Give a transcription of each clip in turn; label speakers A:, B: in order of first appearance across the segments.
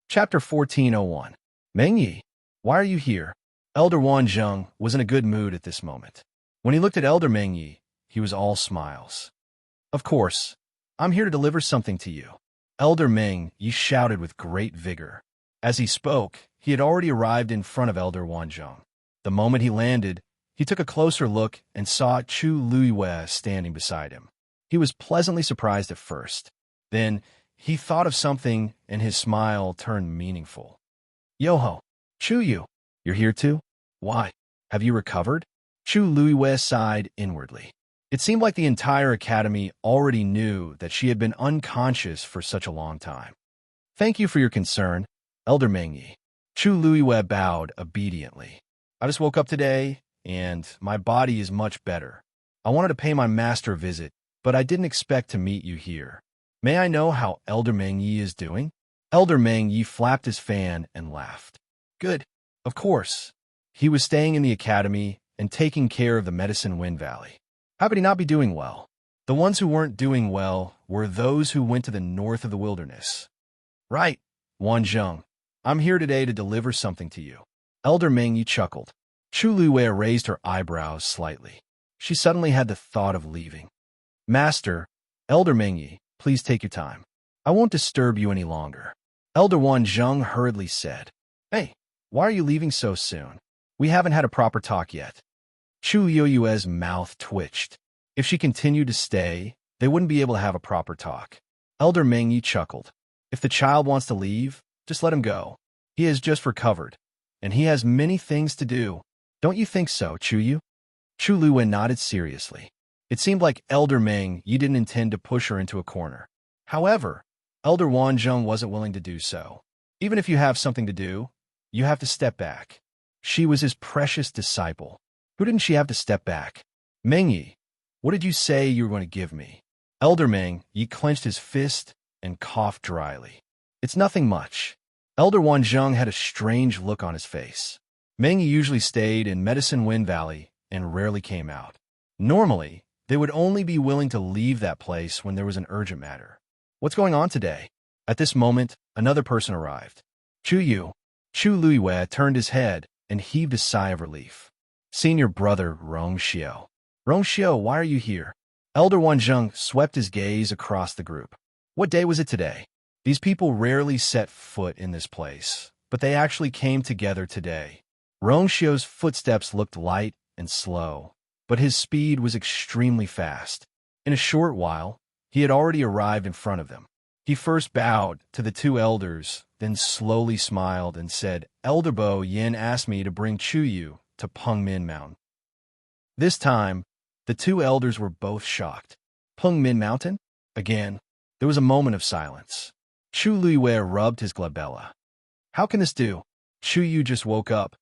A: Chapter 1401. Mengyi, why are you here? Elder Wanzheng was in a good mood at this moment. When he looked at Elder Mengyi, he was all smiles. Of course, I'm here to deliver something to you. Elder Mengyi shouted with great vigor. As he spoke, he had already arrived in front of Elder Wanzheng. The moment he landed, he took a closer look and saw Chu Luiwei standing beside him. He was pleasantly surprised at first. Then, he thought of something and his smile turned meaningful. Yo-ho, Chu Yu, you're here too? Why, have you recovered? Chu Luiwei sighed inwardly. It seemed like the entire academy already knew that she had been unconscious for such a long time. Thank you for your concern, Elder Mengyi. Chu Luiwei bowed obediently. I just woke up today, and my body is much better. I wanted to pay my master a visit, but I didn't expect to meet you here. May I know how Elder Mengyi is doing? Elder Mengyi flapped his fan and laughed. Good, of course. He was staying in the academy and taking care of the Medicine Wind Valley. How could he not be doing well? The ones who weren't doing well were those who went to the north of the wilderness. Right, Wanzheng. I'm here today to deliver something to you. Elder Mengyi chuckled. Chu Luiwei raised her eyebrows slightly. She suddenly had the thought of leaving. Master, Elder Mengyi, please take your time. I won't disturb you any longer. Elder Wanzheng hurriedly said. Hey, why are you leaving so soon? We haven't had a proper talk yet. Chu Luiwei's mouth twitched. If she continued to stay, they wouldn't be able to have a proper talk. Elder Mengyi chuckled. If the child wants to leave, just let him go. He has just recovered, and he has many things to do. Don't you think so, Chu Yu? Chu Luiwei nodded seriously. It seemed like Elder Mengyi didn't intend to push her into a corner. However, Elder Wanzheng wasn't willing to do so. Even if you have something to do, you have to step back. She was his precious disciple. Who didn't she have to step back? Mengyi, what did you say you were going to give me? Elder Mengyi clenched his fist and coughed dryly. It's nothing much. Elder Wanzheng had a strange look on his face. Mengyi usually stayed in Medicine Wind Valley and rarely came out. Normally, they would only be willing to leave that place when there was an urgent matter. What's going on today? At this moment, another person arrived. Chu Yu. Chu Luiwei turned his head and heaved a sigh of relief. Senior brother Rongxiao. Rongxiao, why are you here? Elder Wanzheng swept his gaze across the group. What day was it today? These people rarely set foot in this place, but they actually came together today. Rongxiao's footsteps looked light and slow, but his speed was extremely fast. In a short while, he had already arrived in front of them. He first bowed to the two elders, then slowly smiled and said, Elder Bo Yin asked me to bring Chu Yu to Pengmin Mountain. This time, the two elders were both shocked. Pengmin Mountain? Again, there was a moment of silence. Chu Luiwei rubbed his glabella. How can this do? Chu Yu just woke up,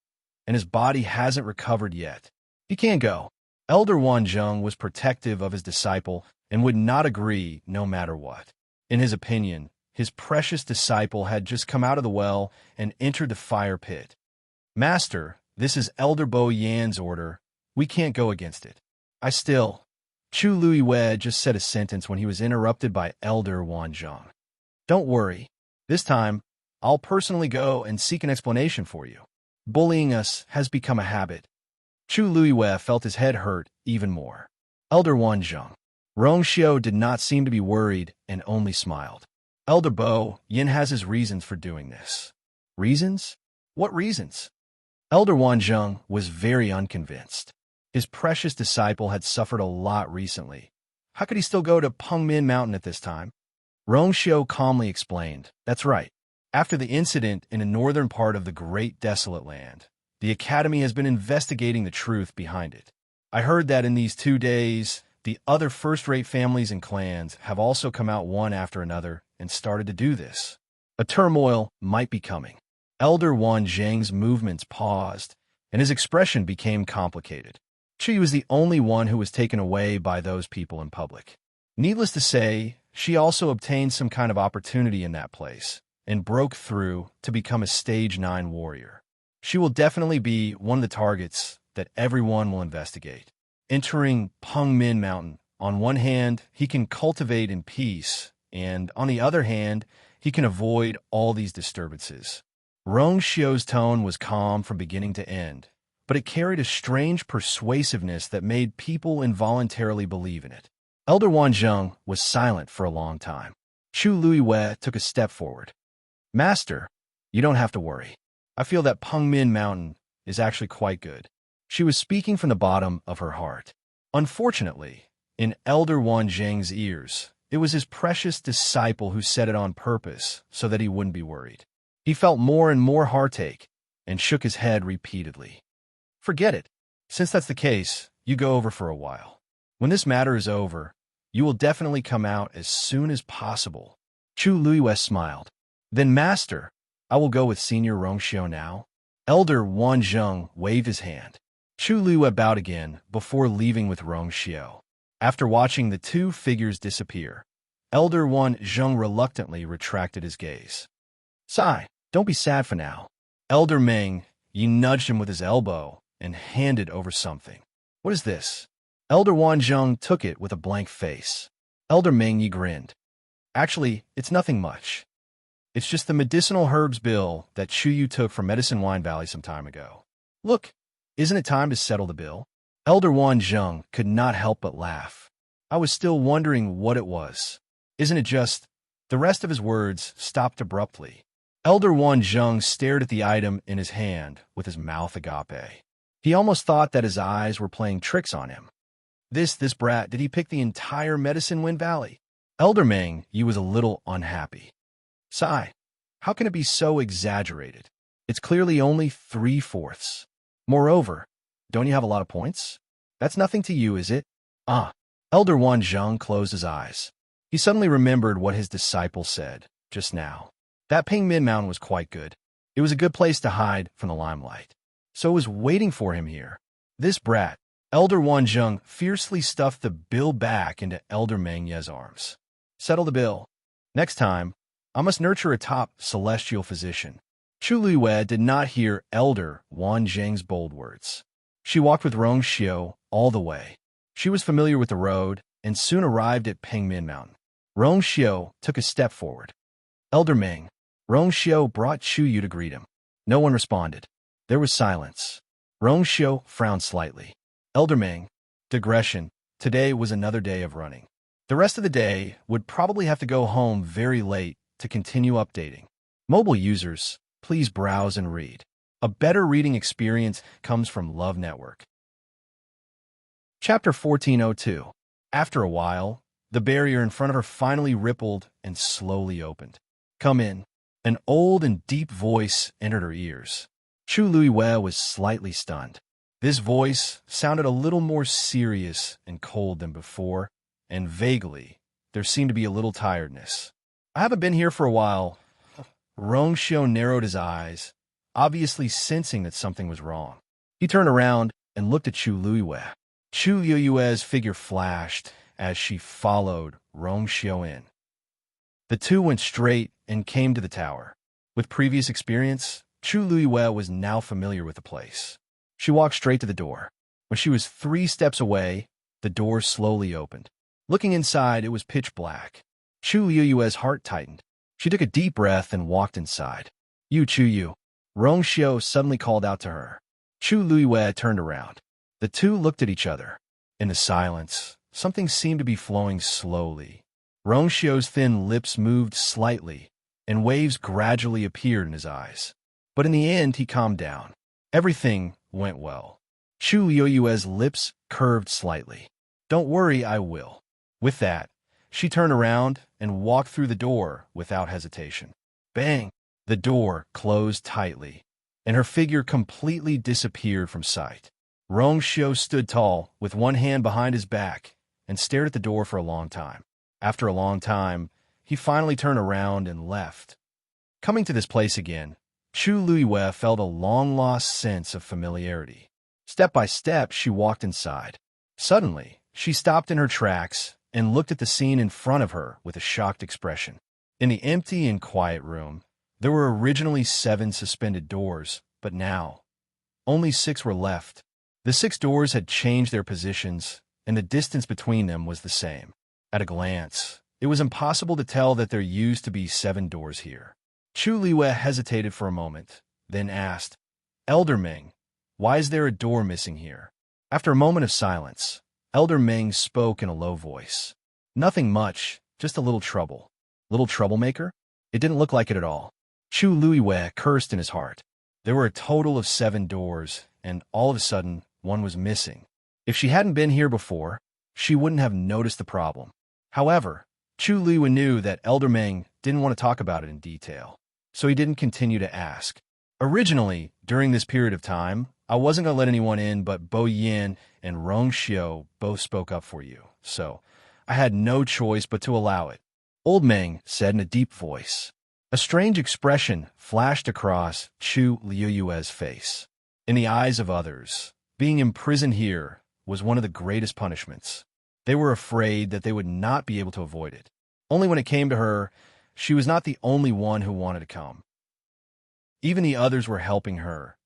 A: and his body hasn't recovered yet. He can't go. Elder Wanzheng was protective of his disciple and would not agree no matter what. In his opinion, his precious disciple had just come out of the well and entered the fire pit. Master, this is Elder Bo Yan's order. We can't go against it. Chu Luiwei just said a sentence when he was interrupted by Elder Wanzheng. Don't worry. This time, I'll personally go and seek an explanation for you. Bullying us has become a habit. Chu Luiwei felt his head hurt even more. Elder Wanzheng. Rongxiao did not seem to be worried and only smiled. Elder Bo Yin has his reasons for doing this. Reasons? What reasons? Elder Wanzheng was very unconvinced. His precious disciple had suffered a lot recently. How could he still go to Pengmin Mountain at this time? Rongxiao calmly explained, That's right. After the incident in a northern part of the Great Desolate Land, the Academy has been investigating the truth behind it. I heard that in these 2 days, the other first-rate families and clans have also come out one after another and started to do this. A turmoil might be coming. Elder Wanzheng's movements paused, and his expression became complicated. She was the only one who was taken away by those people in public. Needless to say, she also obtained some kind of opportunity in that place and broke through to become a Stage 9 warrior. She will definitely be one of the targets that everyone will investigate. Entering Pengmin Mountain, on one hand, he can cultivate in peace, and on the other hand, he can avoid all these disturbances. Rong Xiu's tone was calm from beginning to end, but it carried a strange persuasiveness that made people involuntarily believe in it. Elder Wanzheng was silent for a long time. Chu Luiwei took a step forward. Master, you don't have to worry. I feel that Pengmin Mountain is actually quite good. She was speaking from the bottom of her heart. Unfortunately, in Elder Wanzheng's ears, it was his precious disciple who said it on purpose so that he wouldn't be worried. He felt more and more heartache and shook his head repeatedly. Forget it. Since that's the case, you go over for a while. When this matter is over, you will definitely come out as soon as possible. Chu Luiwei smiled. Then, Master, I will go with Senior Rongxiu now. Elder Wanzheng waved his hand. Chu Luiwei bowed again before leaving with Rongxiu. After watching the two figures disappear, Elder Wanzheng reluctantly retracted his gaze. Sigh, don't be sad for now. Elder Meng, Yi nudged him with his elbow and handed over something. What is this? Elder Wanzheng took it with a blank face. Elder Meng Yi grinned. Actually, it's nothing much. It's just the medicinal herbs bill that Chu Yu took from Medicine Wine Valley some time ago. Look, isn't it time to settle the bill? Elder Wanzheng could not help but laugh. I was still wondering what it was. Isn't it just... The rest of his words stopped abruptly. Elder Wanzheng stared at the item in his hand with his mouth agape. He almost thought that his eyes were playing tricks on him. This brat, did he pick the entire Medicine Wind Valley? Elder Meng Yi was a little unhappy. Sigh, how can it be so exaggerated? It's clearly only 3/4. Moreover, don't you have a lot of points? That's nothing to you, is it? Ah, Elder Wanzheng closed his eyes. He suddenly remembered what his disciple said just now. That Pengmin Mountain was quite good. It was a good place to hide from the limelight. So it was waiting for him here. This brat, Elder Wanzheng fiercely stuffed the bill back into Elder Meng Yi's arms. Settle the bill. Next time, I must nurture a top celestial physician. Chu Luiwei did not hear Elder Wanzheng's bold words. She walked with Rongxiu all the way. She was familiar with the road and soon arrived at Pengmin Mountain. Rongxiu took a step forward. Elder Meng, Rongxiu brought Chu Yu to greet him. No one responded. There was silence. Rongxiu frowned slightly. Elder Meng, digression, today was another day of running. The rest of the day would probably have to go home very late to continue updating. Mobile users, please browse and read. A better reading experience comes from Love Network. Chapter 1402. After a while, the barrier in front of her finally rippled and slowly opened. Come in. An old and deep voice entered her ears. Chu Luiwei was slightly stunned. This voice sounded a little more serious and cold than before, and vaguely, there seemed to be a little tiredness. I haven't been here for a while. Rongxiu narrowed his eyes, obviously sensing that something was wrong. He turned around and looked at Chu Luiwei. Chu Luiwei's figure flashed as she followed Rongxiu in. The two went straight and came to the tower. With previous experience, Chu Luiwei was now familiar with the place. She walked straight to the door. When she was 3 steps away, the door slowly opened. Looking inside, it was pitch black. Chu Luiwei's heart tightened. She took a deep breath and walked inside. Chu Yu. Rongxiu suddenly called out to her. Chu Luiwei turned around. The two looked at each other. In the silence, something seemed to be flowing slowly. Rongxiu's thin lips moved slightly, and waves gradually appeared in his eyes. But in the end, he calmed down. Everything went well. Chu Luiwei's lips curved slightly. Don't worry, I will. With that, she turned around and walked through the door without hesitation. Bang! The door closed tightly, and her figure completely disappeared from sight. Rongxiu stood tall, with one hand behind his back, and stared at the door for a long time. After a long time, he finally turned around and left. Coming to this place again, Chu Luiwei felt a long-lost sense of familiarity. Step by step, she walked inside. Suddenly, she stopped in her tracks and looked at the scene in front of her with a shocked expression. In the empty and quiet room, there were originally 7 suspended doors, but now, only 6 were left. The 6 doors had changed their positions, and the distance between them was the same. At a glance, It was impossible to tell that there used to be 7 doors here. Chu Liwei hesitated for a moment, then asked, Elder Meng, why is there a door missing here? After a moment of silence, Elder Meng spoke in a low voice. Nothing much, just a little trouble. Little troublemaker? It didn't look like it at all. Chu Liwei cursed in his heart. There were a total of 7 doors, and all of a sudden, one was missing. If she hadn't been here before, she wouldn't have noticed the problem. However, Chu Liwei knew that Elder Meng didn't want to talk about it in detail, so he didn't continue to ask. Originally, during this period of time, I wasn't going to let anyone in, but Bo Yin and Rong Xiu both spoke up for you, so I had no choice but to allow it, Old Meng said in a deep voice. A strange expression flashed across Chu Liu's face. In the eyes of others, being imprisoned here was one of the greatest punishments. They were afraid that they would not be able to avoid it. Only when it came to her, she was not the only one who wanted to come. Even the others were helping her.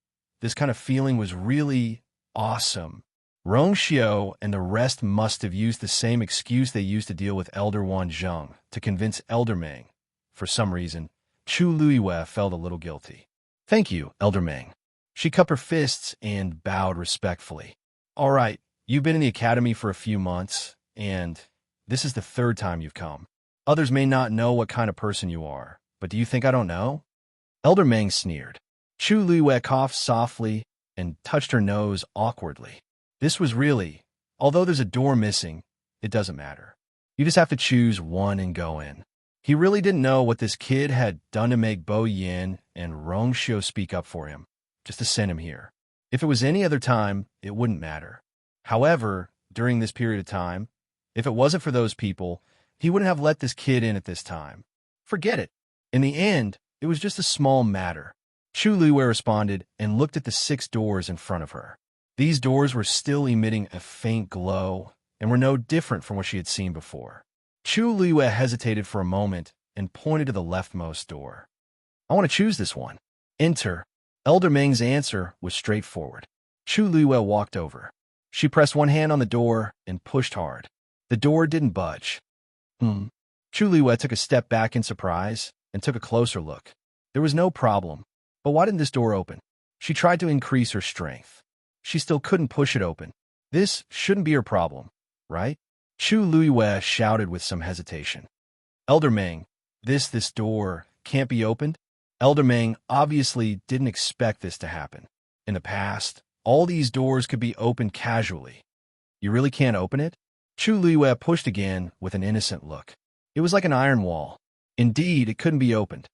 A: This kind of feeling was really awesome. Rong Xiu and the rest must have used the same excuse they used to deal with Elder Wanzheng to convince Elder Meng. For some reason, Chu Liwei felt a little guilty. Thank you, Elder Meng. She cupped her fists and bowed respectfully. All right, you've been in the academy for a few months, and this is the 3rd time you've come. Others may not know what kind of person you are, but do you think I don't know? Elder Meng sneered. Chu Liwei coughed softly and touched her nose awkwardly. This was really, although there's a door missing, it doesn't matter. You just have to choose one and go in. He really didn't know what this kid had done to make Bo Yin and Rong Xiu speak up for him, just to send him here. If it was any other time, it wouldn't matter. However, during this period of time, if it wasn't for those people, he wouldn't have let this kid in at this time. Forget it. In the end, it was just a small matter. Chu Liwei responded and looked at the 6 doors in front of her. These doors were still emitting a faint glow and were no different from what she had seen before. Chu Liwei hesitated for a moment and pointed to the leftmost door. I want to choose this one. Enter. Elder Meng's answer was straightforward. Chu Liwei walked over. She pressed one hand on the door and pushed hard. The door didn't budge. Chu Liwei took a step back in surprise and took a closer look. There was no problem. But why didn't this door open? She tried to increase her strength. She still couldn't push it open. This shouldn't be her problem, right? Chu Liwei shouted with some hesitation. Elder Meng, this door can't be opened? Elder Meng obviously didn't expect this to happen. In the past, all these doors could be opened casually. You really can't open it? Chu Liwei pushed again with an innocent look. It was like an iron wall. Indeed, it couldn't be opened.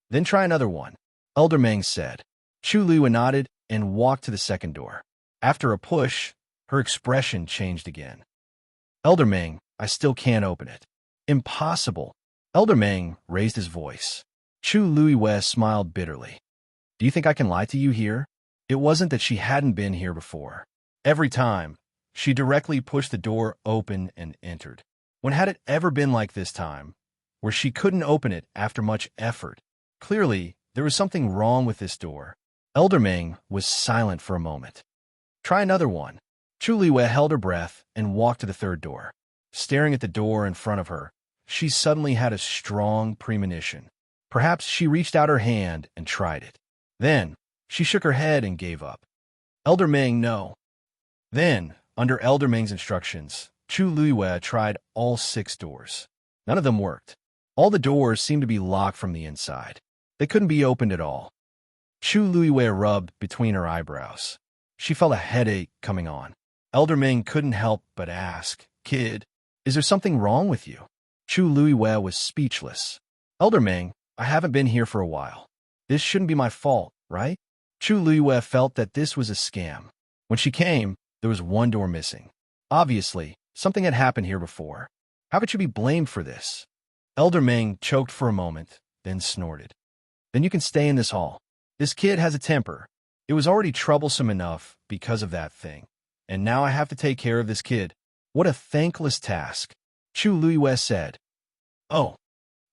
A: Then try another one, Elder Meng said. Chu Liwei nodded and walked to the 2nd door. After a push, her expression changed again. Elder Meng, I still can't open it. Impossible. Elder Meng raised his voice. Chu Liwei smiled bitterly. Do you think I can lie to you here? It wasn't that she hadn't been here before. Every time, she directly pushed the door open and entered. When had it ever been like this time, where she couldn't open it after much effort? Clearly, there was something wrong with this door. Elder Meng was silent for a moment. Try another one. Chu Liwei held her breath and walked to the 3rd door. Staring at the door in front of her, she suddenly had a strong premonition. Perhaps she reached out her hand and tried it. Then, she shook her head and gave up. Elder Meng, no. Then, under Elder Meng's instructions, Chu Liwei tried all 6 doors. None of them worked. All the doors seemed to be locked from the inside. They couldn't be opened at all. Chu Liwei rubbed between her eyebrows. She felt a headache coming on. Elder Meng couldn't help but ask, Kid, is there something wrong with you? Chu Liwei was speechless. Elder Meng, I haven't been here for a while. This shouldn't be my fault, right? Chu Liwei felt that this was a scam. When she came, there was 1 door missing. Obviously, something had happened here before. How could you be blamed for this? Elder Meng choked for a moment, then snorted. Then you can stay in this hall. This kid has a temper. It was already troublesome enough because of that thing. And now I have to take care of this kid. What a thankless task. Chu Liwei said. Oh,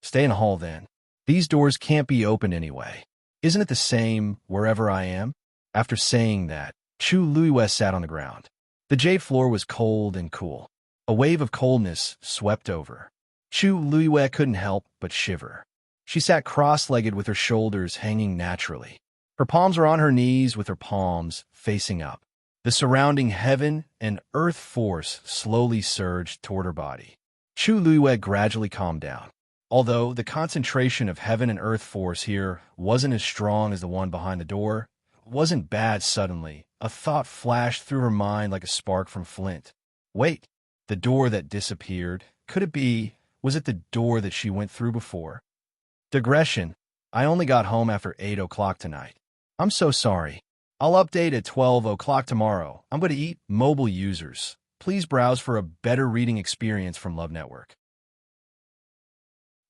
A: stay in the hall then. These doors can't be opened anyway. Isn't it the same wherever I am? After saying that, Chu Liwei sat on the ground. The jade floor was cold and cool. A wave of coldness swept over. Chu Luiyue couldn't help but shiver. She sat cross-legged with her shoulders hanging naturally. Her palms were on her knees with her palms facing up. The surrounding heaven and earth force slowly surged toward her body. Chu Luiyue gradually calmed down. Although the concentration of heaven and earth force here wasn't as strong as the one behind the door, it wasn't bad. Suddenly, a thought flashed through her mind like a spark from flint. Wait, the door that disappeared, could it be, was it the door that she went through before? Digression, I only got home after 8 o'clock tonight. I'm so sorry. I'll update at 12 o'clock tomorrow. I'm going to eat. Mobile users, please browse for a better reading experience from Love Network.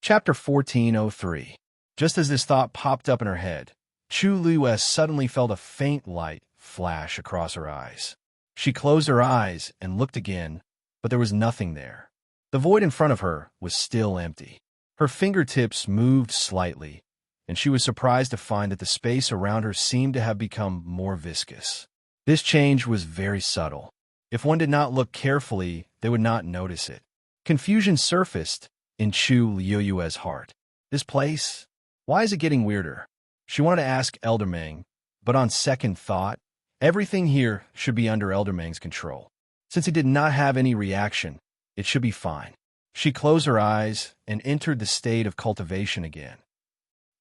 A: Chapter 1403. Just as this thought popped up in her head, Chu Luiyue suddenly felt a faint light flash across her eyes. She closed her eyes and looked again, but there was nothing there. The void in front of her was still empty. Her fingertips moved slightly, and she was surprised to find that the space around her seemed to have become more viscous. This change was very subtle. If one did not look carefully, they would not notice it. Confusion surfaced in Chu Luiyue's heart. This place? Why is it getting weirder? She wanted to ask Elder Meng, but on second thought, everything here should be under Elder Meng's control. Since he did not have any reaction, it should be fine. She closed her eyes and entered the state of cultivation again.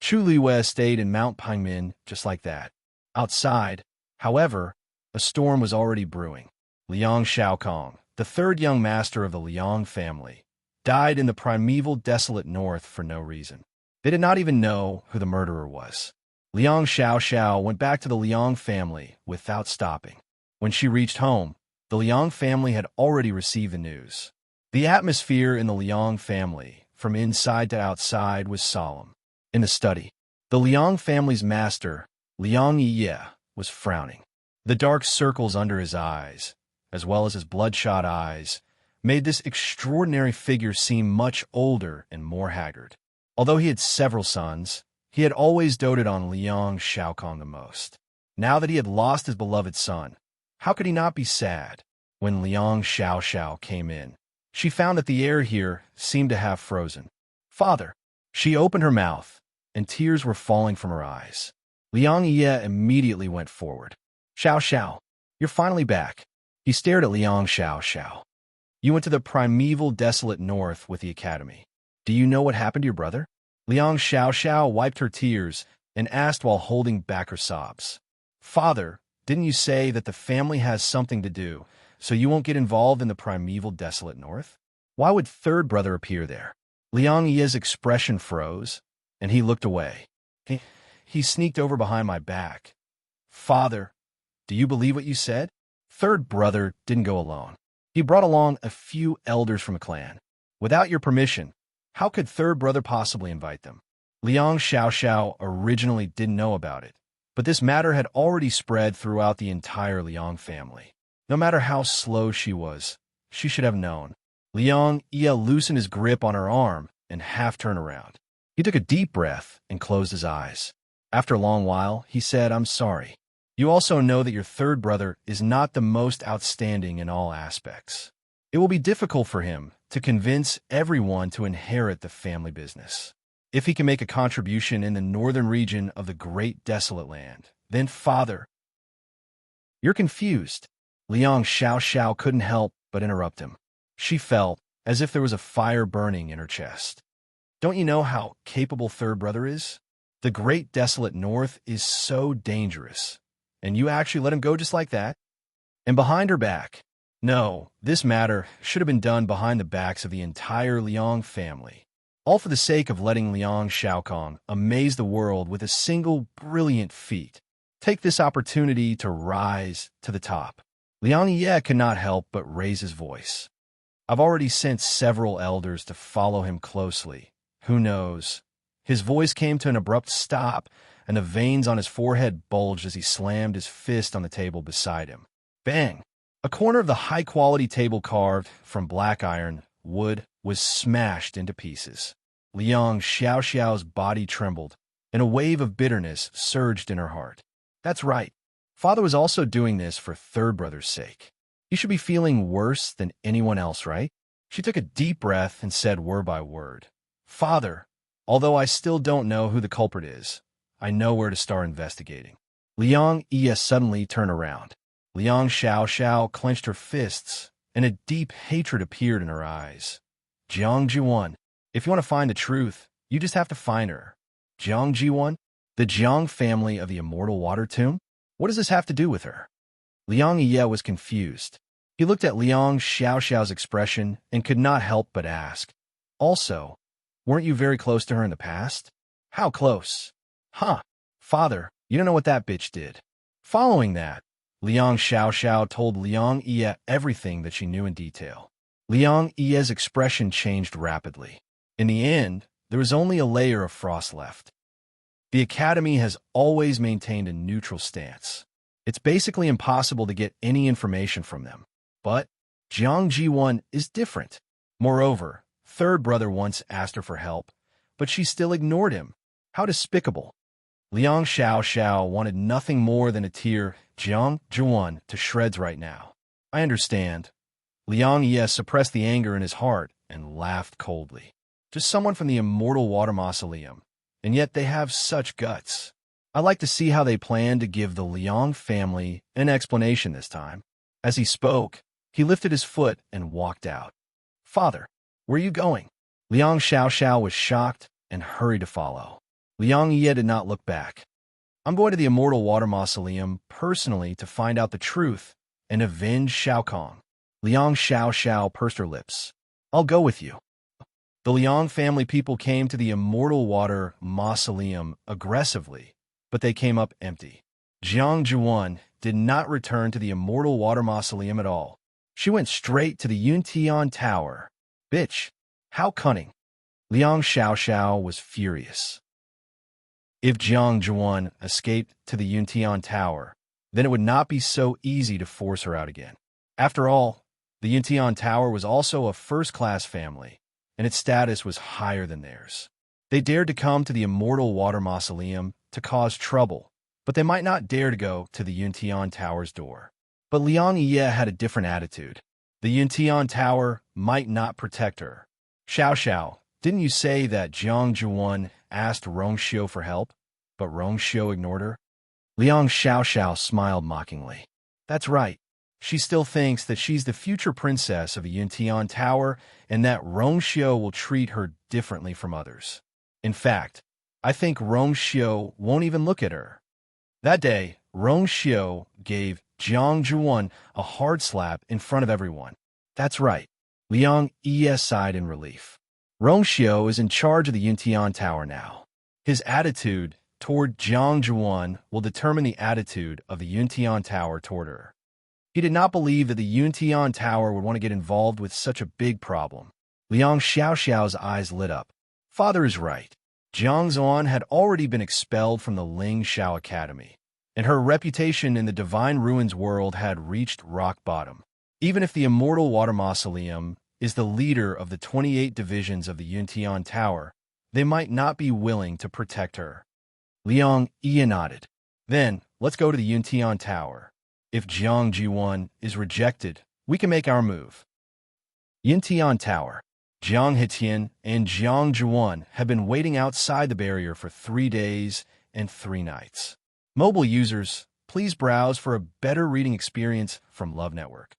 A: Chu Luiyue stayed in Mount Pingmin just like that. Outside, however, a storm was already brewing. Liang Shaokong, the third young master of the Liang family, died in the primeval desolate north for no reason. They did not even know who the murderer was. Liang Xiao went back to the Liang family without stopping. When she reached home, the Liang family had already received the news. The atmosphere in the Liang family, from inside to outside, was solemn. In the study, the Liang family's master, Liang Yi, was frowning. The dark circles under his eyes, as well as his bloodshot eyes, made this extraordinary figure seem much older and more haggard. Although he had several sons, he had always doted on Liang Shaokong the most. Now that he had lost his beloved son, how could he not be sad? When Liang Xiao came in, she found that the air here seemed to have frozen. Father! She opened her mouth, and tears were falling from her eyes. Liang Yi immediately went forward. Xiao, you're finally back. He stared at Liang Xiao. You went to the primeval desolate north with the academy. Do you know what happened to your brother? Liang Xiao wiped her tears and asked while holding back her sobs. Father, didn't you say that the family has something to do, so you won't get involved in the primeval desolate north? Why would third brother appear there? Liang Yi's expression froze, and he looked away. He sneaked over behind my back. Father, do you believe what you said? Third brother didn't go alone. He brought along a few elders from a clan. Without your permission, how could third brother possibly invite them? Liang Xiao originally didn't know about it, but this matter had already spread throughout the entire Liang family. No matter how slow she was, she should have known. Liang Yi loosened his grip on her arm and half turned around. He took a deep breath and closed his eyes. After a long while, he said, I'm sorry. You also know that your third brother is not the most outstanding in all aspects. It will be difficult for him to convince everyone to inherit the family business. If he can make a contribution in the northern region of the great desolate land, then father... You're confused. Liang Xiao couldn't help but interrupt him. She felt as if there was a fire burning in her chest. Don't you know how capable third brother is? The great desolate north is so dangerous, and you actually let him go just like that? And behind her back? No, this matter should have been done behind the backs of the entire Liang family, all for the sake of letting Liang Shaokong amaze the world with a single brilliant feat. Take this opportunity to rise to the top. Liang Yi could not help but raise his voice. I've already sent several elders to follow him closely. Who knows? His voice came to an abrupt stop, and the veins on his forehead bulged as he slammed his fist on the table beside him. Bang! A corner of the high-quality table carved from black iron wood was smashed into pieces. Liang Xiao's body trembled, and a wave of bitterness surged in her heart. That's right. Father was also doing this for third brother's sake. He should be feeling worse than anyone else, right? She took a deep breath and said word by word, "Father, although I still don't know who the culprit is, I know where to start investigating." Liang Ye suddenly turned around. Liang Xiao clenched her fists, and a deep hatred appeared in her eyes. "Jiang Jiwan, if you want to find the truth, you just have to find her." "Jiang Jiwan? The Jiang family of the immortal water tomb? What does this have to do with her?" Liang Ye was confused. He looked at Liang Xiao's expression and could not help but ask, "Also, weren't you very close to her in the past?" "How close?" "Huh, father, you don't know what that bitch did." Following that, Liang Xiao told Liang Ye everything that she knew in detail. Liang Ye's expression changed rapidly. In the end, there was only a layer of frost left. The Academy has always maintained a neutral stance. It's basically impossible to get any information from them. But Jiang Jiwan is different. Moreover, third brother once asked her for help, but she still ignored him. How despicable. Liang Xiao wanted nothing more than to tear Jiang Jiwan to shreds right now. "I understand." Liang Ye suppressed the anger in his heart and laughed coldly. "Just someone from the immortal water mausoleum, and yet they have such guts. I'd like to see how they plan to give the Liang family an explanation this time." As he spoke, he lifted his foot and walked out. "Father, where are you going?" Liang Xiao was shocked and hurried to follow. Liang Ye did not look back. "I'm going to the immortal water mausoleum personally to find out the truth and avenge Shao Kong." Liang Xiao pursed her lips. "I'll go with you." The Liang family people came to the immortal water mausoleum aggressively, but they came up empty. Jiang Jiwan did not return to the immortal water mausoleum at all. She went straight to the Yuntian Tower. "Bitch, how cunning." Liang Xiao was furious. If Jiang Jiwan escaped to the Yuntian Tower, then it would not be so easy to force her out again. After all, the Yuntian Tower was also a first-class family, and its status was higher than theirs. They dared to come to the immortal water mausoleum to cause trouble, but they might not dare to go to the Yuntian Tower's door. But Liang Ye had a different attitude. The Yuntian Tower might not protect her. Xiao, didn't you say that Jiang Jiwan asked Rongxiu for help, but Rongxiu ignored her? Liang Xiao smiled mockingly. "That's right. She still thinks that she's the future princess of the Yuntian Tower and that Rongxiu will treat her differently from others. In fact, I think Rongxiu won't even look at her." That day, Rongxiu gave Jiang Jiwan a hard slap in front of everyone. "That's right." Liang Ye sighed in relief. Rongxiu is in charge of the Yuntian Tower now. His attitude toward Jiang Jiwan will determine the attitude of the Yuntian Tower toward her. He did not believe that the Yuntian Tower would want to get involved with such a big problem. Liang Xiao's eyes lit up. Father is right. Jiang Zuan had already been expelled from the Ling Xiao Academy, and her reputation in the Divine Ruins world had reached rock bottom. Even if the Immortal Water Mausoleum is the leader of the 28 divisions of the Yuntian Tower, they might not be willing to protect her. Liang Ye nodded. "Then, let's go to the Yuntian Tower. If Jiang Jiwan is rejected, we can make our move." Yuntian Tower. Jiang Hetian and Jiang Jiwan have been waiting outside the barrier for 3 days and 3 nights. Mobile users, please browse for a better reading experience from Love Network.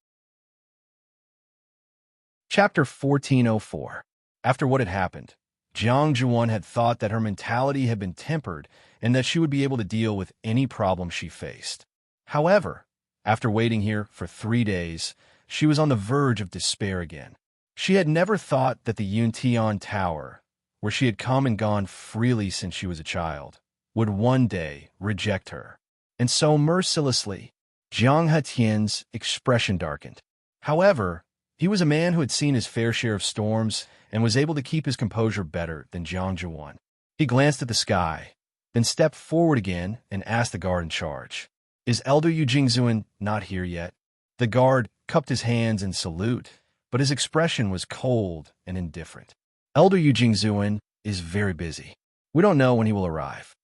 A: Chapter 1404. After what had happened, Jiang Jiwan had thought that her mentality had been tempered and that she would be able to deal with any problem she faced. However, after waiting here for 3 days, she was on the verge of despair again. She had never thought that the Yuntian Tower, where she had come and gone freely since she was a child, would one day reject her. And so mercilessly, Jiang Hetian's expression darkened. However, he was a man who had seen his fair share of storms and was able to keep his composure better than Jiang Jiwan. He glanced at the sky, then stepped forward again and asked the guard in charge, "Is Elder Yu Jingzuan not here yet?" The guard cupped his hands in salute, but his expression was cold and indifferent. "Elder Yu Jingzuan is very busy. We don't know when he will arrive."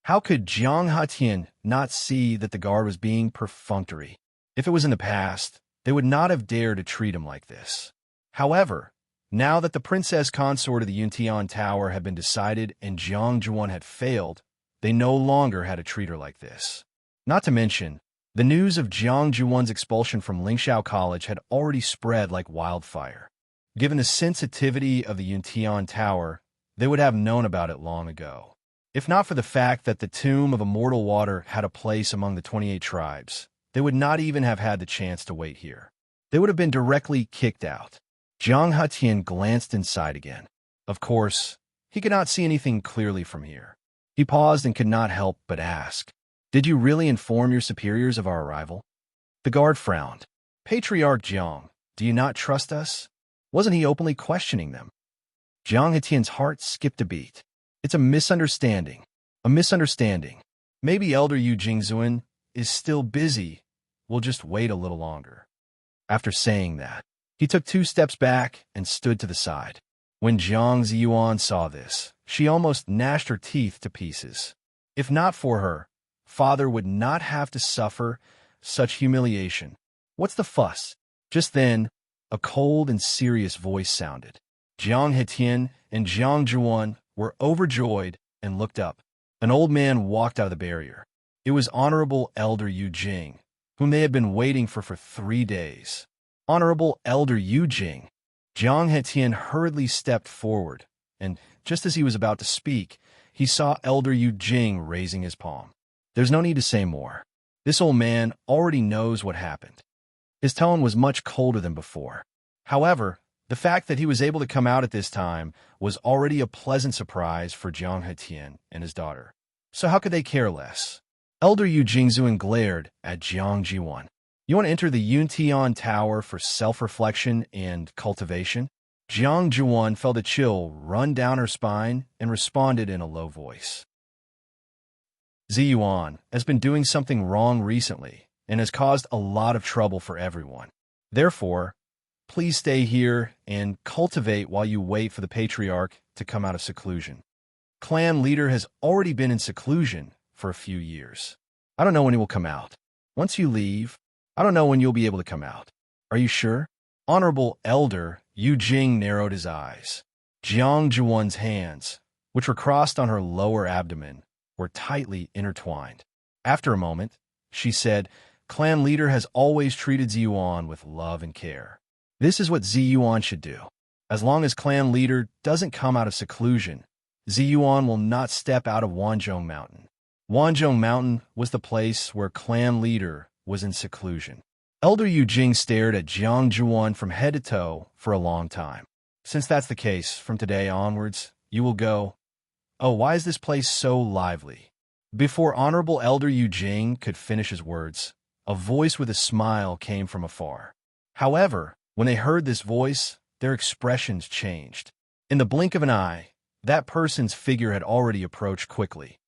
A: How could Jiang Hetian not see that the guard was being perfunctory? If it was in the past, they would not have dared to treat him like this. However, now that the princess consort of the Yuntian Tower had been decided and Jiang Zhuan had failed, they no longer had to treat her like this. Not to mention, the news of Jiang Zhuan's expulsion from Lingxiao College had already spread like wildfire. Given the sensitivity of the Yuntian Tower, they would have known about it long ago. If not for the fact that the Tomb of Immortal Water had a place among the 28 tribes, they would not even have had the chance to wait here. They would have been directly kicked out. Jiang Hetian glanced inside again. Of course, he could not see anything clearly from here. He paused and could not help but ask, "Did you really inform your superiors of our arrival?" The guard frowned. "Patriarch Jiang, do you not trust us?" Wasn't he openly questioning them? Jiang Hetian's heart skipped a beat. It's a misunderstanding. A misunderstanding. Maybe Elder Yu Jingzuan is still busy. We'll just wait a little longer. After saying that, he took 2 steps back and stood to the side. When Jiang Ziyuan saw this, she almost gnashed her teeth to pieces. If not for her, father would not have to suffer such humiliation. What's the fuss? Just then, a cold and serious voice sounded. Jiang Hetian and Jiang Zhuan were overjoyed and looked up. An old man walked out of the barrier. It was Honorable Elder Yu Jing, whom they had been waiting for 3 days. Honorable Elder Yu Jing. Jiang Hetian hurriedly stepped forward, and just as he was about to speak, he saw Elder Yu Jing raising his palm. There's no need to say more. This old man already knows what happened. His tone was much colder than before. However, the fact that he was able to come out at this time was already a pleasant surprise for Jiang Hetian and his daughter. So how could they care less? Elder Yu Jingzuan glared at Jiang Jiwan. "You want to enter the Yuntian Tower for self-reflection and cultivation?" Jiang Jiwan felt a chill run down her spine and responded in a low voice. Ziyuan has been doing something wrong recently and has caused a lot of trouble for everyone. Therefore, please stay here and cultivate while you wait for the patriarch to come out of seclusion. Clan leader has already been in seclusion for a few years. I don't know when he will come out. Once you leave, I don't know when you'll be able to come out. Are you sure? Honorable Elder Yu Jing narrowed his eyes. Jiang Zhuan's hands, which were crossed on her lower abdomen, were tightly intertwined. After a moment, she said, "Clan leader has always treated Ziyuan with love and care. This is what Ziyuan should do. As long as clan leader doesn't come out of seclusion, Ziyuan will not step out of Wanzhong Mountain." Wanzhong Mountain was the place where clan leader was in seclusion. Elder Yu Jing stared at Jiang Zhuan from head to toe for a long time. "Since that's the case, from today onwards, you will go. Oh, why is this place so lively?" Before Honorable Elder Yu Jing could finish his words, a voice with a smile came from afar. However, when they heard this voice, their expressions changed. In the blink of an eye, that person's figure had already approached quickly.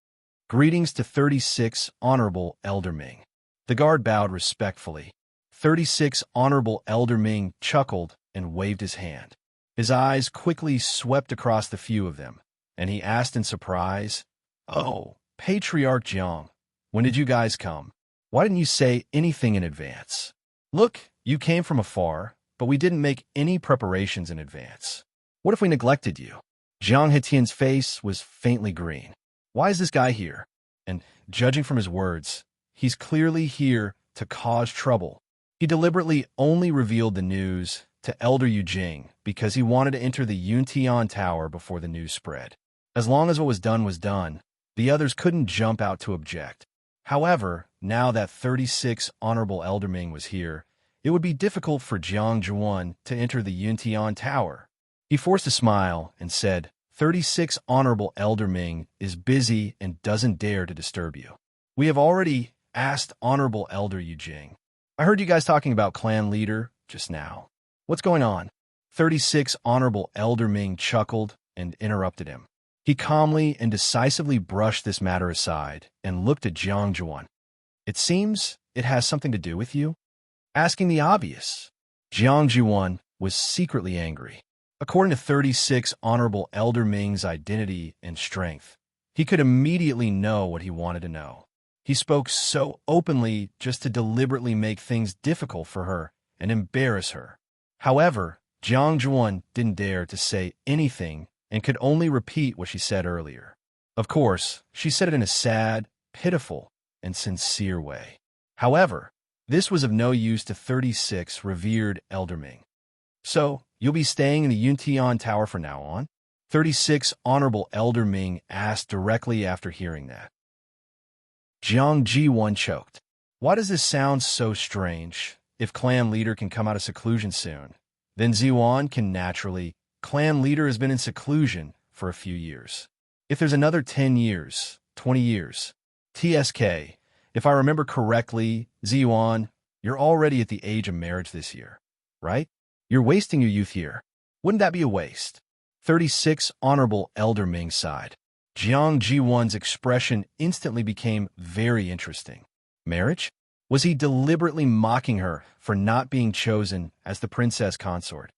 A: "Greetings to 36 Honorable Elder Ming." The guard bowed respectfully. 36 Honorable Elder Ming chuckled and waved his hand. His eyes quickly swept across the few of them, and he asked in surprise, "Oh, Patriarch Jiang, when did you guys come? Why didn't you say anything in advance? Look, you came from afar, but we didn't make any preparations in advance. What if we neglected you?" Jiang Hetian's face was faintly green. Why is this guy here? And judging from his words, he's clearly here to cause trouble. He deliberately only revealed the news to Elder Yu Jing because he wanted to enter the Yuntian Tower before the news spread. As long as what was done, the others couldn't jump out to object. However, now that 36 Honorable Elder Ming was here, it would be difficult for Jiang Zhuan to enter the Yuntian Tower. He forced a smile and said, 36 Honorable Elder Ming is busy and doesn't dare to disturb you. We have already asked Honorable Elder Yu Jing. I heard you guys talking about clan leader just now. What's going on? 36 Honorable Elder Ming chuckled and interrupted him. He calmly and decisively brushed this matter aside and looked at Jiang Zhuan. It seems it has something to do with you? Asking the obvious. Jiang Zhuan was secretly angry. According to 36 Honorable Elder Ming's identity and strength, he could immediately know what he wanted to know. He spoke so openly just to deliberately make things difficult for her and embarrass her. However, Jiang Juan didn't dare to say anything and could only repeat what she said earlier. Of course, she said it in a sad, pitiful, and sincere way. However, this was of no use to 36 revered Elder Ming. So, you'll be staying in the Yuntian Tower from now on? 36 Honorable Elder Ming asked directly after hearing that. Jiang Ji-won choked. Why does this sound so strange? If clan leader can come out of seclusion soon, then Ziwan can naturally. Clan leader has been in seclusion for a few years. If there's another 10 years, 20 years, TSK, if I remember correctly, Ziwan, you're already at the age of marriage this year, right? You're wasting your youth here. Wouldn't that be a waste? 36 Honorable Elder Ming sighed. Jiang Ji-won's expression instantly became very interesting. Marriage? Was he deliberately mocking her for not being chosen as the princess consort?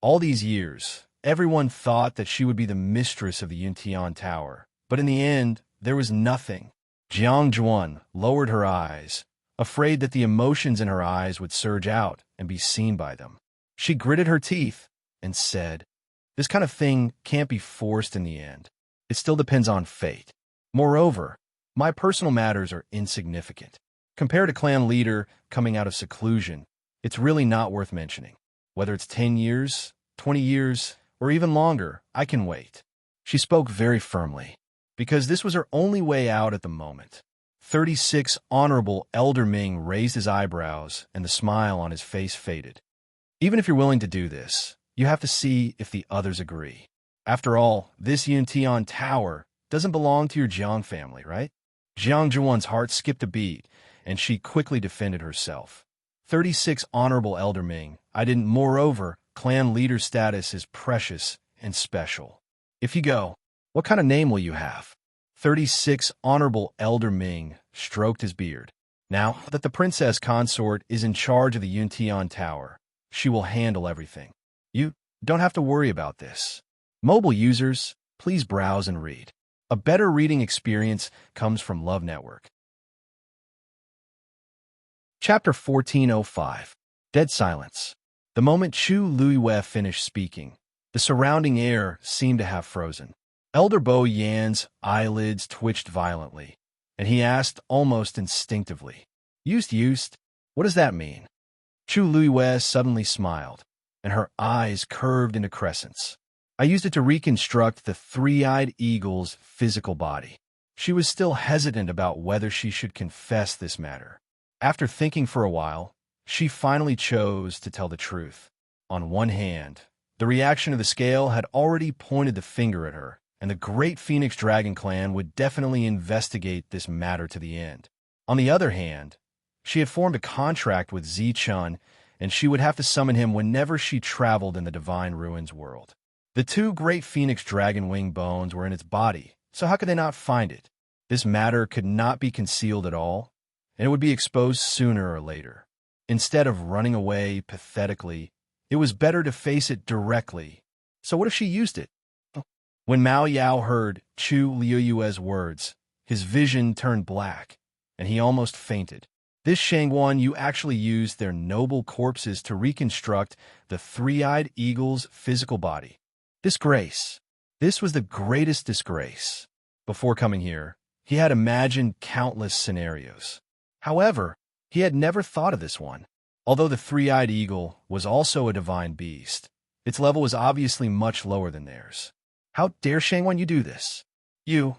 A: All these years, everyone thought that she would be the mistress of the Yuntian Tower, but in the end, there was nothing. Jiang Juan lowered her eyes, afraid that the emotions in her eyes would surge out and be seen by them. She gritted her teeth and said, "This kind of thing can't be forced in the end. It still depends on fate. Moreover, my personal matters are insignificant. Compared to clan leader coming out of seclusion, it's really not worth mentioning. Whether it's 10 years, 20 years, or even longer, I can wait." She spoke very firmly, because this was her only way out at the moment. 36 Honorable Elder Ming raised his eyebrows, and the smile on his face faded. Even if you're willing to do this, you have to see if the others agree. After all, this Yuntian Tower doesn't belong to your Jiang family, right? Jiang Juan's heart skipped a beat, and she quickly defended herself. 36 Honorable Elder Ming, I didn't. Moreover, clan leader status is precious and special. If you go, what kind of name will you have? 36 Honorable Elder Ming stroked his beard. Now that the princess consort is in charge of the Yuntian Tower, she will handle everything. You don't have to worry about this. Mobile users, please browse and read. A better reading experience comes from Love Network. Chapter 1405. Dead Silence. The moment Chu Luiwei finished speaking, the surrounding air seemed to have frozen. Elder Bo Yan's eyelids twitched violently, and he asked almost instinctively, Used? What does that mean?" Chu Luiwei suddenly smiled, and her eyes curved into crescents. "I used it to reconstruct the three-eyed eagle's physical body." She was still hesitant about whether she should confess this matter. After thinking for a while, she finally chose to tell the truth. On one hand, the reaction of the scale had already pointed the finger at her, and the great Phoenix Dragon clan would definitely investigate this matter to the end. On the other hand, she had formed a contract with Zichun, and she would have to summon him whenever she traveled in the Divine Ruins world. The two great Phoenix Dragon wing bones were in its body, so how could they not find it? This matter could not be concealed at all, and it would be exposed sooner or later. Instead of running away pathetically, it was better to face it directly. So what if she used it? When Mao Yao heard Chu Liuyue's words, his vision turned black, and he almost fainted. This Shangguan, you actually used their noble corpses to reconstruct the three-eyed eagle's physical body. Disgrace. This was the greatest disgrace. Before coming here, he had imagined countless scenarios. However, he had never thought of this one. Although the three-eyed eagle was also a divine beast, its level was obviously much lower than theirs. How dare Shangguan you do this? You.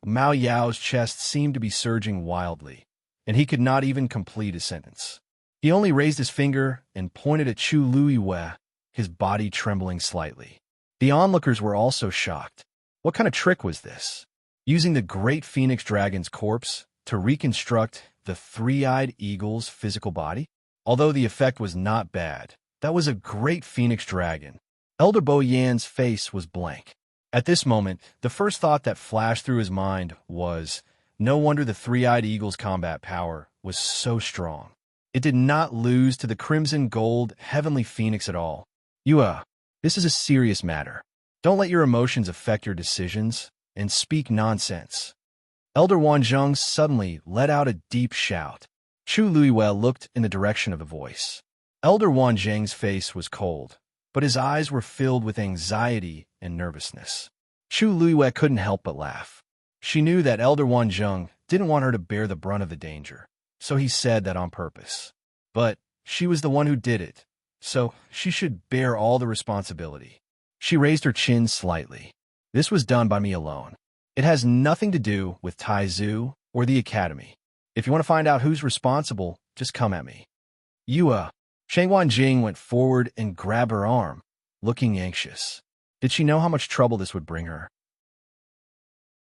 A: Mao Yao's chest seemed to be surging wildly, and he could not even complete his sentence. He only raised his finger and pointed at Chu Luiwei, his body trembling slightly. The onlookers were also shocked. What kind of trick was this? Using the great Phoenix Dragon's corpse to reconstruct the three-eyed eagle's physical body? Although the effect was not bad, that was a great Phoenix Dragon. Elder Bo Yan's face was blank. At this moment, the first thought that flashed through his mind was, no wonder the three-eyed eagle's combat power was so strong. It did not lose to the crimson gold heavenly phoenix at all. This is a serious matter. Don't let your emotions affect your decisions, and speak nonsense. Elder Wanzhong suddenly let out a deep shout. Chu Luiwei looked in the direction of the voice. Elder Wanzheng's face was cold, but his eyes were filled with anxiety and nervousness. Chu Luiwei couldn't help but laugh. She knew that Elder Wanzheng didn't want her to bear the brunt of the danger, so he said that on purpose. But she was the one who did it, so she should bear all the responsibility. She raised her chin slightly. This was done by me alone. It has nothing to do with Taizu or the academy. If you want to find out who's responsible, just come at me. Shang Wanjing went forward and grabbed her arm, looking anxious. Did she know how much trouble this would bring her?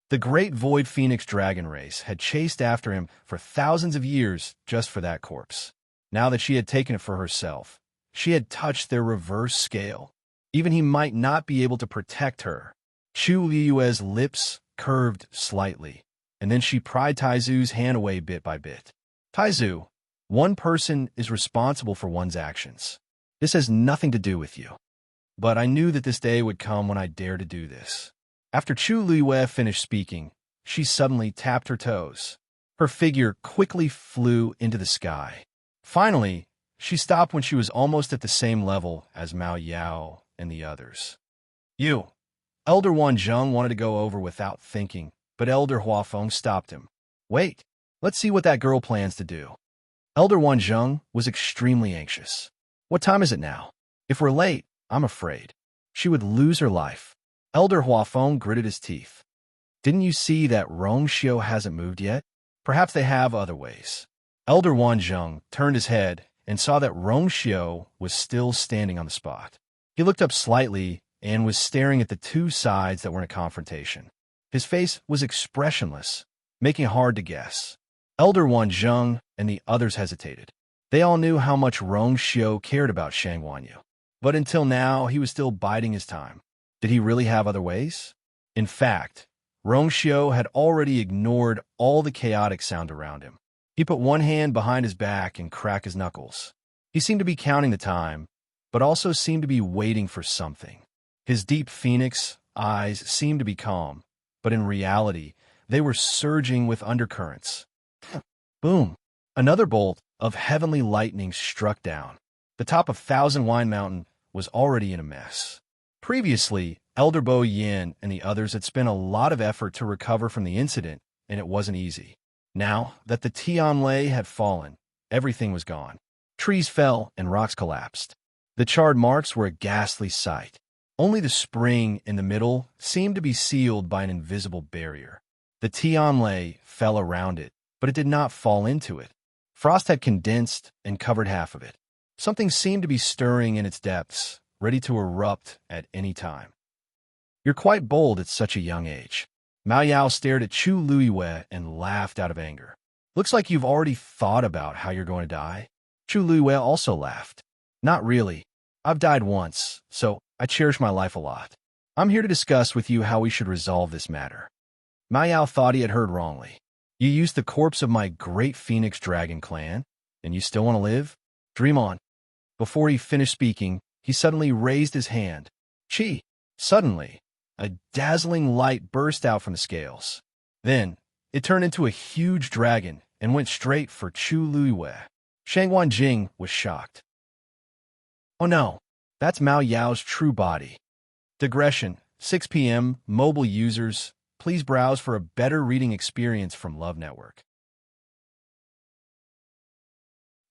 A: The great Void Phoenix dragon race had chased after him for thousands of years just for that corpse. Now that she had taken it for herself, she had touched their reverse scale. Even he might not be able to protect her. Chu Liyue's lips curved slightly, and then she pried Taizu's hand away bit by bit. Taizu, one person is responsible for one's actions. This has nothing to do with you. But I knew that this day would come when I dared to do this. After Chu Liyue finished speaking, she suddenly tapped her toes. Her figure quickly flew into the sky. Finally, she stopped when she was almost at the same level as Mao Yao and the others. Elder Wanzheng wanted to go over without thinking, but Elder Huafeng stopped him. Wait, let's see what that girl plans to do. Elder Wanzheng was extremely anxious. What time is it now? If we're late, I'm afraid she would lose her life. Elder Huafeng gritted his teeth. Didn't you see that Rongxiu hasn't moved yet? Perhaps they have other ways. Elder Wanzheng turned his head and saw that Rongxiu was still standing on the spot. He looked up slightly and was staring at the two sides that were in a confrontation. His face was expressionless, making it hard to guess. Elder Wanzheng and the others hesitated. They all knew how much Rongxiu cared about Shang Wanyu. But until now, he was still biding his time. Did he really have other ways? In fact, Rongxiu had already ignored all the chaotic sound around him. He put one hand behind his back and cracked his knuckles. He seemed to be counting the time, but also seemed to be waiting for something. His deep phoenix eyes seemed to be calm, but in reality, they were surging with undercurrents. Boom! Another bolt of heavenly lightning struck down. The top of Thousand Wine Mountain was already in a mess. Previously, Elder Bo Yin and the others had spent a lot of effort to recover from the incident, and it wasn't easy. Now that the Tianlei had fallen, everything was gone. Trees fell and rocks collapsed. The charred marks were a ghastly sight. Only the spring in the middle seemed to be sealed by an invisible barrier. The Tianlei fell around it, but it did not fall into it. Frost had condensed and covered half of it. Something seemed to be stirring in its depths, ready to erupt at any time. You're quite bold at such a young age. Mao Yao stared at Chu Luiwei and laughed out of anger. Looks like you've already thought about how you're going to die. Chu Luiwei also laughed. Not really. I've died once, so I cherish my life a lot. I'm here to discuss with you how we should resolve this matter. Mao Yao thought he had heard wrongly. You used the corpse of my great Phoenix Dragon clan, and you still want to live? Dream on. Before he finished speaking, he suddenly raised his hand. Chi! Suddenly, a dazzling light burst out from the scales. Then, it turned into a huge dragon and went straight for Chu Luiwei. Shang Wanjing was shocked. Oh no, that's Mao Yao's true body. Digression, 6 p.m., mobile users, please browse for a better reading experience from Love Network.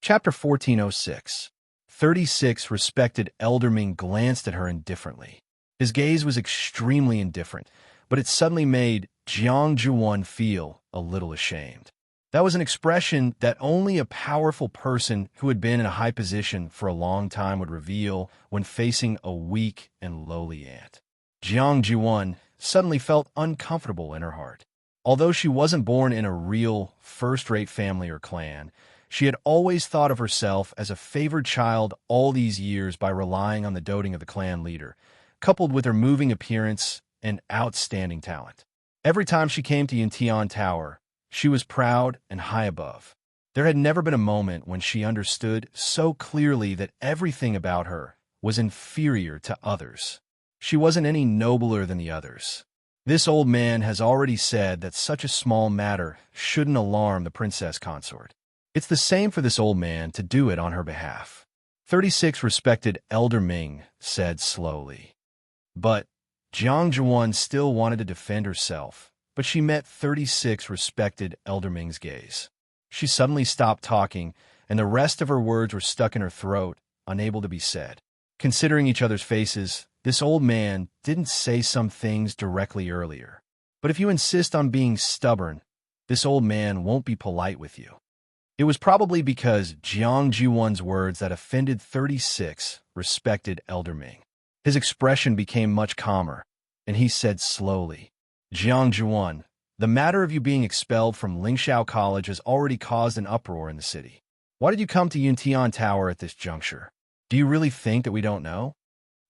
A: Chapter 1406. 36 respected Elder Ming glanced at her indifferently. His gaze was extremely indifferent, but it suddenly made Jiang Zhuan feel a little ashamed. That was an expression that only a powerful person who had been in a high position for a long time would reveal when facing a weak and lowly ant. Jiang Zhuan suddenly felt uncomfortable in her heart. Although she wasn't born in a real, first-rate family or clan, she had always thought of herself as a favored child all these years by relying on the doting of the clan leader, coupled with her moving appearance and outstanding talent. Every time she came to Yintian Tower, she was proud and high above. There had never been a moment when she understood so clearly that everything about her was inferior to others. She wasn't any nobler than the others. This old man has already said that such a small matter shouldn't alarm the princess consort. It's the same for this old man to do it on her behalf. 36 respected Elder Ming said slowly. But Jiang Juan still wanted to defend herself, but she met 36 respected Elder Ming's gaze. She suddenly stopped talking, and the rest of her words were stuck in her throat, unable to be said. Considering each other's faces, this old man didn't say some things directly earlier. But if you insist on being stubborn, this old man won't be polite with you. It was probably because Jiang Juwan's words that offended 36 respected Elder Ming. His expression became much calmer, and he said slowly, Jiang Juwan, the matter of you being expelled from Lingxiao College has already caused an uproar in the city. Why did you come to Yuntian Tower at this juncture? Do you really think that we don't know?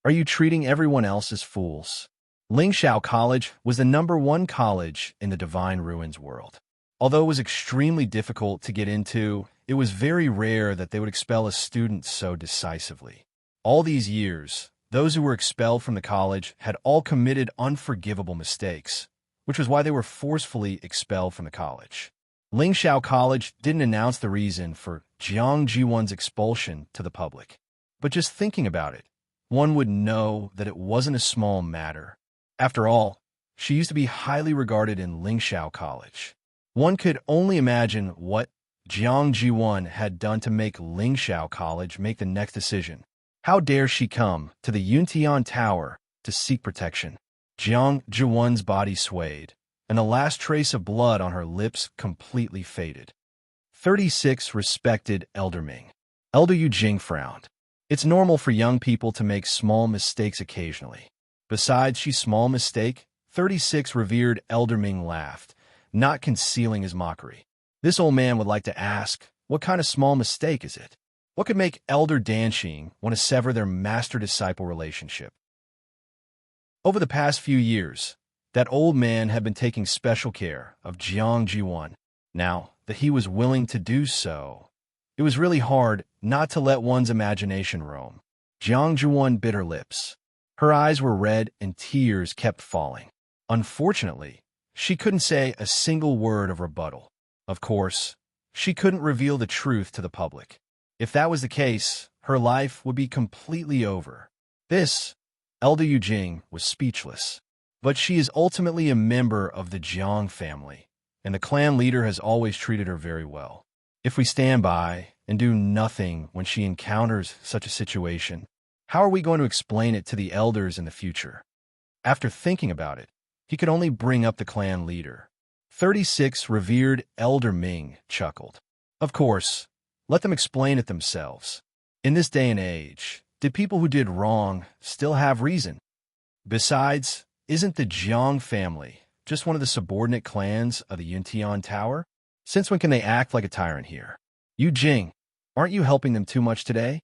A: Are you treating everyone else as fools? Lingxiao College was the #1 college in the Divine Ruins world. Although it was extremely difficult to get into, it was very rare that they would expel a student so decisively. All these years, those who were expelled from the college had all committed unforgivable mistakes, which was why they were forcefully expelled from the college. Lingxiao College didn't announce the reason for Jiang Jiwan's expulsion to the public. But just thinking about it, one would know that it wasn't a small matter. After all, she used to be highly regarded in Lingxiao College. One could only imagine what Jiang Jiwan had done to make Lingxiao College make the next decision. How dare she come to the Yuntian Tower to seek protection? Jiang Jiwan's body swayed, and the last trace of blood on her lips completely faded. 36 respected Elder Ming. Elder Yu Jing frowned. It's normal for young people to make small mistakes occasionally. Besides she's small mistake, 36 revered Elder Ming laughed, not concealing his mockery. This old man would like to ask, what kind of small mistake is it? What could make Elder Danxing want to sever their master-disciple relationship? Over the past few years, that old man had been taking special care of Jiang Jiwan. Now that he was willing to do so, it was really hard not to let one's imagination roam. Jiang Jiwan bit her lips. Her eyes were red and tears kept falling. Unfortunately, she couldn't say a single word of rebuttal. Of course, she couldn't reveal the truth to the public. If that was the case, her life would be completely over. This, Elder Yu Jing, was speechless. But she is ultimately a member of the Jiang family, and the clan leader has always treated her very well. If we stand by and do nothing when she encounters such a situation, how are we going to explain it to the elders in the future? After thinking about it, he could only bring up the clan leader. 36 revered Elder Ming chuckled. Of course, let them explain it themselves. In this day and age, did people who did wrong still have reason? Besides, isn't the Jiang family just one of the subordinate clans of the Yuntian Tower? Since when can they act like a tyrant here? Yu Jing, aren't you helping them too much today?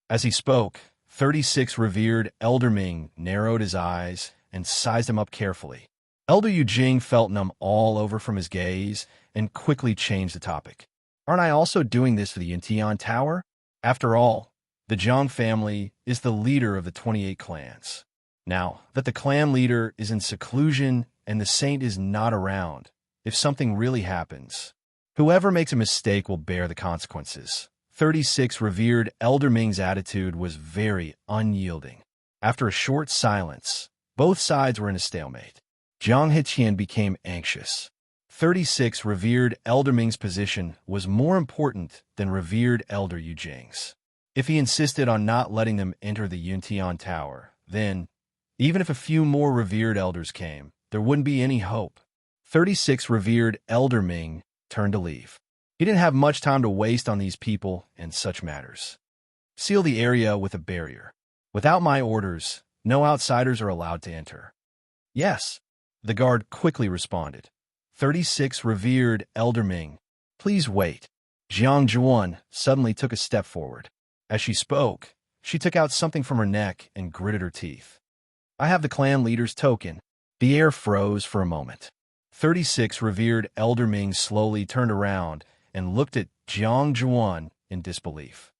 A: As he spoke, 36 revered Elder Ming narrowed his eyes and sized him up carefully. Elder Yu Jing felt numb all over from his gaze and quickly changed the topic. Aren't I also doing this for the Yuntian Tower? After all, the Jiang family is the leader of the 28 clans. Now that the clan leader is in seclusion and the saint is not around, if something really happens, whoever makes a mistake will bear the consequences. 36 revered Elder Ming's attitude was very unyielding. After a short silence, both sides were in a stalemate. Jiang Heqian became anxious. 36 revered Elder Ming's position was more important than revered Elder Yu Jing's. If he insisted on not letting them enter the Yuntian Tower, then, even if a few more revered elders came, there wouldn't be any hope. 36 revered Elder Ming turned to leave. He didn't have much time to waste on these people and such matters. Seal the area with a barrier. Without my orders, no outsiders are allowed to enter. Yes, the guard quickly responded. 36 revered Elder Ming, please wait. Jiang Juan suddenly took a step forward. As she spoke, she took out something from her neck and gritted her teeth. I have the clan leader's token. The air froze for a moment. 36 revered Elder Ming slowly turned around and looked at Jiang Juan in disbelief.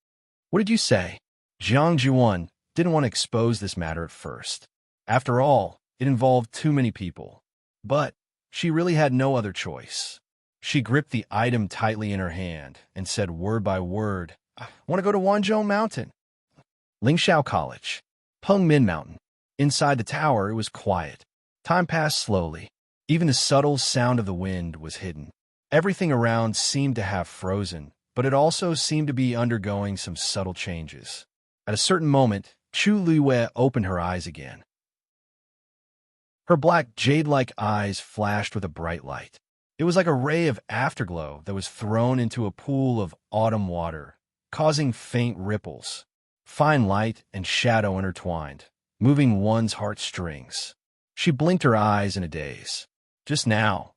A: What did you say? Jiang Juan didn't want to expose this matter at first. After all, it involved too many people. But she really had no other choice. She gripped the item tightly in her hand and said word by word, I want to go to Wanzhou Mountain. Lingxiao College. Pengmin Mountain. Inside the tower, it was quiet. Time passed slowly. Even the subtle sound of the wind was hidden. Everything around seemed to have frozen, but it also seemed to be undergoing some subtle changes. At a certain moment, Chu Luiyue opened her eyes again. Her black jade-like eyes flashed with a bright light. It was like a ray of afterglow that was thrown into a pool of autumn water, causing faint ripples. Fine light and shadow intertwined, moving one's heartstrings. She blinked her eyes in a daze. Just now,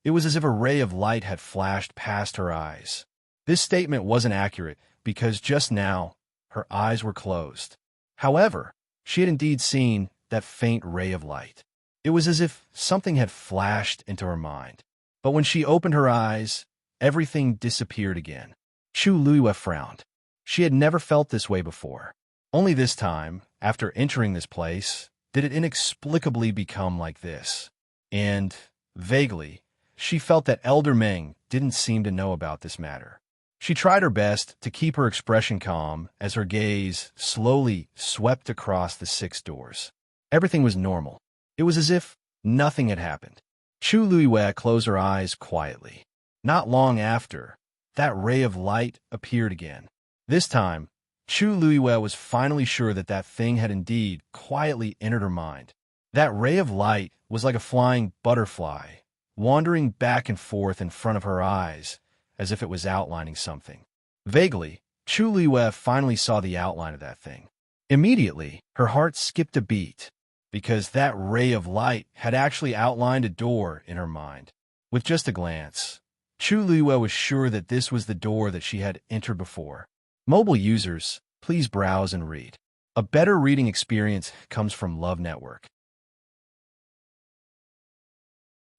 A: it was as if a ray of light had flashed past her eyes. This statement wasn't accurate because just now, her eyes were closed. However, she had indeed seen that faint ray of light. It was as if something had flashed into her mind. But when she opened her eyes, everything disappeared again. Chu Luiyue frowned. She had never felt this way before. Only this time, after entering this place, did it inexplicably become like this. And, vaguely, she felt that Elder Meng didn't seem to know about this matter. She tried her best to keep her expression calm as her gaze slowly swept across the 6 doors. Everything was normal. It was as if nothing had happened. Chu Luiyue closed her eyes quietly. Not long after, that ray of light appeared again. This time, Chu Luiyue was finally sure that that thing had indeed quietly entered her mind. That ray of light was like a flying butterfly, wandering back and forth in front of her eyes, as if it was outlining something. Vaguely, Chu Luiyue finally saw the outline of that thing. Immediately, her heart skipped a beat, because that ray of light had actually outlined a door in her mind. With just a glance, Chu Luiyue was sure that this was the door that she had entered before. Mobile users, please browse and read. A better reading experience comes from Love Network.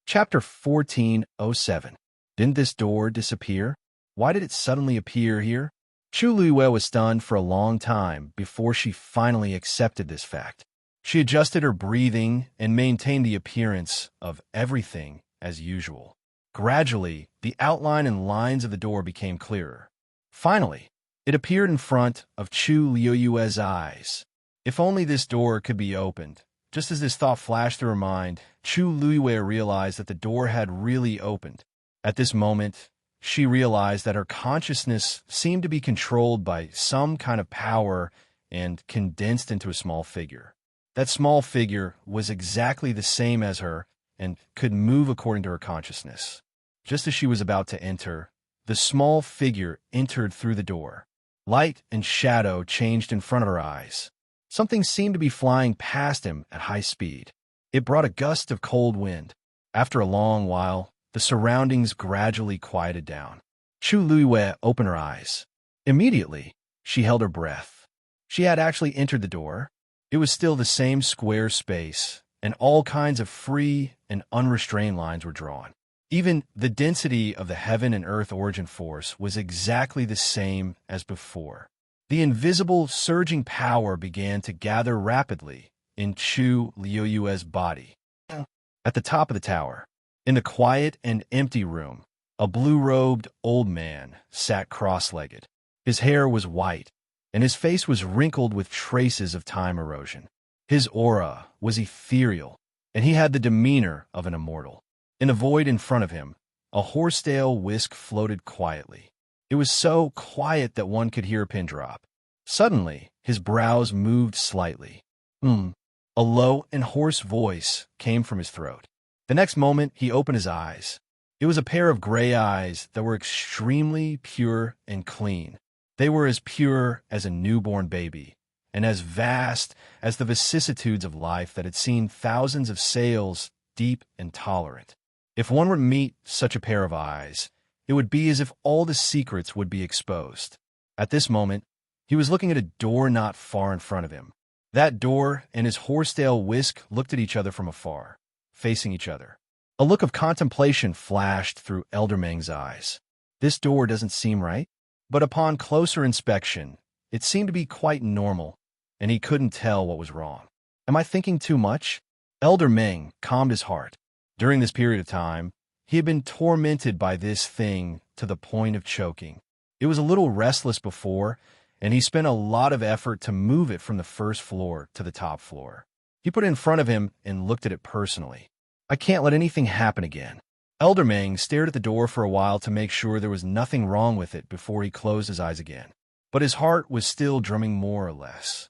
A: Chapter 1407. Didn't this door disappear? Why did it suddenly appear here? Chu Luiyue was stunned for a long time before she finally accepted this fact. She adjusted her breathing and maintained the appearance of everything as usual. Gradually, the outline and lines of the door became clearer. Finally, it appeared in front of Chu Luiyue's eyes. If only this door could be opened. Just as this thought flashed through her mind, Chu Luiyue realized that the door had really opened. At this moment, she realized that her consciousness seemed to be controlled by some kind of power and condensed into a small figure. That small figure was exactly the same as her and could move according to her consciousness. Just as she was about to enter, the small figure entered through the door. Light and shadow changed in front of her eyes. Something seemed to be flying past him at high speed. It brought a gust of cold wind. After a long while, the surroundings gradually quieted down. Chu Luiyue opened her eyes. Immediately, she held her breath. She had actually entered the door. It was still the same square space, and all kinds of free and unrestrained lines were drawn. Even the density of the heaven and earth origin force was exactly the same as before. The invisible, surging power began to gather rapidly in Chu Luiyue's body. At the top of the tower, in the quiet and empty room, a blue-robed old man sat cross-legged. His hair was white, and his face was wrinkled with traces of time erosion. His aura was ethereal, and he had the demeanor of an immortal. In a void in front of him, a horsetail whisk floated quietly. It was so quiet that one could hear a pin drop. Suddenly, his brows moved slightly. A low and hoarse voice came from his throat. The next moment, he opened his eyes. It was a pair of gray eyes that were extremely pure and clean. They were as pure as a newborn baby, and as vast as the vicissitudes of life that had seen thousands of sails, deep and tolerant. If one were to meet such a pair of eyes, it would be as if all the secrets would be exposed. At this moment, he was looking at a door not far in front of him. That door and his horsetail whisk looked at each other from afar, facing each other. A look of contemplation flashed through Elder Meng's eyes. This door doesn't seem right, but upon closer inspection, it seemed to be quite normal, and he couldn't tell what was wrong. Am I thinking too much? Elder Meng calmed his heart. During this period of time, he had been tormented by this thing to the point of choking. It was a little restless before, and he spent a lot of effort to move it from the first floor to the top floor. He put it in front of him and looked at it personally. I can't let anything happen again. Elder Meng stared at the door for a while to make sure there was nothing wrong with it before he closed his eyes again. But his heart was still drumming more or less.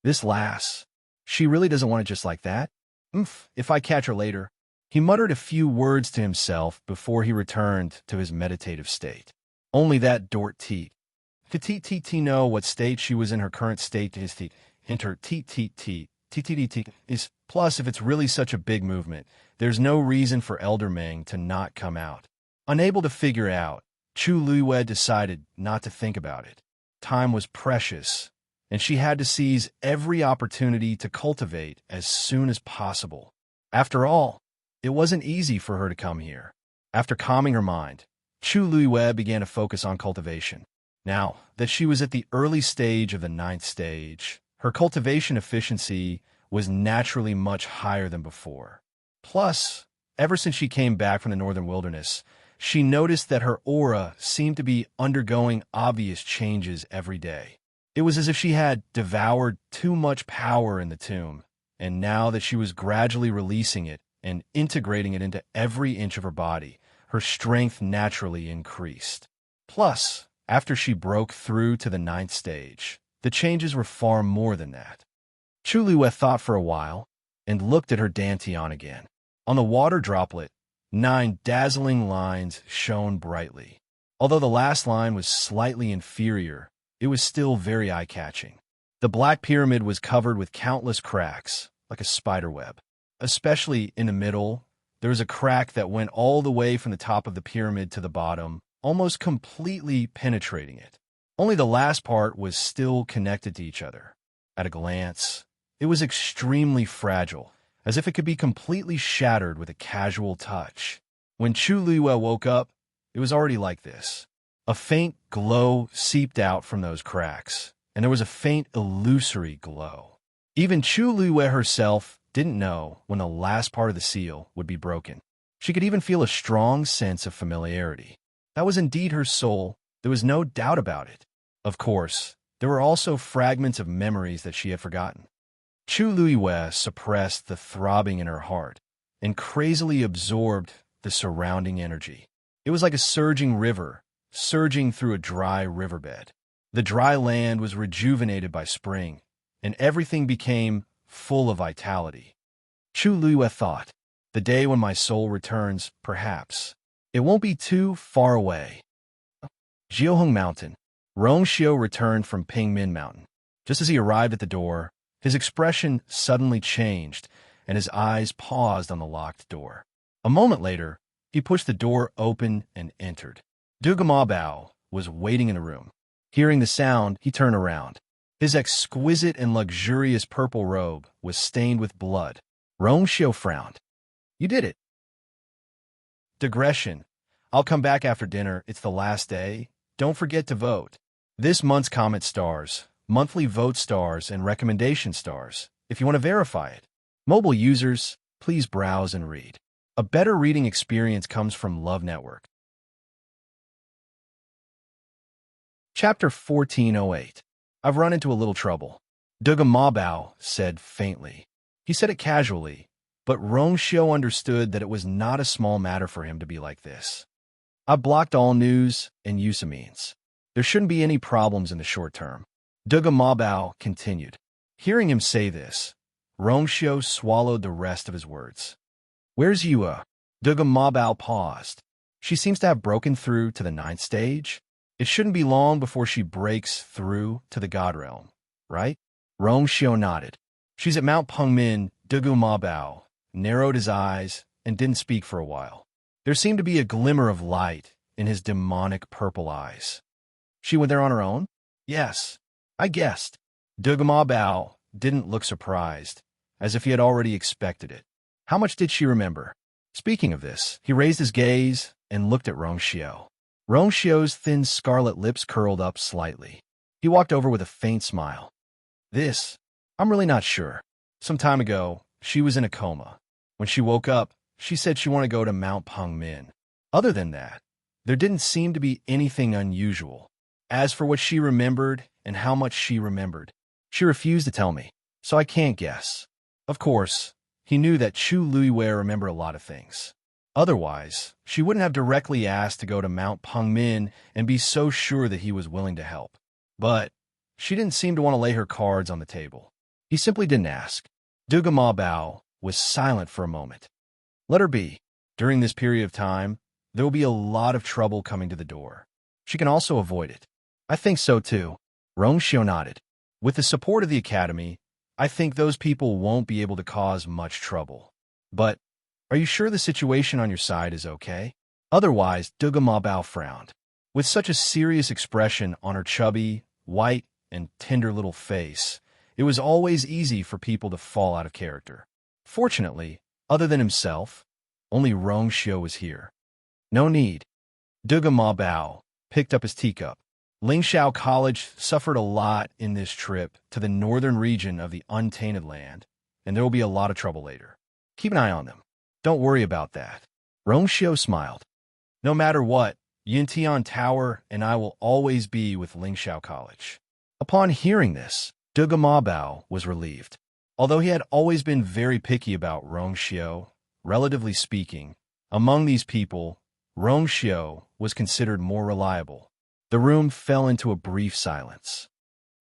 A: This lass, she really doesn't want it just like that? If I catch her later. He muttered a few words to himself before he returned to his meditative state. Only that Dort teat. To know what state she was in her current state is is. Plus, if it's really such a big movement, there's no reason for Elder Meng to not come out. Unable to figure out, Chu Luiwei decided not to think about it. Time was precious, and she had to seize every opportunity to cultivate as soon as possible. After all, it wasn't easy for her to come here. After calming her mind, Chu Luiwei began to focus on cultivation. Now that she was at the early stage of the 9th stage, her cultivation efficiency was naturally much higher than before. Plus, ever since she came back from the northern wilderness, she noticed that her aura seemed to be undergoing obvious changes every day. It was as if she had devoured too much power in the tomb, and now that she was gradually releasing it and integrating it into every inch of her body, her strength naturally increased. Plus, after she broke through to the 9th stage, the changes were far more than that. Chu Luiwei thought for a while and looked at her dantian again. On the water droplet, 9 dazzling lines shone brightly. Although the last line was slightly inferior, it was still very eye-catching. The black pyramid was covered with countless cracks, like a spider web. Especially in the middle, there was a crack that went all the way from the top of the pyramid to the bottom, almost completely penetrating it. Only the last part was still connected to each other. At a glance, it was extremely fragile, as if it could be completely shattered with a casual touch. When Chu Luiwei woke up, it was already like this. A faint glow seeped out from those cracks, and there was a faint illusory glow. Even Chu Luiwei herself didn't know when the last part of the seal would be broken. She could even feel a strong sense of familiarity. That was indeed her soul. There was no doubt about it. Of course, there were also fragments of memories that she had forgotten. Chu Luiwei suppressed the throbbing in her heart and crazily absorbed the surrounding energy. It was like a surging river, surging through a dry riverbed. The dry land was rejuvenated by spring, and everything became full of vitality. Chu Luiwei thought, the day when my soul returns, perhaps. It won't be too far away. Jiuheng Mountain. Rongxiu returned from Pingmin Mountain. Just as he arrived at the door, his expression suddenly changed, and his eyes paused on the locked door. A moment later, he pushed the door open and entered. Duge Mabao was waiting in the room. Hearing the sound, he turned around. His exquisite and luxurious purple robe was stained with blood. Rongxiu frowned. You did it. Digression. I'll come back after dinner. It's the last day. Don't forget to vote. This month's comment stars, monthly vote stars, and recommendation stars, if you want to verify it. Mobile users, please browse and read. A better reading experience comes from Love Network. Chapter 1408. I've run into a little trouble. Duge Mabao said faintly. He said it casually, but Rongxiu understood that it was not a small matter for him to be like this. I've blocked all news and usamines. There shouldn't be any problems in the short term. Duge Mabao continued. Hearing him say this, Rongxiu swallowed the rest of his words. Where's Yua? Duge Mabao paused. She seems to have broken through to the 9th stage. It shouldn't be long before she breaks through to the God Realm, right? Rongxiu nodded. She's at Mount Pengmin. Duge Mabao narrowed his eyes and didn't speak for a while. There seemed to be a glimmer of light in his demonic purple eyes. She went there on her own? Yes, I guessed. Duge Mabao didn't look surprised, as if he had already expected it. How much did she remember? Speaking of this, he raised his gaze and looked at Rongxiu. Rongxiu's thin scarlet lips curled up slightly. He walked over with a faint smile. I'm really not sure. Some time ago, she was in a coma. When she woke up, she said she wanted to go to Mount Pengmin. Other than that, there didn't seem to be anything unusual. As for what she remembered and how much she remembered, she refused to tell me, so I can't guess. Of course, he knew that Chu Luiwei remembered a lot of things. Otherwise, she wouldn't have directly asked to go to Mount Pengmin and be so sure that he was willing to help. But she didn't seem to want to lay her cards on the table. He simply didn't ask. Duga Ma Bao was silent for a moment. Let her be. During this period of time, there will be a lot of trouble coming to the door. She can also avoid it. I think so too. Rongxiu nodded. With the support of the Academy, I think those people won't be able to cause much trouble. But are you sure the situation on your side is okay? Otherwise, Duga Ma Bao frowned. With such a serious expression on her chubby, white, and tender little face, it was always easy for people to fall out of character. Fortunately, other than himself, only Rongxiu was here. No need. Duga Ma Bao picked up his teacup. Lingxiao College suffered a lot in this trip to the northern region of the Untainted Land, and there will be a lot of trouble later. Keep an eye on them. Don't worry about that. Rongxiu smiled. No matter what, Yintian Tower and I will always be with Lingxiao College. Upon hearing this, Duga Ma Bao was relieved. Although he had always been very picky about Rongxiu, relatively speaking, among these people, Rongxiu was considered more reliable. The room fell into a brief silence.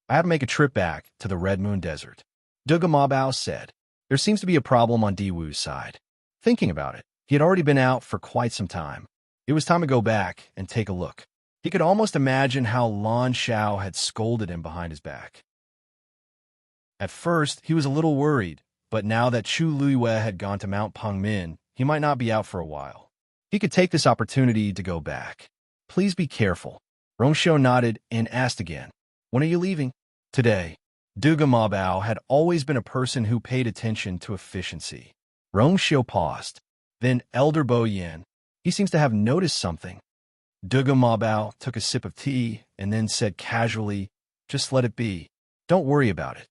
A: I had to make a trip back to the Red Moon Desert. Duga Ma Bao said, there seems to be a problem on Diwu's side. Thinking about it, he had already been out for quite some time. It was time to go back and take a look. He could almost imagine how Lan Xiao had scolded him behind his back. At first, he was a little worried, but now that Chu Luiwei had gone to Mount Pengmin, he might not be out for a while. He could take this opportunity to go back. Please be careful. Rongxiu nodded and asked again, when are you leaving? Today. Duga Ma Bao had always been a person who paid attention to efficiency. Rongxiu paused. Then Elder Bo Yin. He seems to have noticed something. Duga Ma Bao took a sip of tea and then said casually, just let it be. Don't worry about it.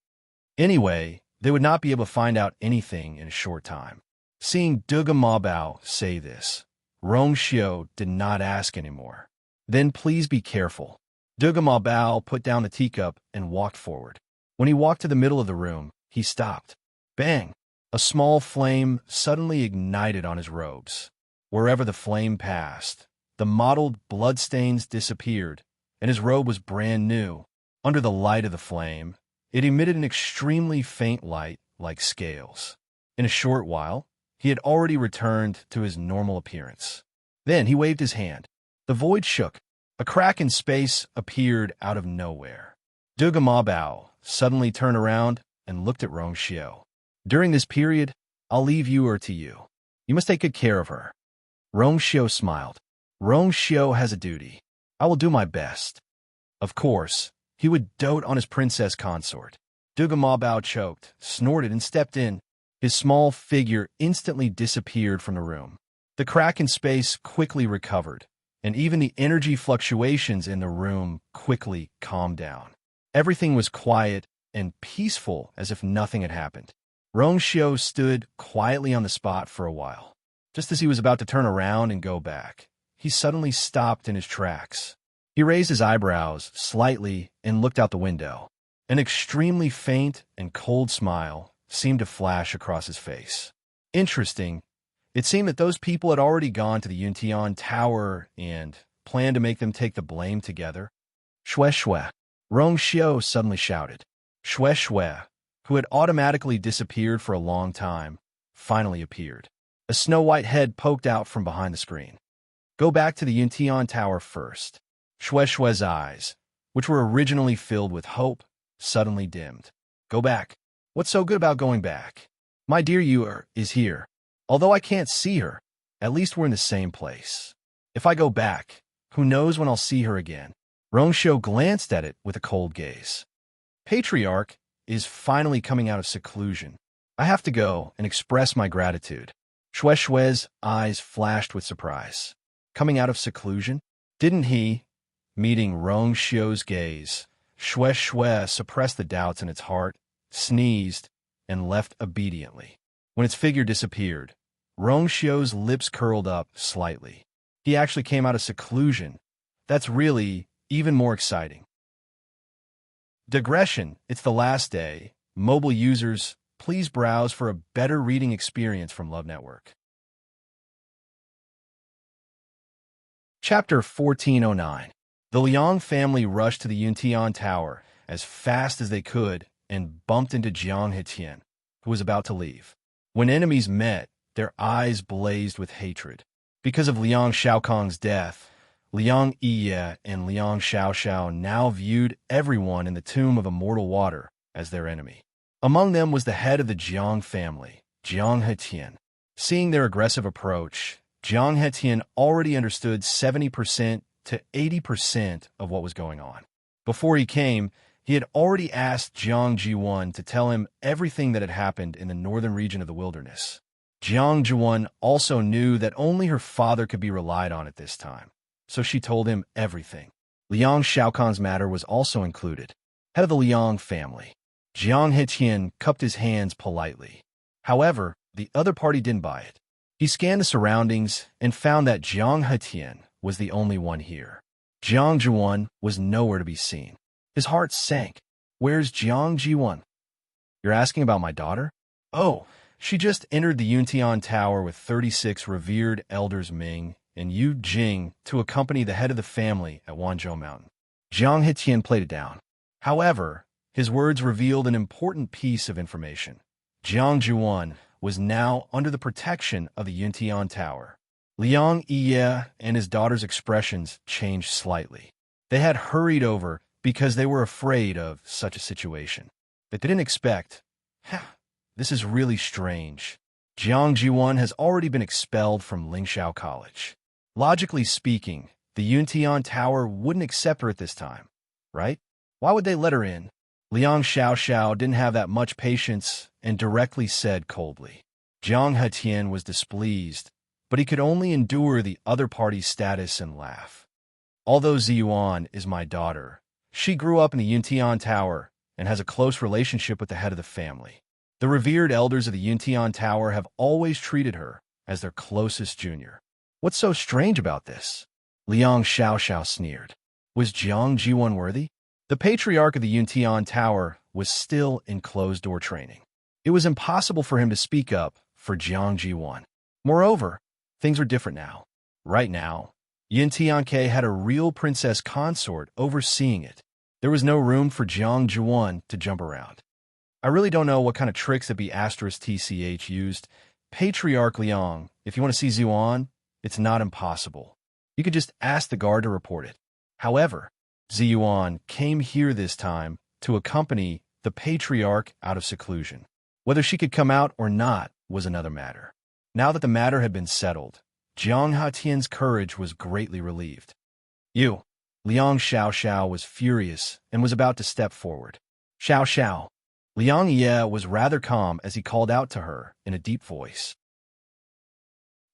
A: Anyway, they would not be able to find out anything in a short time. Seeing Duga Ma Bao say this, Rongxiu did not ask anymore. Then please be careful. Duga Ma Bao put down the teacup and walked forward. When he walked to the middle of the room, he stopped. Bang! A small flame suddenly ignited on his robes. Wherever the flame passed, the mottled bloodstains disappeared, and his robe was brand new. Under the light of the flame, it emitted an extremely faint light like scales. In a short while, he had already returned to his normal appearance. Then he waved his hand. The void shook. A crack in space appeared out of nowhere. Duga Ma Bao suddenly turned around and looked at Rongxiu. During this period, I'll leave her to you. You must take good care of her. Rongxiu smiled. Rongxiu has a duty. I will do my best. Of course, he would dote on his princess consort. Duga Ma Bao choked, snorted, and stepped in. His small figure instantly disappeared from the room. The crack in space quickly recovered, and even the energy fluctuations in the room quickly calmed down. Everything was quiet and peaceful as if nothing had happened. Rongxiu stood quietly on the spot for a while. Just as he was about to turn around and go back, he suddenly stopped in his tracks. He raised his eyebrows slightly and looked out the window. An extremely faint and cold smile seemed to flash across his face. Interesting. It seemed that those people had already gone to the Yuntian Tower and planned to make them take the blame together. Shue Shue! Rongxiu suddenly shouted. Shue Shue, who had automatically disappeared for a long time, finally appeared. A snow-white head poked out from behind the screen. Go back to the Yuntian Tower first. Shue Shue's eyes, which were originally filled with hope, suddenly dimmed. Go back. What's so good about going back? My dear Yu is here. Although I can't see her, at least we're in the same place. If I go back, who knows when I'll see her again? Rongxiu glanced at it with a cold gaze. Patriarch is finally coming out of seclusion. I have to go and express my gratitude. Shue Shue's eyes flashed with surprise. Coming out of seclusion? Didn't he? Meeting Rongxiu's gaze, Shue Shue suppressed the doubts in its heart, sneezed, and left obediently. When its figure disappeared, Rongxiu's lips curled up slightly. He actually came out of seclusion. That's really even more exciting. Digression, it's the last day. Mobile users, please browse for a better reading experience from Love Network. Chapter 1409. The Liang family rushed to the Yuntian Tower as fast as they could and bumped into Jiang Hetien, who was about to leave. When enemies met, their eyes blazed with hatred. Because of Liang Shaokong's death, Liang Yi and Liang Xiaoxiao now viewed everyone in the Tomb of Immortal Water as their enemy. Among them was the head of the Jiang family, Jiang Hetien. Seeing their aggressive approach, Jiang Hetien already understood 70% to 80% of what was going on. Before he came, he had already asked Jiang Jiwan to tell him everything that had happened in the northern region of the wilderness. Jiang Jiwan also knew that only her father could be relied on at this time, so she told him everything. Liang Shaokong's matter was also included. Head of the Liang family. Jiang Hetien cupped his hands politely. However, the other party didn't buy it. He scanned the surroundings and found that Jiang Hetien was the only one here. Jiang Jiwan was nowhere to be seen. His heart sank. Where's Jiang Jiwan? You're asking about my daughter? Oh, she just entered the Yuntian Tower with 36 revered elders Ming and Yu Jing to accompany the head of the family at Wanzhou Mountain. Jiang Hetien played it down. However, his words revealed an important piece of information. Jiang Jiwan was now under the protection of the Yuntian Tower. Liang Yi and his daughter's expressions changed slightly. They had hurried over because they were afraid of such a situation. They didn't expect, this is really strange. Jiang Jiwan has already been expelled from Lingxiao College. Logically speaking, the Yuntian Tower wouldn't accept her at this time, right? Why would they let her in? Liang Xiaoxiao didn't have that much patience and directly said coldly. Jiang Hetien was displeased, but he could only endure the other party's status and laugh. Although Ziyuan is my daughter, she grew up in the Yuntian Tower and has a close relationship with the head of the family. The revered elders of the Yuntian Tower have always treated her as their closest junior. What's so strange about this? Liang Xiaoxiao sneered. Was Jiang Jiwan worthy? The patriarch of the Yuntian Tower was still in closed-door training. It was impossible for him to speak up for Jiang Jiwan. Moreover, things were different now. Right now, Yuntian had a real princess consort overseeing it. There was no room for Jiang Jiwan to jump around. I really don't know what kind of tricks that B** TCH used. Patriarch Liang, if you want to see Ziyuan, it's not impossible. You could just ask the guard to report it. However, Ziyuan came here this time to accompany the patriarch out of seclusion. Whether she could come out or not was another matter. Now that the matter had been settled, Jiang Hatian's courage was greatly relieved. You! Liang Xiaoxiao was furious and was about to step forward. Xiaoxiao! Liang Ye was rather calm as he called out to her in a deep voice.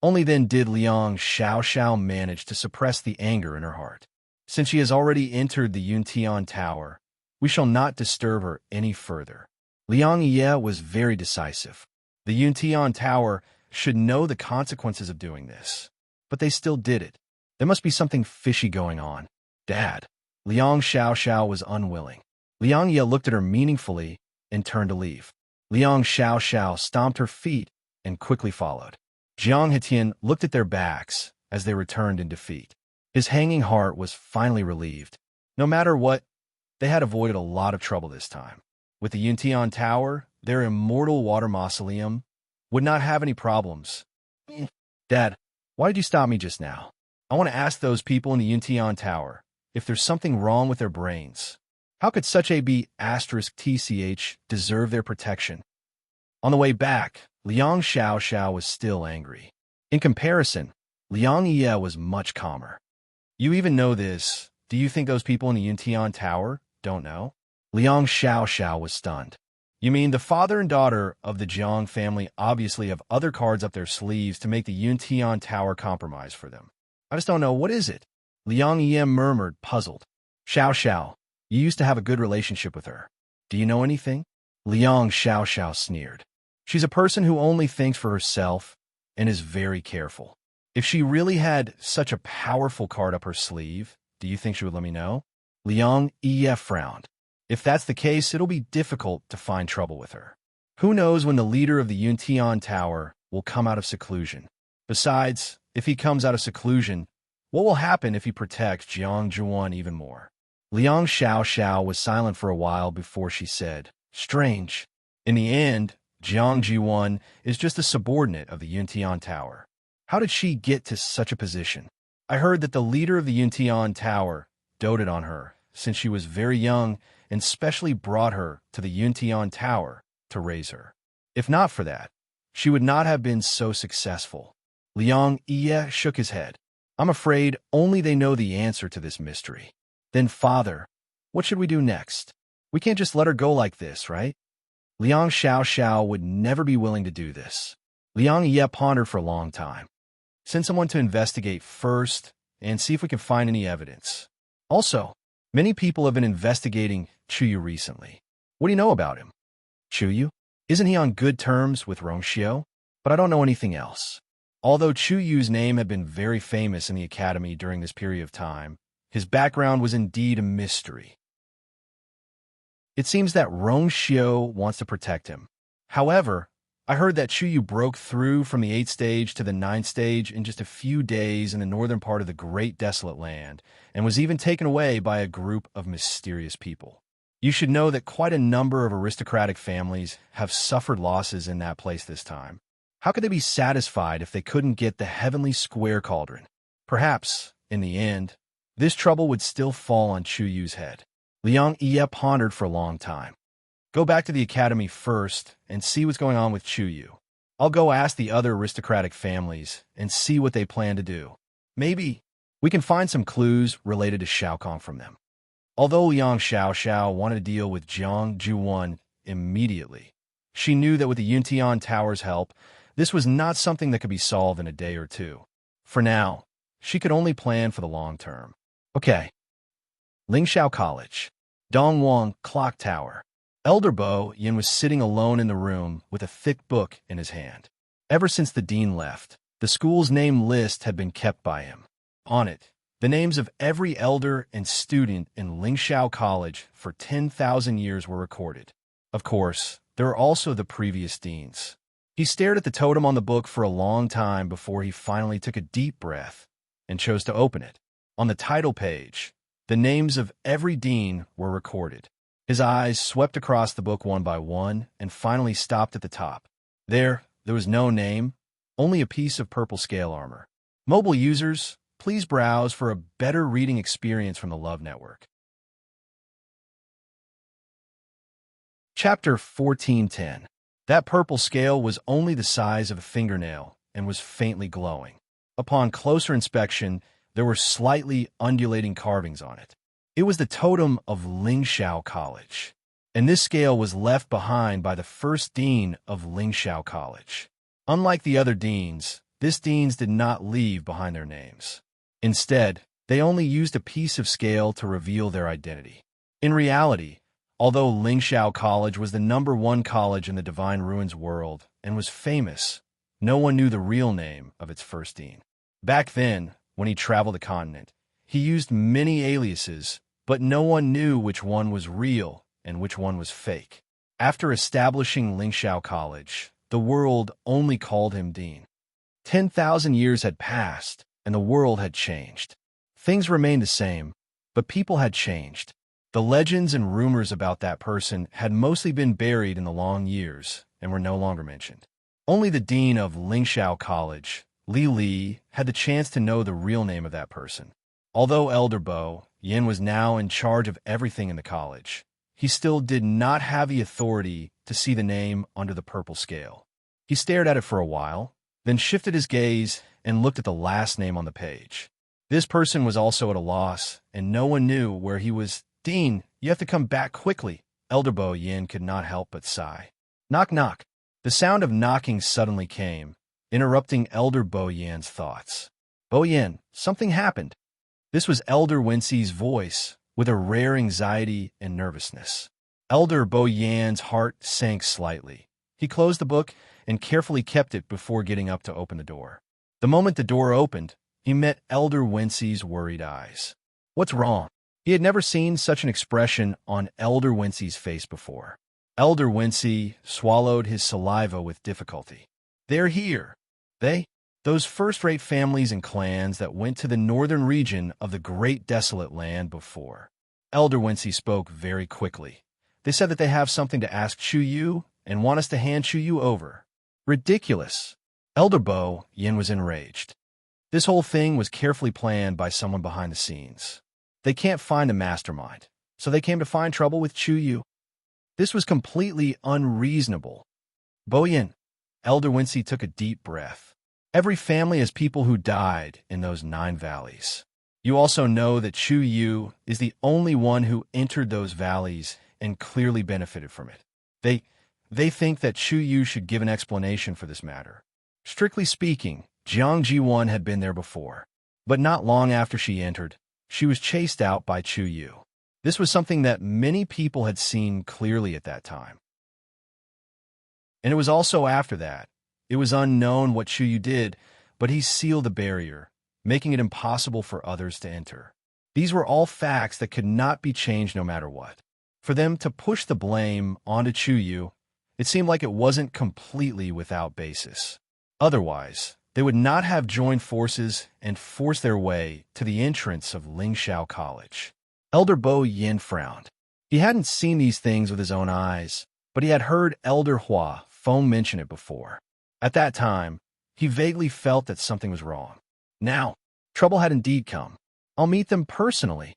A: Only then did Liang Xiaoxiao manage to suppress the anger in her heart. Since she has already entered the Yuntian Tower, we shall not disturb her any further. Liang Ye was very decisive. The Yuntian Tower should know the consequences of doing this. But they still did it. There must be something fishy going on. Dad. Liang Xiaoxiao was unwilling. Liang Ye looked at her meaningfully and turned to leave. Liang Xiaoxiao stomped her feet and quickly followed. Jiang Hetien looked at their backs as they returned in defeat. His hanging heart was finally relieved. No matter what, they had avoided a lot of trouble this time. With the Yuntian Tower, their immortal water mausoleum would not have any problems. Dad, why did you stop me just now? I want to ask those people in the Yuntian Tower if there's something wrong with their brains. How could such a B** TCH deserve their protection? On the way back, Liang Xiaoxiao was still angry. In comparison, Liang Ye was much calmer. You even know this. Do you think those people in the Yuntian Tower don't know? Liang Xiaoxiao was stunned. You mean the father and daughter of the Jiang family obviously have other cards up their sleeves to make the Yuntian Tower compromise for them? I just don't know. What is it? Liang Ye murmured, puzzled. Xiaoxiao, you used to have a good relationship with her. Do you know anything? Liang Xiaoxiao sneered. She's a person who only thinks for herself and is very careful. If she really had such a powerful card up her sleeve, Do you think she would let me know? Liang Ye frowned. If that's the case, it'll be difficult to find trouble with her. Who knows when the leader of the Yuntian Tower will come out of seclusion? Besides, if he comes out of seclusion, what will happen if he protects Jiang Zhuan even more? Liang Xiao was silent for a while before she said, strange. In the end, Jiang Zhuan is just a subordinate of the Yuntian Tower. How did she get to such a position? I heard that the leader of the Yuntian Tower doted on her since she was very young and specially brought her to the Yuntian Tower to raise her. If not for that, she would not have been so successful. Liang Ye shook his head. I'm afraid only they know the answer to this mystery. Then, Father, what should we do next? We can't just let her go like this, right? Liang Xiao would never be willing to do this. Liang Ye pondered for a long time. Send someone to investigate first and see if we can find any evidence. Also, many people have been investigating Chuyu recently. What do you know about him? Chuyu? Isn't he on good terms with Rongxiu? But I don't know anything else. Although Chuyu's name had been very famous in the academy during this period of time, his background was indeed a mystery. It seems that Rongxiu wants to protect him. However, I heard that Chuyu broke through from the 8th stage to the 9th stage in just a few days in the northern part of the Great Desolate Land, and was even taken away by a group of mysterious people. You should know that quite a number of aristocratic families have suffered losses in that place this time. How could they be satisfied if they couldn't get the heavenly square cauldron? Perhaps, in the end, this trouble would still fall on Chuyu's head. Liang Ye pondered for a long time. Go back to the academy first and see what's going on with Chuyu. I'll go ask the other aristocratic families and see what they plan to do. Maybe we can find some clues related to Shao Kong from them. Although Liang Xiao wanted to deal with Jiang Zhuan immediately, she knew that with the Yuntian Tower's help, this was not something that could be solved in a day or two. For now, she could only plan for the long term. Okay. Lingxiao College. Dongwang Clock Tower. Elder Bo Yin was sitting alone in the room with a thick book in his hand. Ever since the dean left, the school's name list had been kept by him. On it, the names of every elder and student in Lingxiao College for 10,000 years were recorded. Of course, there are also the previous deans. He stared at the totem on the book for a long time before he finally took a deep breath and chose to open it. On the title page, the names of every dean were recorded. His eyes swept across the book one by one and finally stopped at the top. There was no name, only a piece of purple scale armor. Mobile users, please browse for a better reading experience from the Love Network. Chapter 1410. That purple scale was only the size of a fingernail and was faintly glowing. Upon closer inspection, there were slightly undulating carvings on it. It was the totem of Lingxiao College, and this scale was left behind by the first dean of Lingxiao College. Unlike the other deans, this deans did not leave behind their names. Instead, they only used a piece of scale to reveal their identity. In reality, although Lingxiao College was the #1 college in the Divine Ruins world and was famous, no one knew the real name of its first dean. Back then, when he traveled the continent, he used many aliases, but no one knew which one was real and which one was fake. After establishing Lingxiao College, the world only called him dean. 10,000 years had passed, and the world had changed. Things remained the same, but people had changed. The legends and rumors about that person had mostly been buried in the long years and were no longer mentioned. Only the dean of Lingxiao College, Li, had the chance to know the real name of that person. Although Elder Bo Yin was now in charge of everything in the college, he still did not have the authority to see the name under the purple scale. He stared at it for a while, then shifted his gaze and looked at the last name on the page. This person was also at a loss, and no one knew where he was. Dean, you have to come back quickly. Elder Bo Yin could not help but sigh. Knock, knock. The sound of knocking suddenly came, interrupting Elder Bo Yin's thoughts. Bo Yin, something happened. This was Elder Wenxi's voice, with a rare anxiety and nervousness. Elder Bo Yin's heart sank slightly. He closed the book and carefully kept it before getting up to open the door. The moment the door opened, he met Elder Wenxi's worried eyes. What's wrong? He had never seen such an expression on Elder Wincy's face before. Elder Wincy swallowed his saliva with difficulty. They're here. They? Those first-rate families and clans that went to the northern region of the Great Desolate Land before. Elder Wincy spoke very quickly. They said that they have something to ask Chu and want us to hand Chu over. Ridiculous. Elder Bo Yin was enraged. This whole thing was carefully planned by someone behind the scenes. They can't find a mastermind, so they came to find trouble with Chu. This was completely unreasonable. Bo Yin. Elder Wincy took a deep breath. Every family has people who died in those 9 valleys. You also know that Chu is the only one who entered those valleys and clearly benefited from it. They think that Chu should give an explanation for this matter. Strictly speaking, Jiang Ji1 had been there before, but not long after she entered, she was chased out by Chu. This was something that many people had seen clearly at that time. And it was also after that. It was unknown what Chu did, but he sealed the barrier, making it impossible for others to enter. These were all facts that could not be changed no matter what. For them to push the blame onto Chu, it seemed like it wasn't completely without basis. Otherwise, they would not have joined forces and forced their way to the entrance of Lingxiao College. Elder Bo Yin frowned. He hadn't seen these things with his own eyes, but he had heard Elder Hua Feng mention it before. At that time, he vaguely felt that something was wrong. Now, trouble had indeed come. I'll meet them personally.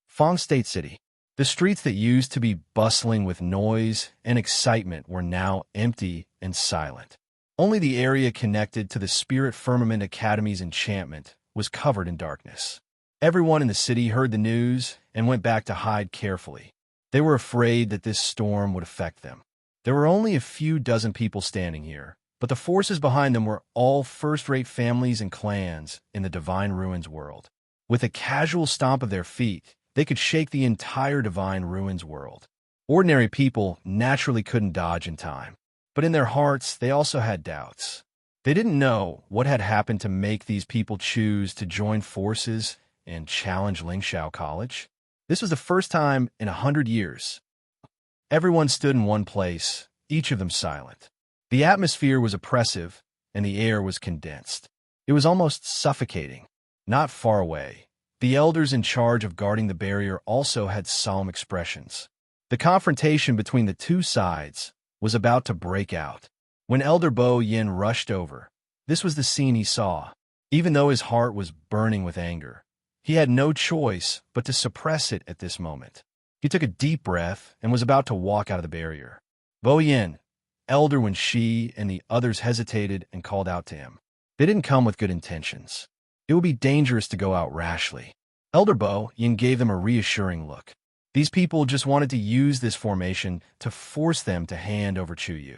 A: Feng State City. The streets that used to be bustling with noise and excitement were now empty and silent. Only the area connected to the Spirit Firmament Academy's enchantment was covered in darkness. Everyone in the city heard the news and went back to hide carefully. They were afraid that this storm would affect them. There were only a few dozen people standing here, but the forces behind them were all first-rate families and clans in the Divine Ruins world. With a casual stomp of their feet, they could shake the entire Divine Ruins world. Ordinary people naturally couldn't dodge in time, but in their hearts they also had doubts. They didn't know what had happened to make these people choose to join forces and challenge Lingxiao College. This was the first time in 100 years. Everyone stood in one place, each of them silent. The atmosphere was oppressive, and the air was condensed. It was almost suffocating. Not far away, the elders in charge of guarding the barrier also had solemn expressions. The confrontation between the two sides was about to break out. When Elder Bo Yin rushed over, this was the scene he saw. Even though his heart was burning with anger, he had no choice but to suppress it at this moment. He took a deep breath and was about to walk out of the barrier. Bo Yin, elder when she and the others hesitated and called out to him. They didn't come with good intentions. It would be dangerous to go out rashly. Elder Bo Yin gave them a reassuring look. These people just wanted to use this formation to force them to hand over Chu.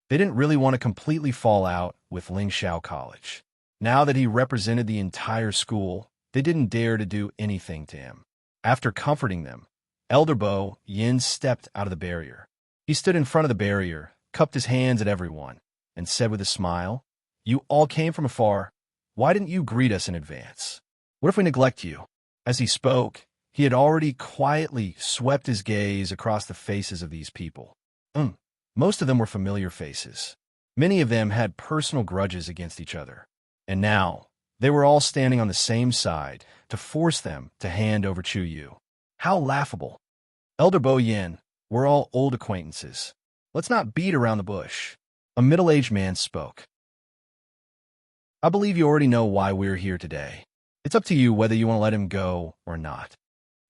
A: They didn't really want to completely fall out with Lingxiao College. Now that he represented the entire school, they didn't dare to do anything to him. After comforting them, Elder Bo Yin stepped out of the barrier. He stood in front of the barrier, cupped his hands at everyone, and said with a smile, "You all came from afar. Why didn't you greet us in advance? What if we neglect you?" As he spoke, he had already quietly swept his gaze across the faces of these people. Most of them were familiar faces. Many of them had personal grudges against each other. And now, they were all standing on the same side to force them to hand over Chu. How laughable. Elder Bo Yin, we're all old acquaintances. Let's not beat around the bush. A middle-aged man spoke. I believe you already know why we're here today. It's up to you whether you want to let him go or not.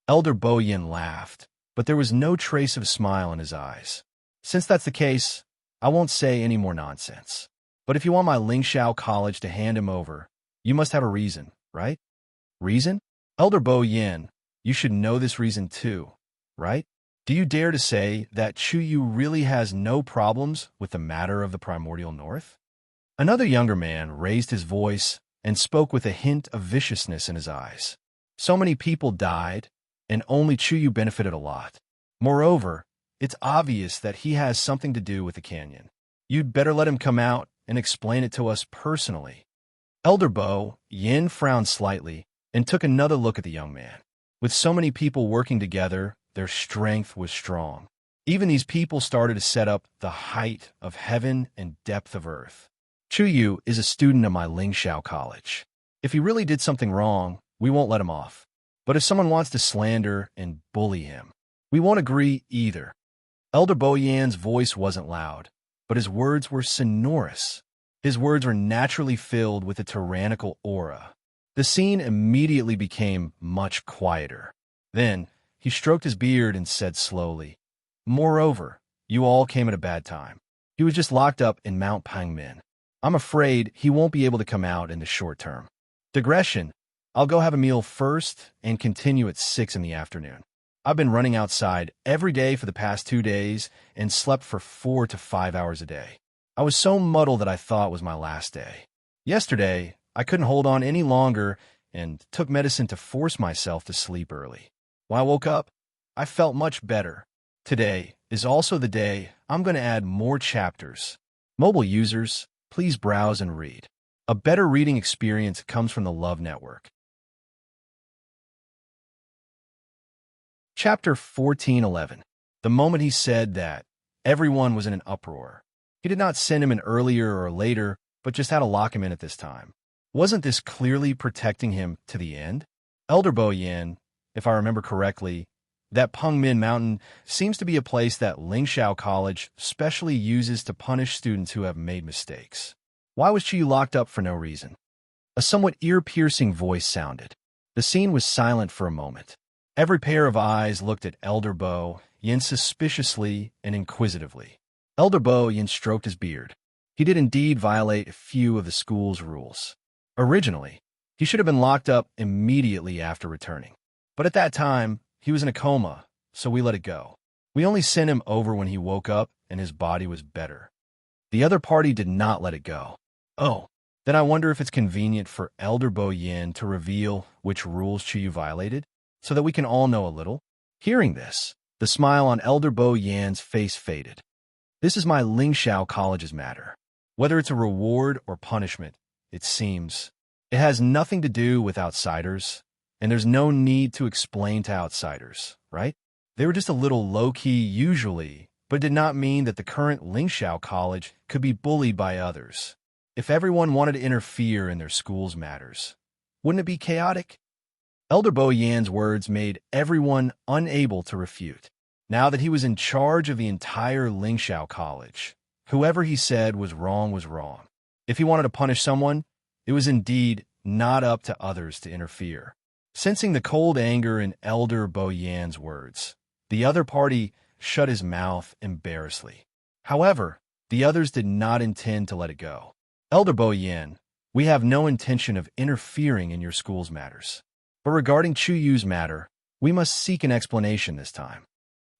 A: Elder Bo Yin laughed, but there was no trace of a smile in his eyes. Since that's the case, I won't say any more nonsense. But if you want my Lingxiao College to hand him over, you must have a reason, right? Reason? Elder Bo Yin, you should know this reason too, right? Do you dare to say that Chu really has no problems with the matter of the Primordial North? Another younger man raised his voice and spoke with a hint of viciousness in his eyes. So many people died, and only Chu benefited a lot. Moreover, it's obvious that he has something to do with the canyon. You'd better let him come out and explain it to us personally. Elder Bo Yin frowned slightly and took another look at the young man. With so many people working together, their strength was strong. Even these people started to set up the height of heaven and depth of earth. Chu Yu is a student of my Lingxiao College. If he really did something wrong, we won't let him off. But if someone wants to slander and bully him, we won't agree either. Elder Bo Yan's voice wasn't loud, but his words were sonorous. His words were naturally filled with a tyrannical aura. The scene immediately became much quieter. Then, he stroked his beard and said slowly, "Moreover, you all came at a bad time. He was just locked up in Mount Pangmin. I'm afraid he won't be able to come out in the short term. Digression, I'll go have a meal first and continue at 6 in the afternoon. I've been running outside every day for the past 2 days and slept for 4 to 5 hours a day. I was so muddled that I thought it was my last day. Yesterday, I couldn't hold on any longer and took medicine to force myself to sleep early. When I woke up, I felt much better. Today is also the day I'm going to add more chapters. Mobile users, please browse and read. A better reading experience comes from the Love Network." Chapter 14:11. The moment he said that, everyone was in an uproar. He did not send him in earlier or later, but just had to lock him in at this time. Wasn't this clearly protecting him to the end? Elder Bo Yan, if I remember correctly, that Pengmin Mountain seems to be a place that Lingxiao College specially uses to punish students who have made mistakes. Why was Chiyu locked up for no reason? A somewhat ear-piercing voice sounded. The scene was silent for a moment. Every pair of eyes looked at Elder Bo Yan suspiciously and inquisitively. Elder Bo Yan stroked his beard. He did indeed violate a few of the school's rules. Originally, he should have been locked up immediately after returning. But at that time, he was in a coma, so we let it go. We only sent him over when he woke up and his body was better. The other party did not let it go. Oh, then I wonder if it's convenient for Elder Bo Yan to reveal which rules Chiyu violated, so that we can all know a little. Hearing this, the smile on Elder Bo Yan's face faded. This is my Lingxiao College's matter. Whether it's a reward or punishment, it seems, it has nothing to do with outsiders, and there's no need to explain to outsiders, right? They were just a little low-key usually, but it did not mean that the current Lingxiao College could be bullied by others. If everyone wanted to interfere in their school's matters, wouldn't it be chaotic? Elder Bo Yan's words made everyone unable to refute. Now that he was in charge of the entire Lingxiao College, whoever he said was wrong was wrong. If he wanted to punish someone, it was indeed not up to others to interfere. Sensing the cold anger in Elder Bo Yan's words, the other party shut his mouth embarrassedly. However, the others did not intend to let it go. Elder Bo Yan, we have no intention of interfering in your school's matters. But regarding Chu Yu's matter, we must seek an explanation this time.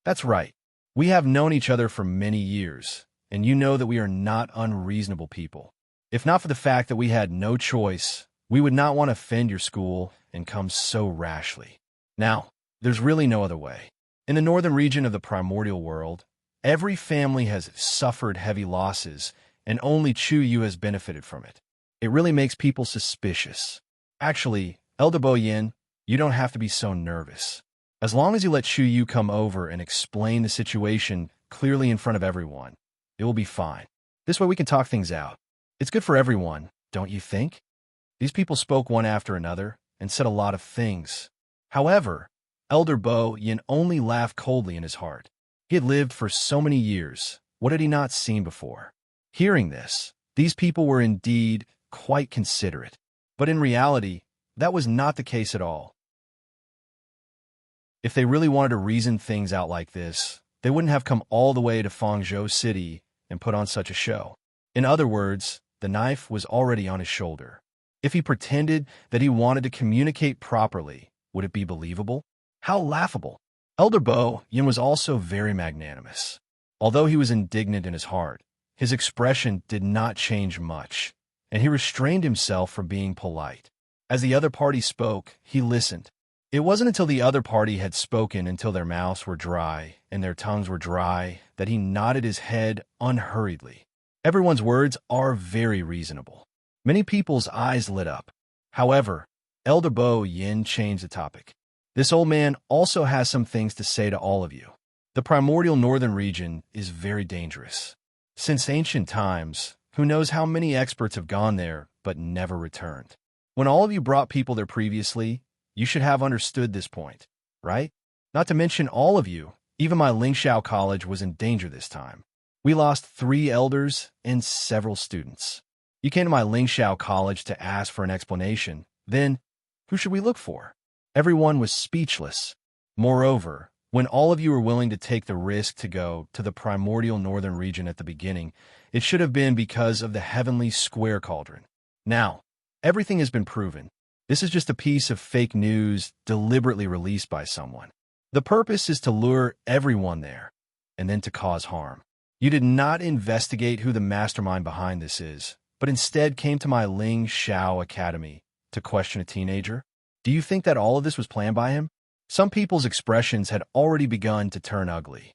A: That's right. We have known each other for many years, and you know that we are not unreasonable people. If not for the fact that we had no choice, we would not want to offend your school and come so rashly. Now, there's really no other way. In the northern region of the primordial world, every family has suffered heavy losses, and only Chu Yu has benefited from it. It really makes people suspicious. Actually, Elder Bo Yan, you don't have to be so nervous. As long as you let Chu Yu come over and explain the situation clearly in front of everyone, it will be fine. This way we can talk things out. It's good for everyone, don't you think? These people spoke one after another and said a lot of things. However, Elder Bo Yan only laughed coldly in his heart. He had lived for so many years. What had he not seen before? Hearing this, these people were indeed quite considerate. But in reality, that was not the case at all. If they really wanted to reason things out like this, they wouldn't have come all the way to Fangzhou City and put on such a show. In other words, the knife was already on his shoulder. If he pretended that he wanted to communicate properly, would it be believable? How laughable! Elder Bo Yan was also very magnanimous. Although he was indignant in his heart, his expression did not change much, and he restrained himself from being polite. As the other party spoke, he listened. It wasn't until the other party had spoken until their mouths were dry and their tongues were dry that he nodded his head unhurriedly. Everyone's words are very reasonable. Many people's eyes lit up. However, Elder Bo Yin changed the topic. This old man also has some things to say to all of you. The primordial northern region is very dangerous. Since ancient times, who knows how many experts have gone there but never returned. When all of you brought people there previously, you should have understood this point, right? Not to mention all of you, even my Lingxiao College was in danger this time. We lost 3 elders and several students. You came to my Lingxiao College to ask for an explanation. Then, who should we look for? Everyone was speechless. Moreover, when all of you were willing to take the risk to go to the primordial northern region at the beginning, it should have been because of the heavenly square cauldron. Now, everything has been proven. This is just a piece of fake news deliberately released by someone. The purpose is to lure everyone there, and then to cause harm. You did not investigate who the mastermind behind this is, but instead came to my Ling Xiao Academy to question a teenager. Do you think that all of this was planned by him? Some people's expressions had already begun to turn ugly.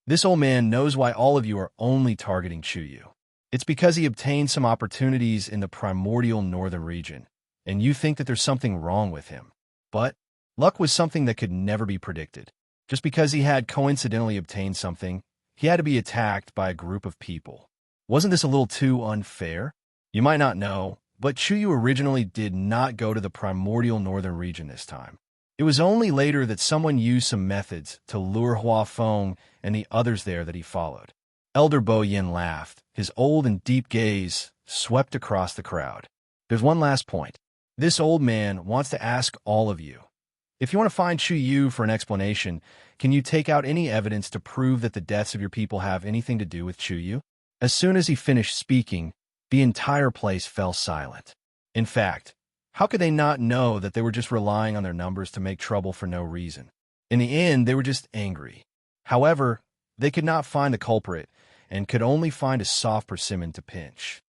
A: This old man knows why all of you are only targeting Chuyu. It's because he obtained some opportunities in the primordial northern region, and you think that there's something wrong with him. But luck was something that could never be predicted. Just because he had coincidentally obtained something, he had to be attacked by a group of people. Wasn't this a little too unfair? You might not know, but Chuyu originally did not go to the primordial northern region this time. It was only later that someone used some methods to lure Hua Feng and the others there that he followed. Elder Bo Yin laughed. His old and deep gaze swept across the crowd. There's one last point. This old man wants to ask all of you. If you want to find Chuyu for an explanation, can you take out any evidence to prove that the deaths of your people have anything to do with Chuyu? As soon as he finished speaking, the entire place fell silent. In fact, how could they not know that they were just relying on their numbers to make trouble for no reason? In the end, they were just angry. However, they could not find the culprit and could only find a soft persimmon to pinch.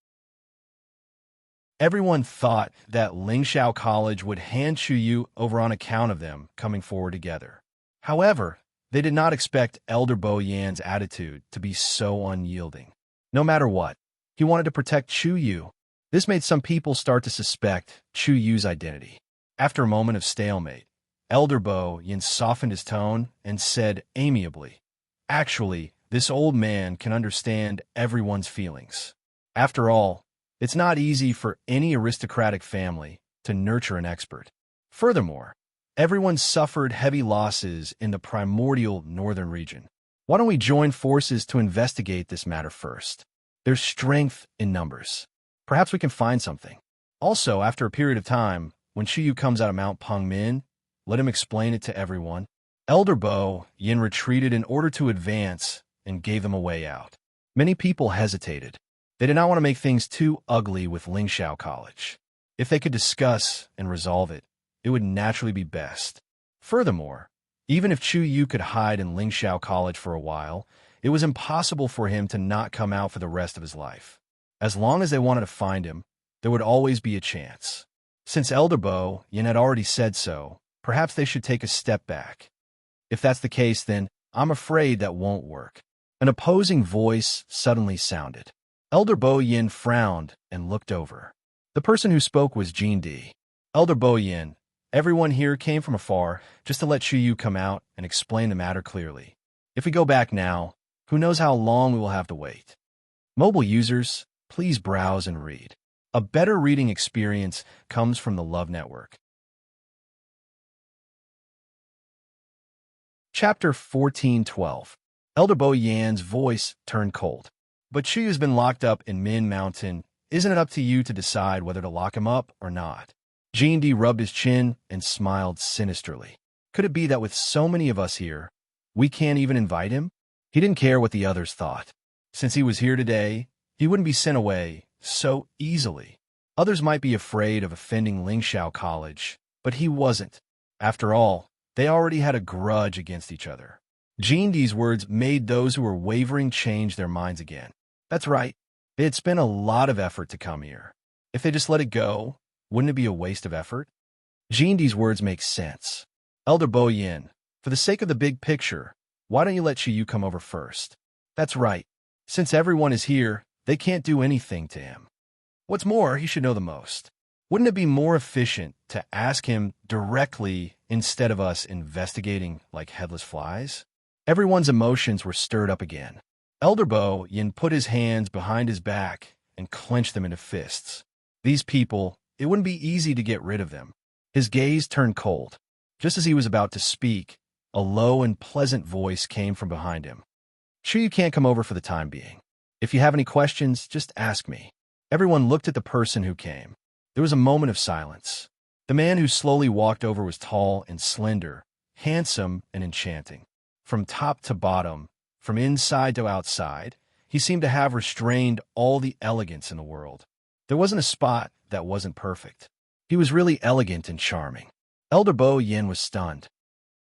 A: Everyone thought that Lingxiao College would hand Chuyu over on account of them coming forward together. However, they did not expect Elder Bo Yan's attitude to be so unyielding. No matter what, he wanted to protect Chuyu. This made some people start to suspect Chuyu's identity. After a moment of stalemate, Elder Bo Yin softened his tone and said amiably, "Actually, this old man can understand everyone's feelings. After all, it's not easy for any aristocratic family to nurture an expert. Furthermore, everyone suffered heavy losses in the primordial northern region. Why don't we join forces to investigate this matter first? There's strength in numbers. Perhaps we can find something. Also, after a period of time, when Chuyu comes out of Mount Pengmin, let him explain it to everyone." Elder Bo Yin retreated in order to advance and gave them a way out. Many people hesitated. They did not want to make things too ugly with Lingxiao College. If they could discuss and resolve it, it would naturally be best. Furthermore, even if Chuyu could hide in Lingxiao College for a while, it was impossible for him to not come out for the rest of his life. As long as they wanted to find him, there would always be a chance. Since Elder Bo Yin had already said so, perhaps they should take a step back. If that's the case, then I'm afraid that won't work. An opposing voice suddenly sounded. Elder Bo Yin frowned and looked over. The person who spoke was Jindi. "Elder Bo Yin, everyone here came from afar just to let Chuyu come out and explain the matter clearly. If we go back now, who knows how long we will have to wait. Mobile users, please browse and read. A better reading experience comes from the Love Network." Chapter 14:12. Elder Bo Yan's voice turned cold. "But Chuyu's been locked up in Min Mountain. Isn't it up to you to decide whether to lock him up or not?" Jindi rubbed his chin and smiled sinisterly. "Could it be that with so many of us here, we can't even invite him?" He didn't care what the others thought. Since he was here today, he wouldn't be sent away so easily. Others might be afraid of offending Lingxiao College, but he wasn't. After all, they already had a grudge against each other. Jindi's words made those who were wavering change their minds again. That's right. They had spent a lot of effort to come here. If they just let it go, wouldn't it be a waste of effort? Jindi's words make sense. "Elder Bo Yin, for the sake of the big picture, why don't you let Chuyu come over first?" "That's right. Since everyone is here, they can't do anything to him. What's more, he should know the most." Wouldn't it be more efficient to ask him directly instead of us investigating like headless flies? Everyone's emotions were stirred up again. Elder Bo Yin put his hands behind his back and clenched them into fists. These people, it wouldn't be easy to get rid of them. His gaze turned cold. Just as he was about to speak, a low and pleasant voice came from behind him. Sure, you can't come over for the time being. If you have any questions, just ask me. Everyone looked at the person who came. There was a moment of silence. The man who slowly walked over was tall and slender, handsome and enchanting. From top to bottom, from inside to outside, he seemed to have restrained all the elegance in the world. There wasn't a spot that wasn't perfect. He was really elegant and charming. Elder Bo Yin was stunned.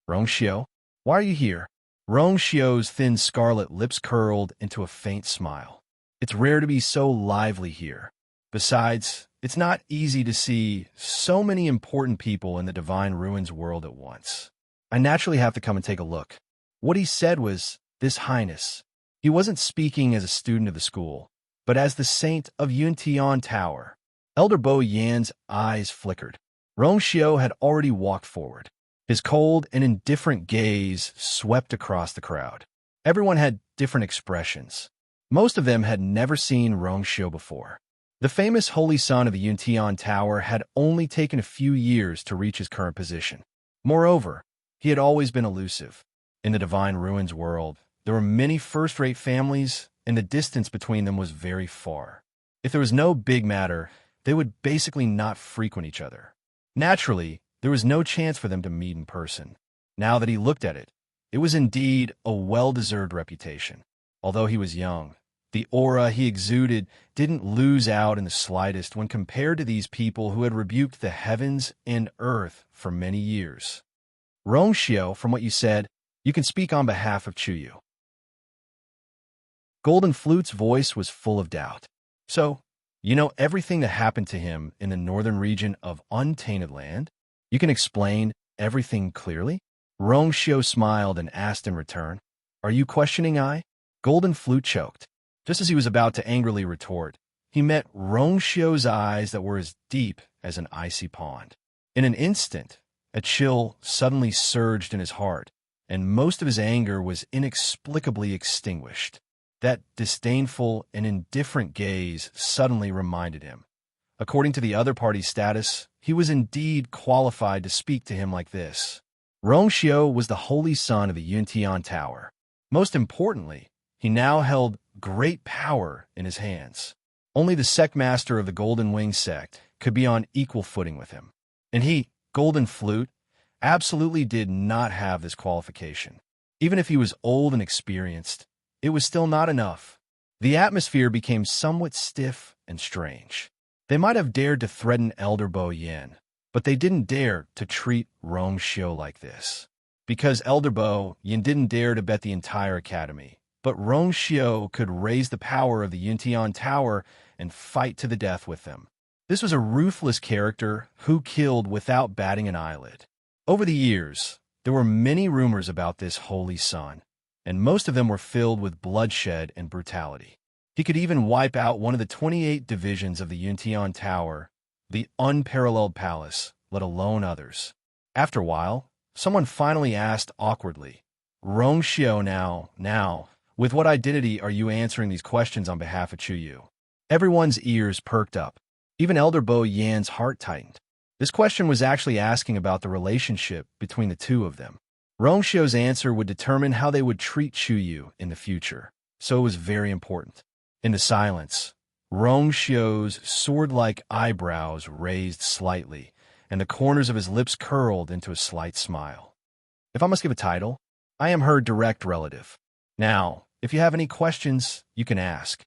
A: Rongxiu, why are you here? Rongxiu's thin scarlet lips curled into a faint smile. It's rare to be so lively here. Besides, it's not easy to see so many important people in the Divine Ruins world at once. I naturally have to come and take a look. What he said was, This Highness. He wasn't speaking as a student of the school, but as the saint of Yuntian Tower. Elder Bo Yan's eyes flickered. Rongxiu had already walked forward. His cold and indifferent gaze swept across the crowd. Everyone had different expressions. Most of them had never seen Rongxiu before. The famous holy son of the Yuntian Tower had only taken a few years to reach his current position. Moreover, he had always been elusive. In the Divine Ruins world, there were many first-rate families, and the distance between them was very far. If there was no big matter, they would basically not frequent each other. Naturally, there was no chance for them to meet in person. Now that he looked at it, it was indeed a well-deserved reputation. Although he was young, the aura he exuded didn't lose out in the slightest when compared to these people who had rebuked the heavens and earth for many years. Rongxiu, from what you said, you can speak on behalf of Chuyu. Golden Flute's voice was full of doubt. So, you know everything that happened to him in the northern region of Untainted Land? You can explain everything clearly? Rongxiu smiled and asked in return, Are you questioning I? Golden Flute choked. Just as he was about to angrily retort, he met Rongxiu's eyes that were as deep as an icy pond. In an instant, a chill suddenly surged in his heart, and most of his anger was inexplicably extinguished. That disdainful and indifferent gaze suddenly reminded him. According to the other party's status, he was indeed qualified to speak to him like this. Rongxiu was the holy son of the Yuntian Tower. Most importantly, he now held great power in his hands. Only the sect master of the Golden Wing sect could be on equal footing with him. And he, Golden Flute, absolutely did not have this qualification. Even if he was old and experienced, it was still not enough. The atmosphere became somewhat stiff and strange. They might have dared to threaten Elder Bo Yin, but they didn't dare to treat Rongxiu like this. Because Elder Bo Yin didn't dare to bet the entire academy, but Rongxiu could raise the power of the Yuntian Tower and fight to the death with them. This was a ruthless character who killed without batting an eyelid. Over the years, there were many rumors about this holy son, and most of them were filled with bloodshed and brutality. He could even wipe out one of the 28 divisions of the Yuntian Tower, the unparalleled palace, let alone others. After a while, someone finally asked awkwardly, Rongxiu now, with what identity are you answering these questions on behalf of Chuyu? Everyone's ears perked up. Even Elder Bo Yan's heart tightened. This question was actually asking about the relationship between the two of them. Rongxiu's answer would determine how they would treat Chuyu in the future, so it was very important. In the silence, Rongxiu's sword-like eyebrows raised slightly, and the corners of his lips curled into a slight smile. If I must give a title, I am her direct relative. Now, if you have any questions, you can ask.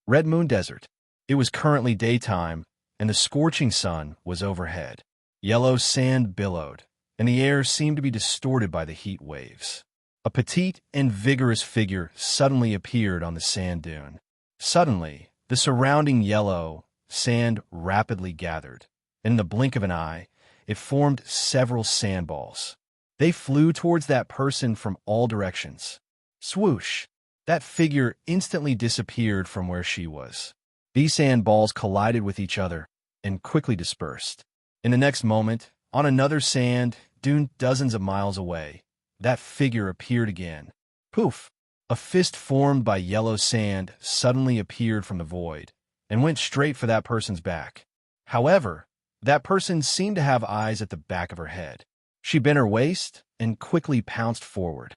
A: Red Moon Desert. It was currently daytime, and the scorching sun was overhead. Yellow sand billowed, and the air seemed to be distorted by the heat waves. A petite and vigorous figure suddenly appeared on the sand dune. Suddenly, the surrounding yellow sand rapidly gathered, and in the blink of an eye, it formed several sandballs. They flew towards that person from all directions. Swoosh! That figure instantly disappeared from where she was. These sandballs collided with each other, and quickly dispersed. In the next moment, on another sand dune dozens of miles away, that figure appeared again. Poof! A fist formed by yellow sand suddenly appeared from the void and went straight for that person's back. However, that person seemed to have eyes at the back of her head. She bent her waist and quickly pounced forward.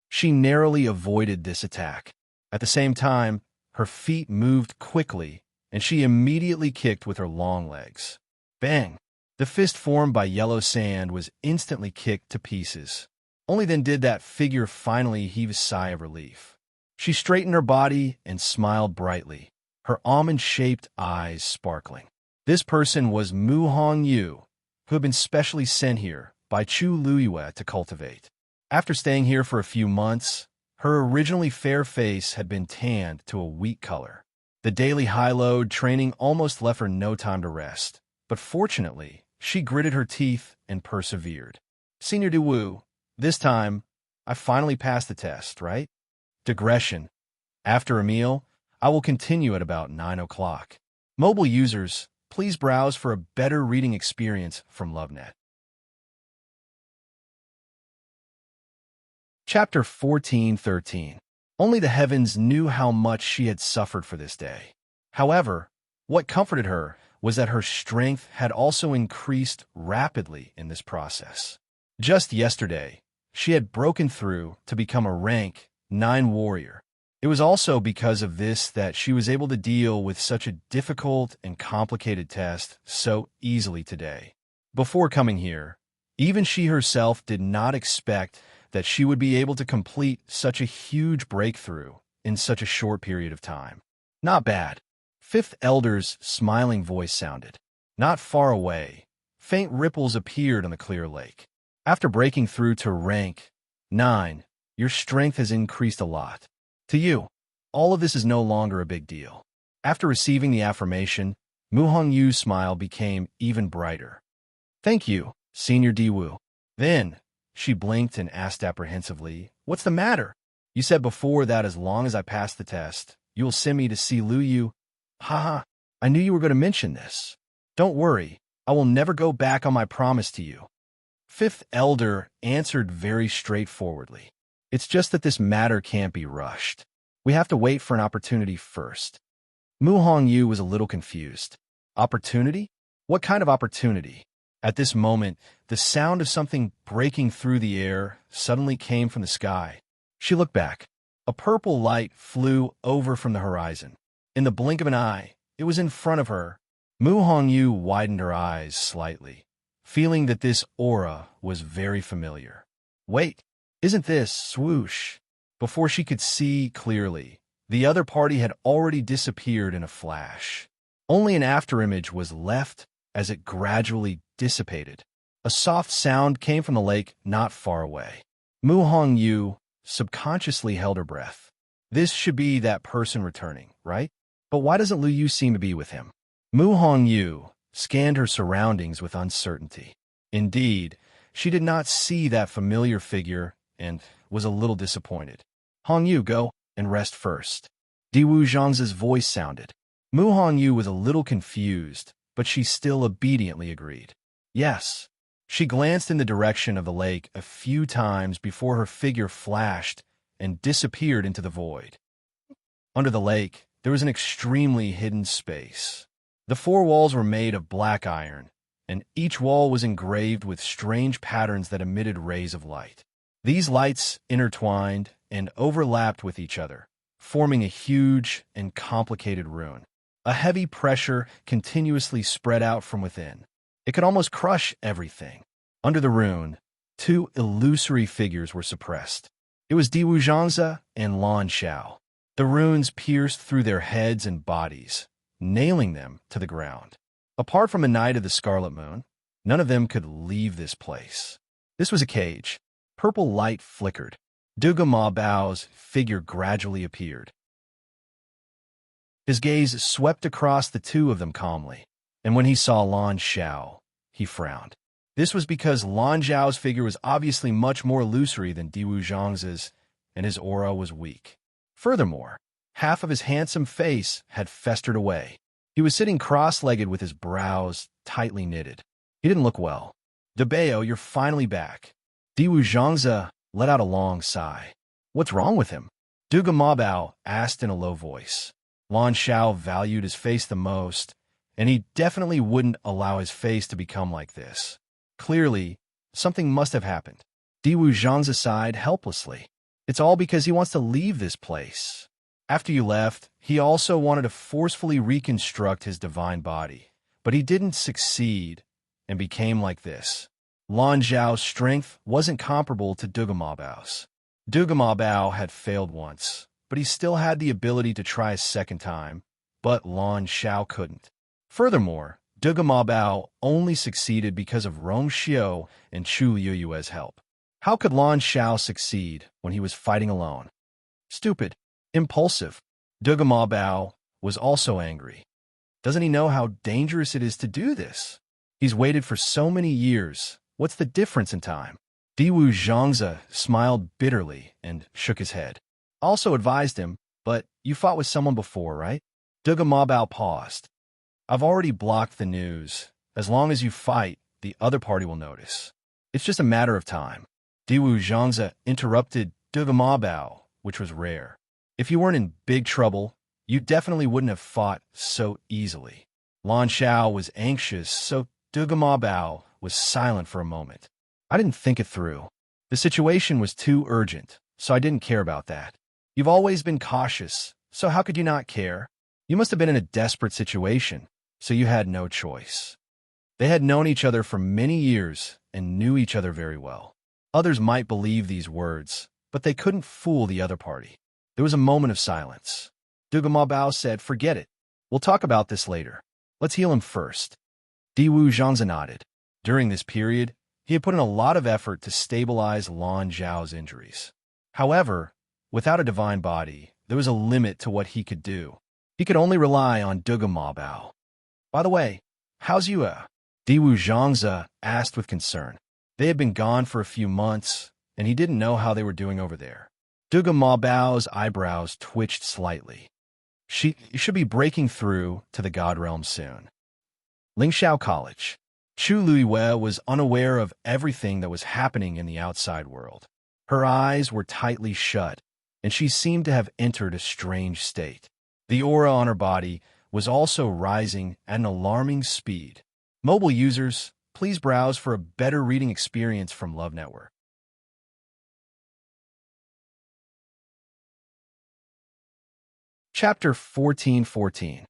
A: She narrowly avoided this attack. At the same time, her feet moved quickly, and she immediately kicked with her long legs. Bang! The fist formed by yellow sand was instantly kicked to pieces. Only then did that figure finally heave a sigh of relief. She straightened her body and smiled brightly, her almond-shaped eyes sparkling. This person was Mu Hongyu, who had been specially sent here by Chu Luyue to cultivate. After staying here for a few months, her originally fair face had been tanned to a wheat color. The daily high-load training almost left her no time to rest, but fortunately, she gritted her teeth and persevered. Senior DeWu, this time, I finally passed the test, right? Digression. After a meal, I will continue at about 9 o'clock. Mobile users, please browse for a better reading experience from LoveNet. Chapter 14:13. Only the heavens knew how much she had suffered for this day. However, what comforted her was that her strength had also increased rapidly in this process. Just yesterday, she had broken through to become a rank 9 warrior. It was also because of this that she was able to deal with such a difficult and complicated test so easily today. Before coming here, even she herself did not expect that she would be able to complete such a huge breakthrough in such a short period of time. Not bad. Fifth Elder's smiling voice sounded. Not far away, faint ripples appeared on the clear lake. After breaking through to rank 9, your strength has increased a lot. To you, all of this is no longer a big deal. After receiving the affirmation, Mu Hongyu's smile became even brighter. Thank you, Senior Diwu. Then, she blinked and asked apprehensively, what's the matter? You said before that as long as I pass the test, you will send me to see Lu Yu. Haha, I knew you were going to mention this. Don't worry, I will never go back on my promise to you. Fifth Elder answered very straightforwardly. It's just that this matter can't be rushed. We have to wait for an opportunity first. Mu Hongyu was a little confused. Opportunity? What kind of opportunity? At this moment, the sound of something breaking through the air suddenly came from the sky. She looked back. A purple light flew over from the horizon. In the blink of an eye, it was in front of her. Mu Hongyu widened her eyes slightly, feeling that this aura was very familiar. Wait, isn't this swoosh? Before she could see clearly, the other party had already disappeared in a flash. Only an afterimage was left as it gradually dissipated. A soft sound came from the lake not far away. Mu Hongyu subconsciously held her breath. This should be that person returning, right? But why doesn't Lu Yu seem to be with him? Mu Hongyu scanned her surroundings with uncertainty. Indeed, she did not see that familiar figure and was a little disappointed. Hongyu, go and rest first. Diwu Zhang's voice sounded. Mu Hongyu was a little confused, but she still obediently agreed. Yes. She glanced in the direction of the lake a few times before her figure flashed and disappeared into the void. Under the lake, there was an extremely hidden space. The 4 walls were made of black iron, and each wall was engraved with strange patterns that emitted rays of light. These lights intertwined and overlapped with each other, forming a huge and complicated rune. A heavy pressure continuously spread out from within. It could almost crush everything. Under the rune, 2 illusory figures were suppressed. It was Diwu Zhangze and Lan Xiao. The runes pierced through their heads and bodies, nailing them to the ground. Apart from the night of the Scarlet Moon, none of them could leave this place. This was a cage. Purple light flickered. Duga Ma Bao's figure gradually appeared. His gaze swept across the 2 of them calmly, and when he saw Lan Xiao, he frowned. This was because Lan Xiao's figure was obviously much more illusory than Diwu Zhang's, and his aura was weak. Furthermore, half of his handsome face had festered away. He was sitting cross-legged with his brows tightly knitted. He didn't look well. "Debeo, you're finally back." Diwu Zhangze let out a long sigh. "What's wrong with him?" Duga Mabao asked in a low voice. Lan Xiao valued his face the most, and he definitely wouldn't allow his face to become like this. Clearly, something must have happened. Diwu Zhangze sighed helplessly. "It's all because he wants to leave this place. After you left, he also wanted to forcefully reconstruct his divine body, but he didn't succeed and became like this." Lan Zhao's strength wasn't comparable to Duga Mabao's. Duga Mabao had failed once, but he still had the ability to try a second time, but Lan Xiao couldn't. Furthermore, Duga Mabao only succeeded because of Rong Xiu and Chu Liyue's help. How could Lan Xiao succeed when he was fighting alone? Stupid. Impulsive. Duga Mabao was also angry. Doesn't he know how dangerous it is to do this? He's waited for so many years. What's the difference in time? Diwu Zhangze smiled bitterly and shook his head. Also advised him, "But you fought with someone before, right?" Duga Mabao paused. "I've already blocked the news. As long as you fight, the other party will notice. It's just a matter of time." Diwu Zhangze interrupted Duga Mabao, which was rare. "If you weren't in big trouble, you definitely wouldn't have fought so easily." Lan Xiao was anxious, so Duga Mabao was silent for a moment. "I didn't think it through. The situation was too urgent, so I didn't care about that. You've always been cautious, so how could you not care? You must have been in a desperate situation, so you had no choice." They had known each other for many years and knew each other very well. Others might believe these words, but they couldn't fool the other party. There was a moment of silence. Duga Mabao said, "Forget it. We'll talk about this later. Let's heal him first." Diwu Zhangze nodded. During this period, he had put in a lot of effort to stabilize Lan Zhao's injuries. However, without a divine body, there was a limit to what he could do. He could only rely on Duga Mabao. "By the way, how's Yue?" Diwu Zhangze asked with concern. They had been gone for a few months, and he didn't know how they were doing over there. Duga Mabao's eyebrows twitched slightly. "She should be breaking through to the God Realm soon." Lingxiao College. Chu Liyue was unaware of everything that was happening in the outside world. Her eyes were tightly shut, and she seemed to have entered a strange state. The aura on her body was also rising at an alarming speed. Mobile users, please browse for a better reading experience from Love Network. Chapter 1414.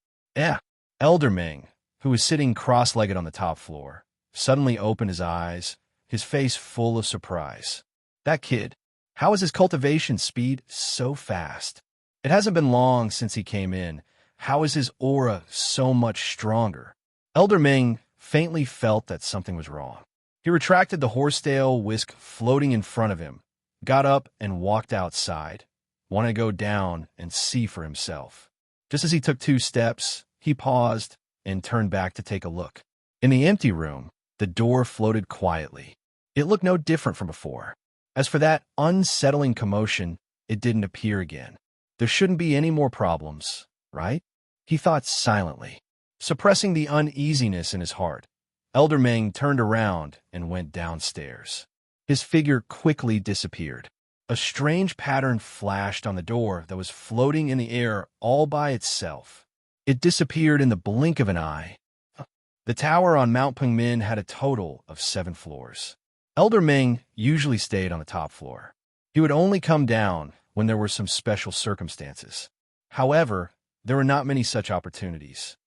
A: Elder Ming, who was sitting cross-legged on the top floor, suddenly opened his eyes, his face full of surprise. "That kid, how is his cultivation speed so fast? It hasn't been long since he came in. How is his aura so much stronger?" Elder Ming faintly felt that something was wrong. He retracted the horsetail whisk floating in front of him, got up and walked outside, wanted to go down and see for himself. Just as he took 2 steps, he paused and turned back to take a look. In the empty room, the door floated quietly. It looked no different from before. As for that unsettling commotion, it didn't appear again. There shouldn't be any more problems, right? He thought silently. Suppressing the uneasiness in his heart, Elder Ming turned around and went downstairs. His figure quickly disappeared. A strange pattern flashed on the door that was floating in the air all by itself. It disappeared in the blink of an eye. The tower on Mount Pengmin had a total of 7 floors. Elder Ming usually stayed on the top floor. He would only come down when there were some special circumstances. However, there were not many such opportunities,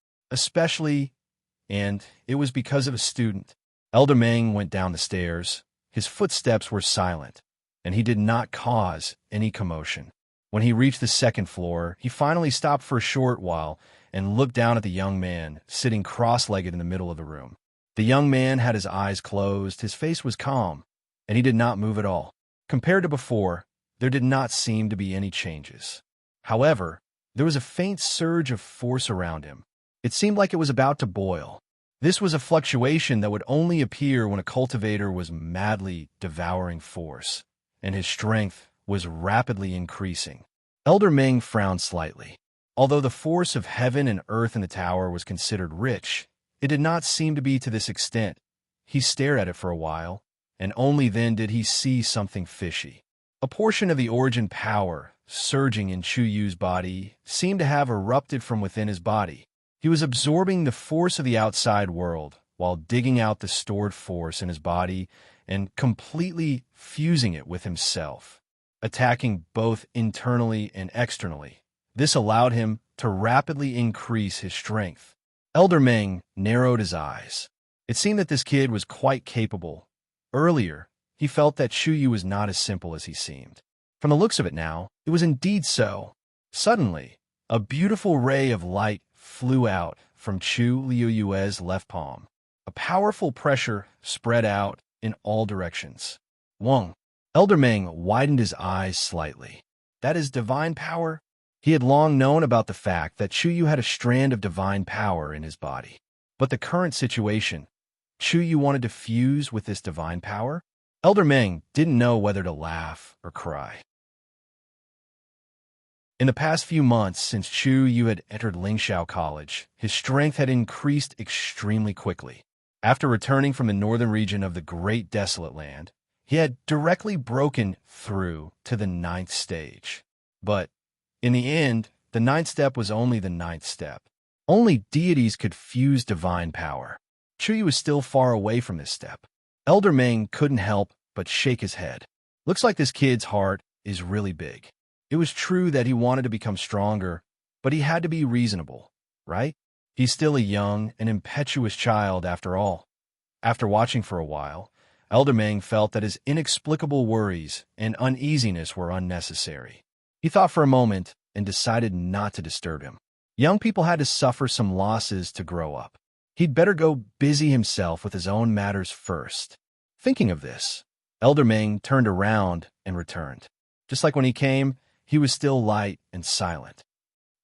A: and it was because of a student. Elder Ming went down the stairs. His footsteps were silent, and he did not cause any commotion. When he reached the 2nd floor, he finally stopped for a short while and looked down at the young man sitting cross-legged in the middle of the room. The young man had his eyes closed, his face was calm, and he did not move at all. Compared to before, there did not seem to be any changes. However, there was a faint surge of force around him. It seemed like it was about to boil. This was a fluctuation that would only appear when a cultivator was madly devouring force, and his strength was rapidly increasing. Elder Ming frowned slightly. Although the force of heaven and earth in the tower was considered rich, it did not seem to be to this extent. He stared at it for a while, and only then did he see something fishy. A portion of the origin power surging in Chu Yu's body seemed to have erupted from within his body. He was absorbing the force of the outside world while digging out the stored force in his body and completely fusing it with himself, attacking both internally and externally. This allowed him to rapidly increase his strength. Elder Meng narrowed his eyes. It seemed that this kid was quite capable. Earlier, he felt that Chu Yu was not as simple as he seemed. From the looks of it now, it was indeed so. Suddenly, a beautiful ray of light flew out from Chu Liuyue's left palm. A powerful pressure spread out in all directions. Wang. Elder Meng widened his eyes slightly. That is divine power? He had long known about the fact that Chu Yu had a strand of divine power in his body. But the current situation, Chu Yu wanted to fuse with this divine power? Elder Meng didn't know whether to laugh or cry. In the past few months since Chu Yu had entered Lingxiao College, his strength had increased extremely quickly. After returning from the northern region of the Great Desolate Land, he had directly broken through to the 9th stage. But, in the end, the 9th step was only the 9th step. Only deities could fuse divine power. Chu Yu was still far away from this step. Elder Meng couldn't help but shake his head. Looks like this kid's heart is really big. It was true that he wanted to become stronger, but he had to be reasonable, right? He's still a young and impetuous child after all. After watching for a while, Elder Meng felt that his inexplicable worries and uneasiness were unnecessary. He thought for a moment and decided not to disturb him. Young people had to suffer some losses to grow up. He'd better go busy himself with his own matters first. Thinking of this, Elder Meng turned around and returned. Just like when he came, he was still light and silent.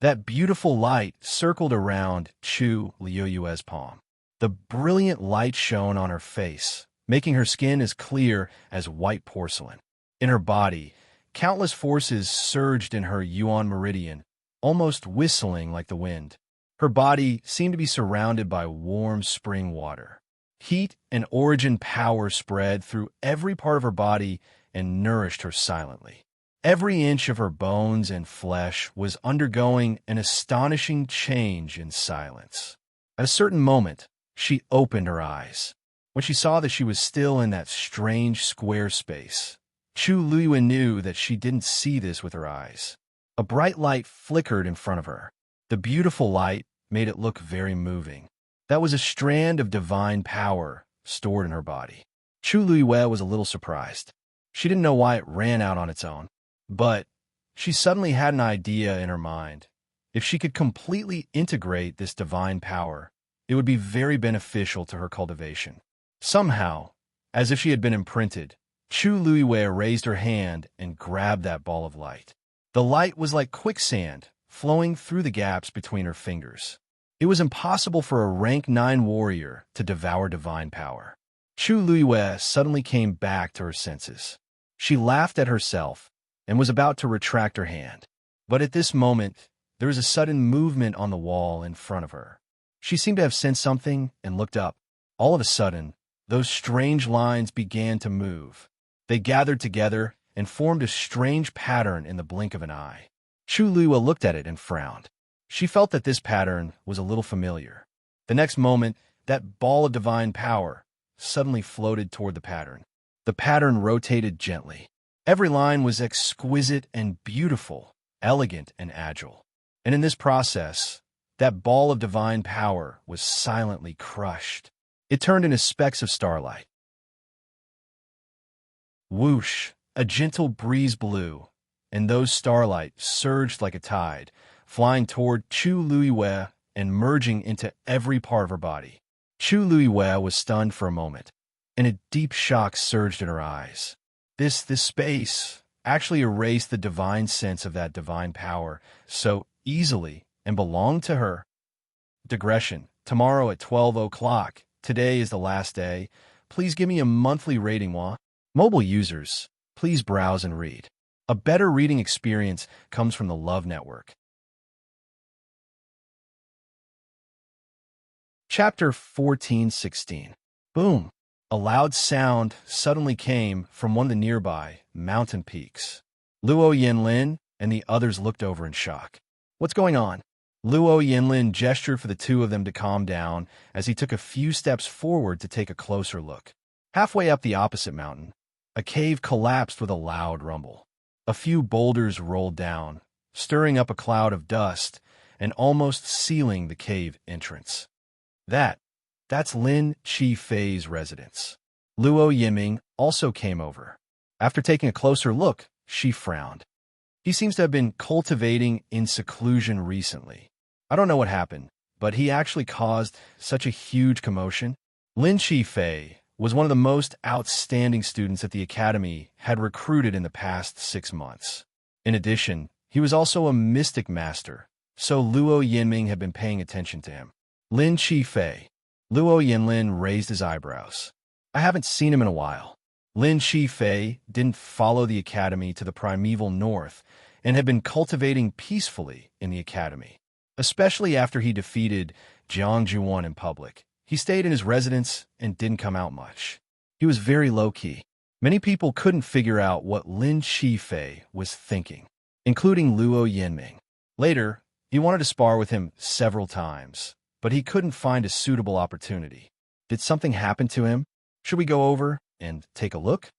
A: That beautiful light circled around Chu Liuyue's palm. The brilliant light shone on her face, making her skin as clear as white porcelain. In her body, countless forces surged in her yuan meridian, almost whistling like the wind. Her body seemed to be surrounded by warm spring water. Heat and origin power spread through every part of her body and nourished her silently. Every inch of her bones and flesh was undergoing an astonishing change in silence. At a certain moment, she opened her eyes. When she saw that she was still in that strange square space, Chu Liyue knew that she didn't see this with her eyes. A bright light flickered in front of her. The beautiful light made it look very moving. That was a strand of divine power stored in her body. Chu Liyue was a little surprised. She didn't know why it ran out on its own. But she suddenly had an idea in her mind. If she could completely integrate this divine power, it would be very beneficial to her cultivation. Somehow, as if she had been imprinted, Chu Liyue raised her hand and grabbed that ball of light. The light was like quicksand, flowing through the gaps between her fingers. It was impossible for a rank 9 warrior to devour divine power. Chu Liyue suddenly came back to her senses. She laughed at herself and was about to retract her hand. But at this moment, there was a sudden movement on the wall in front of her. She seemed to have sensed something and looked up. All of a sudden, those strange lines began to move. They gathered together and formed a strange pattern in the blink of an eye. Chu Liyue looked at it and frowned. She felt that this pattern was a little familiar. The next moment, that ball of divine power suddenly floated toward the pattern. The pattern rotated gently. Every line was exquisite and beautiful, elegant and agile. And in this process, that ball of divine power was silently crushed. It turned into specks of starlight. Whoosh! A gentle breeze blew, and those starlight surged like a tide, flying toward Chu Liyue and merging into every part of her body. Chu Liyue was stunned for a moment, and a deep shock surged in her eyes. This space actually erased the divine sense of that divine power so easily and belonged to her. Digression. Tomorrow at 12 o'clock. Today is the last day. Please give me a monthly rating, Mobile users, please browse and read. A better reading experience comes from the Love Network. Chapter 14:16. Boom! A loud sound suddenly came from one of the nearby mountain peaks. Luo Yinlin and the others looked over in shock. What's going on? Luo Yinlin gestured for the two of them to calm down as he took a few steps forward to take a closer look. Halfway up the opposite mountain, a cave collapsed with a loud rumble. A few boulders rolled down, stirring up a cloud of dust and almost sealing the cave entrance. That's Lin Qifei's residence. Luo Yiming also came over. After taking a closer look, she frowned. He seems to have been cultivating in seclusion recently. I don't know what happened, but he actually caused such a huge commotion. Lin Qifei was one of the most outstanding students that the academy had recruited in the past 6 months. In addition, he was also a mystic master, so Luo Yinming had been paying attention to him. Lin Qifei. Luo Yinlin raised his eyebrows. I haven't seen him in a while. Lin Qifei didn't follow the academy to the primeval north and had been cultivating peacefully in the academy. Especially after he defeated Jiang Juan in public. He stayed in his residence and didn't come out much. He was very low-key. Many people couldn't figure out what Lin Qifei was thinking, including Luo Yinming. Later, he wanted to spar with him several times, but he couldn't find a suitable opportunity. Did something happen to him? Should we go over and take a look?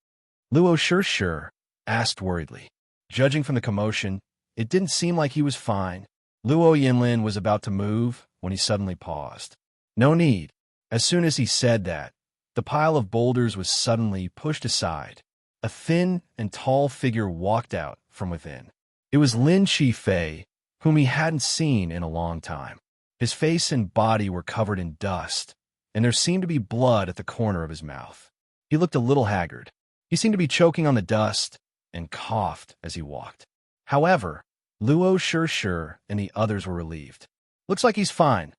A: Luo sure asked worriedly. Judging from the commotion, it didn't seem like he was fine. Luo Yinlin was about to move when he suddenly paused. No need. As soon as he said that, the pile of boulders was suddenly pushed aside. A thin and tall figure walked out from within. It was Lin Qifei, whom he hadn't seen in a long time. His face and body were covered in dust, and there seemed to be blood at the corner of his mouth. He looked a little haggard. He seemed to be choking on the dust and coughed as he walked. However, Luo sure and the others were relieved. Looks like he's fine.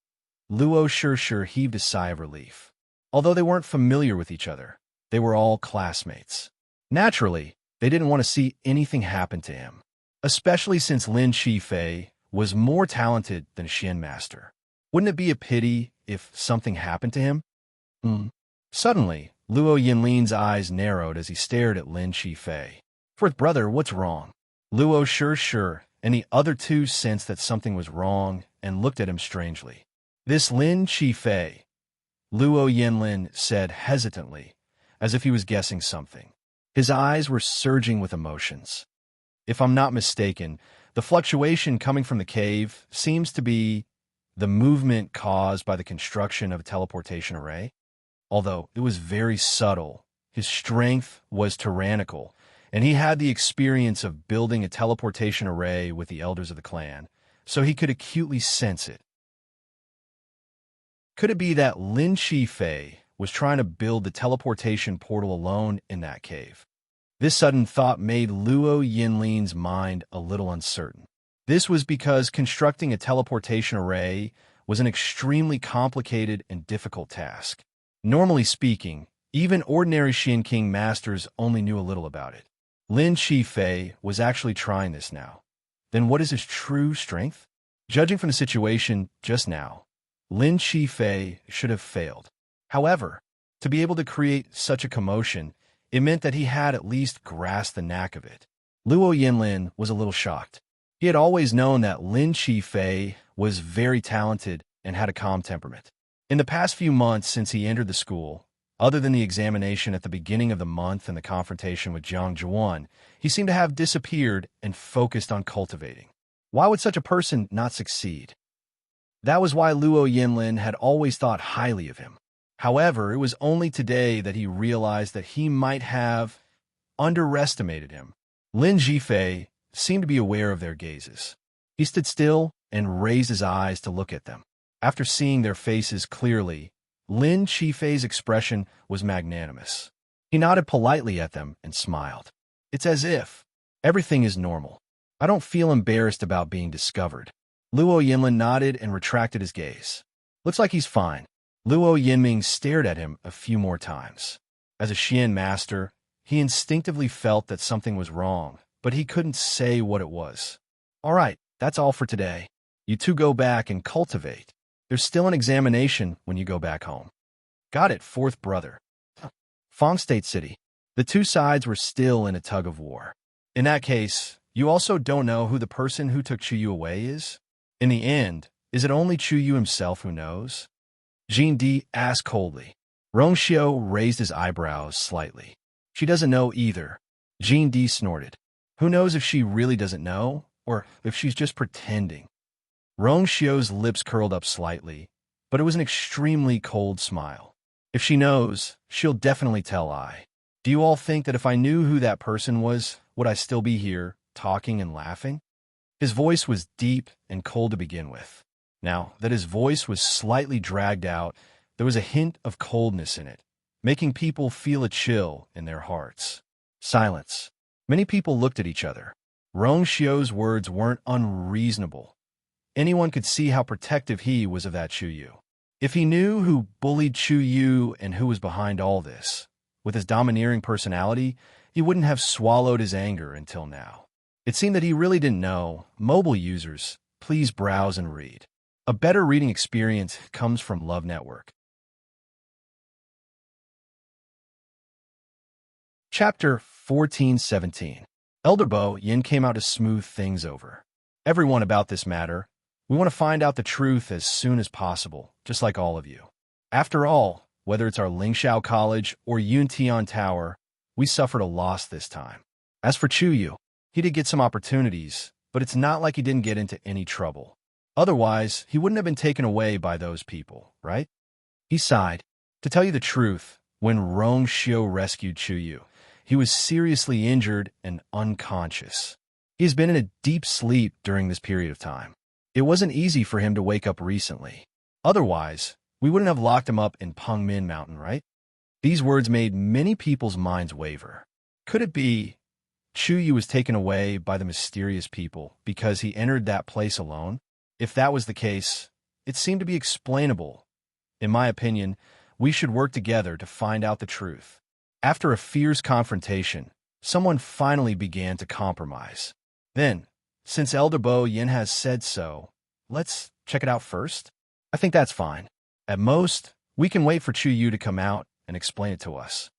A: Luo sure heaved a sigh of relief. Although they weren't familiar with each other, they were all classmates. Naturally, they didn't want to see anything happen to him, especially since Lin Qifei was more talented than Xian Master. Wouldn't it be a pity if something happened to him? Suddenly, Luo Yinlin's eyes narrowed as he stared at Lin Qifei. Fourth brother, what's wrong? Luo sure and the other two sensed that something was wrong and looked at him strangely. This Lin Qifei, Luo Yinlin said hesitantly, as if he was guessing something. His eyes were surging with emotions. If I'm not mistaken, the fluctuation coming from the cave seems to be the movement caused by the construction of a teleportation array. Although it was very subtle, his strength was tyrannical, and he had the experience of building a teleportation array with the elders of the clan, so he could acutely sense it. Could it be that Lin Qifei was trying to build the teleportation portal alone in that cave? This sudden thought made Luo Yinlin's mind a little uncertain. This was because constructing a teleportation array was an extremely complicated and difficult task. Normally speaking, even ordinary Xian King masters only knew a little about it. Lin Qifei was actually trying this now. Then what is his true strength? Judging from the situation just now, Lin Qifei should have failed. However, to be able to create such a commotion, it meant that he had at least grasped the knack of it. Luo Yinlin was a little shocked. He had always known that Lin Qifei was very talented and had a calm temperament. In the past few months since he entered the school, other than the examination at the beginning of the month and the confrontation with Jiang Juan, he seemed to have disappeared and focused on cultivating. Why would such a person not succeed? That was why Luo Yinlin had always thought highly of him. However, it was only today that he realized that he might have underestimated him. Lin Qifei seemed to be aware of their gazes. He stood still and raised his eyes to look at them. After seeing their faces clearly, Lin Qifei's expression was magnanimous. He nodded politely at them and smiled. It's as if everything is normal. I don't feel embarrassed about being discovered. Luo Yinlin nodded and retracted his gaze. Looks like he's fine. Luo Yinming stared at him a few more times. As a Xian master, he instinctively felt that something was wrong, but he couldn't say what it was. All right, that's all for today. You two go back and cultivate. There's still an examination when you go back home. Got it, fourth brother. Fong State City. The two sides were still in a tug-of-war. In that case, you also don't know who the person who took Chuyu away is? In the end, is it only Chuyu himself who knows? Jean Di asked coldly. Rong Xiao raised his eyebrows slightly. She doesn't know either. Jean Di snorted. Who knows if she really doesn't know, or if she's just pretending? Rong Xiao's lips curled up slightly, but it was an extremely cold smile. If she knows, she'll definitely tell I. Do you all think that if I knew who that person was, would I still be here, talking and laughing? His voice was deep and cold to begin with. Now that his voice was slightly dragged out, there was a hint of coldness in it, making people feel a chill in their hearts. Silence. Many people looked at each other. Rong Xiao's words weren't unreasonable. Anyone could see how protective he was of that Chuyu. If he knew who bullied Chuyu and who was behind all this, with his domineering personality, he wouldn't have swallowed his anger until now. It seemed that he really didn't know. Mobile users, please browse and read. A better reading experience comes from Love Network. Chapter 14-17. Elder Bo Yin came out to smooth things over. Everyone about this matter. We want to find out the truth as soon as possible, just like all of you. After all, whether it's our Lingxiao College or Yuntian Tower, we suffered a loss this time. As for Chuyu, he did get some opportunities, but it's not like he didn't get into any trouble. Otherwise, he wouldn't have been taken away by those people, right? He sighed. To tell you the truth, when Rong Xiao rescued Chuyu, he was seriously injured and unconscious. He has been in a deep sleep during this period of time. It wasn't easy for him to wake up recently. Otherwise, we wouldn't have locked him up in Pengmin Mountain, right? These words made many people's minds waver. Could it be Chuyu was taken away by the mysterious people because he entered that place alone? If that was the case, it seemed to be explainable. In my opinion, we should work together to find out the truth. After a fierce confrontation, someone finally began to compromise. Then, since Elder Bo Yin has said so, let's check it out first? I think that's fine. At most, we can wait for Chuyu to come out and explain it to us.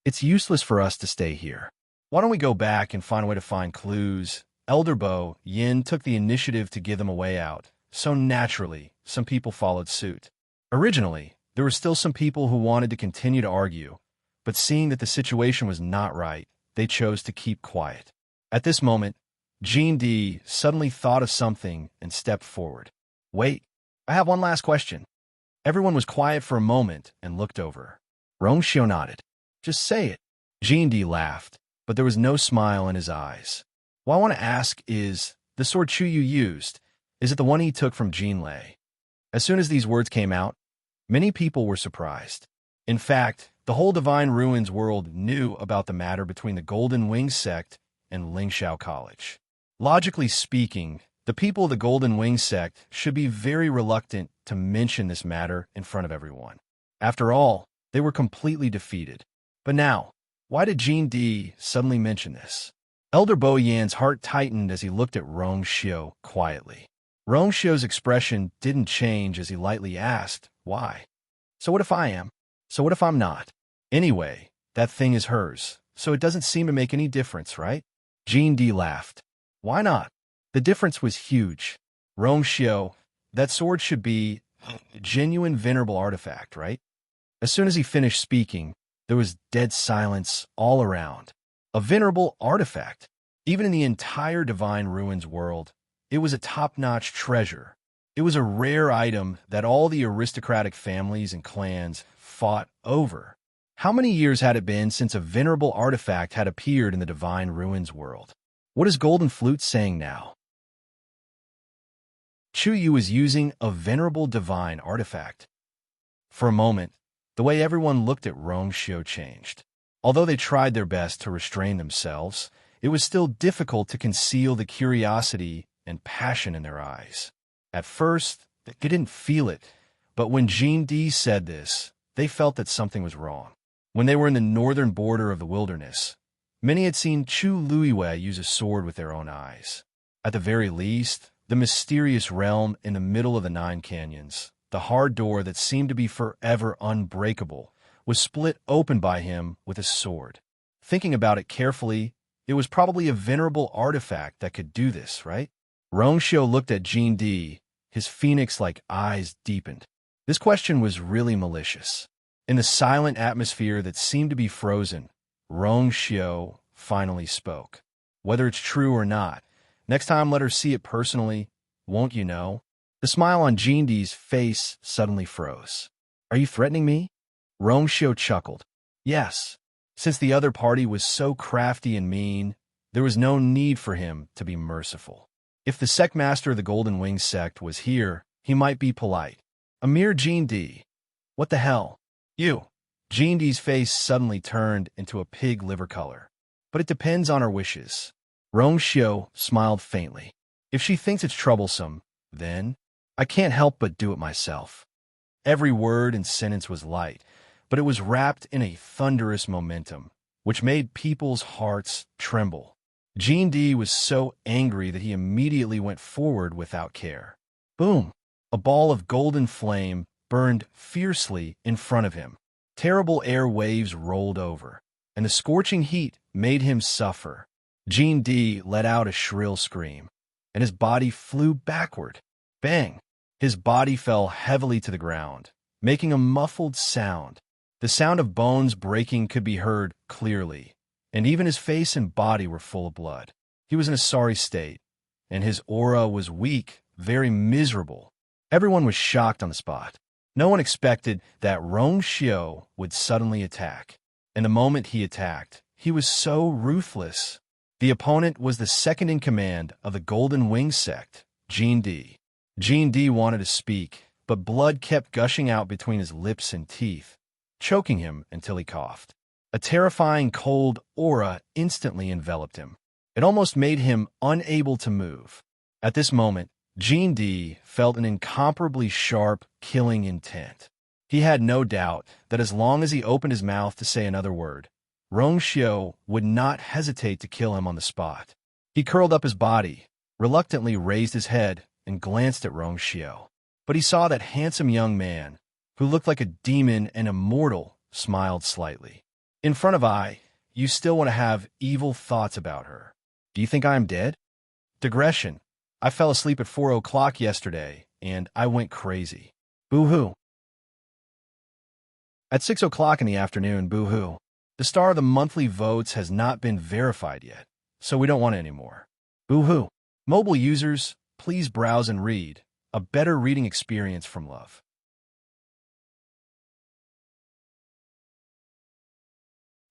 A: It's useless for us to stay here. Why don't we go back and find a way to find clues? Elder Bo Yin took the initiative to give them a way out, so naturally, some people followed suit. Originally, there were still some people who wanted to continue to argue, but seeing that the situation was not right, they chose to keep quiet. At this moment, Jean Di suddenly thought of something and stepped forward. Wait, I have one last question. Everyone was quiet for a moment and looked over. Rong Xiao nodded. Just say it. Jean Di laughed, but there was no smile in his eyes. What I want to ask is, the sword Chuyu used, is it the one he took from Jean Lei? As soon as these words came out, many people were surprised. In fact, the whole Divine Ruins world knew about the matter between the Golden Wing sect and Lingxiao College. Logically speaking, the people of the Golden Wing sect should be very reluctant to mention this matter in front of everyone. After all, they were completely defeated. But now, why did Jean Di suddenly mention this? Elder Bo Yan's heart tightened as he looked at Rong Xiao quietly. Rong Xiao's expression didn't change as he lightly asked, why? So what if I am? So what if I'm not? Anyway, that thing is hers, so it doesn't seem to make any difference, right? Jean Di laughed. Why not? The difference was huge. Rong Xiao, that sword should be a genuine venerable artifact, right? As soon as he finished speaking, there was dead silence all around. A venerable artifact. Even in the entire Divine Ruins world, it was a top-notch treasure. It was a rare item that all the aristocratic families and clans fought over. How many years had it been since a venerable artifact had appeared in the Divine Ruins world? What is Golden Flute saying now? Chuyu is using a venerable divine artifact. For a moment, the way everyone looked at Rong Xiao changed. Although they tried their best to restrain themselves, it was still difficult to conceal the curiosity and passion in their eyes. At first, they didn't feel it, but when Jean Di said this, they felt that something was wrong. When they were in the northern border of the wilderness, many had seen Chu Luiwei use a sword with their own eyes. At the very least, the mysterious realm in the middle of the Nine Canyons, the hard door that seemed to be forever unbreakable, was split open by him with a sword. Thinking about it carefully, it was probably a venerable artifact that could do this, right? Rongxiu looked at Jin Di, his phoenix-like eyes deepened. This question was really malicious. In the silent atmosphere that seemed to be frozen, Rongxiu finally spoke. Whether it's true or not, next time let her see it personally, won't you know? The smile on Jin Di's face suddenly froze. Are you threatening me? Rongxiu chuckled. Yes. Since the other party was so crafty and mean, there was no need for him to be merciful. If the sect master of the Golden Wing sect was here, he might be polite. A mere Jin Di. What the hell? You. Jin Di's face suddenly turned into a pig liver color. But it depends on her wishes. Rongxiu smiled faintly. If she thinks it's troublesome, then I can't help but do it myself. Every word and sentence was light, but it was wrapped in a thunderous momentum, which made people's hearts tremble. Jin Di was so angry that he immediately went forward without care. Boom! A ball of golden flame burned fiercely in front of him. Terrible air waves rolled over, and the scorching heat made him suffer. Jin Di let out a shrill scream, and his body flew backward. Bang! His body fell heavily to the ground, making a muffled sound. The sound of bones breaking could be heard clearly, and even his face and body were full of blood. He was in a sorry state, and his aura was weak, very miserable. Everyone was shocked on the spot. No one expected that Rongxiu would suddenly attack. And the moment he attacked, he was so ruthless. The opponent was the second in command of the Golden Wing sect, Jin Di. Jin Di wanted to speak, but blood kept gushing out between his lips and teeth, choking him until he coughed. A terrifying cold aura instantly enveloped him. It almost made him unable to move. At this moment, Jin Di felt an incomparably sharp, killing intent. He had no doubt that as long as he opened his mouth to say another word, Rongxiu would not hesitate to kill him on the spot. He curled up his body, reluctantly raised his head, and glanced at Rongxiu. But he saw that handsome young man, who looked like a demon and immortal, smiled slightly. In front of I, you still want to have evil thoughts about her. Do you think I am dead? Digression. I fell asleep at 4 o'clock yesterday, and I went crazy. Boo-hoo. At 6 o'clock in the afternoon, boo-hoo. The star of the monthly votes has not been verified yet, so we don't want it anymore. Boo-hoo. Mobile users, please browse and read. A better reading experience from love.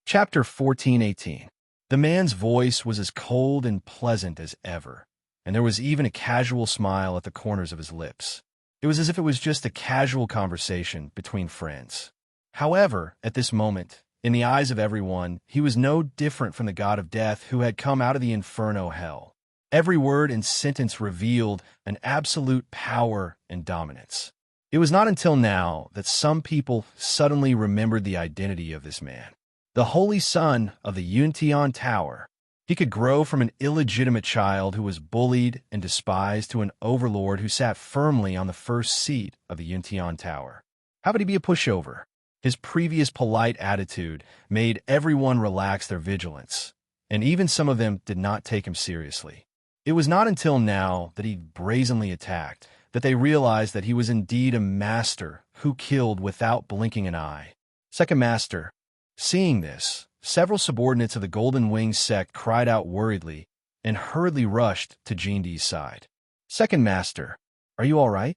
A: Chapter 14:18. The man's voice was as cold and pleasant as ever, and there was even a casual smile at the corners of his lips. It was as if it was just a casual conversation between friends. However, at this moment, in the eyes of everyone, he was no different from the god of death who had come out of the inferno hell. Every word and sentence revealed an absolute power and dominance. It was not until now that some people suddenly remembered the identity of this man. The holy son of the Yuntian Tower. He could grow from an illegitimate child who was bullied and despised to an overlord who sat firmly on the first seat of the Yuntian Tower. How could he be a pushover? His previous polite attitude made everyone relax their vigilance, and even some of them did not take him seriously. It was not until now that he brazenly attacked that they realized that he was indeed a master who killed without blinking an eye. Second master. Seeing this, several subordinates of the Golden Wing sect cried out worriedly and hurriedly rushed to Jin Di's side. Second master, are you all right?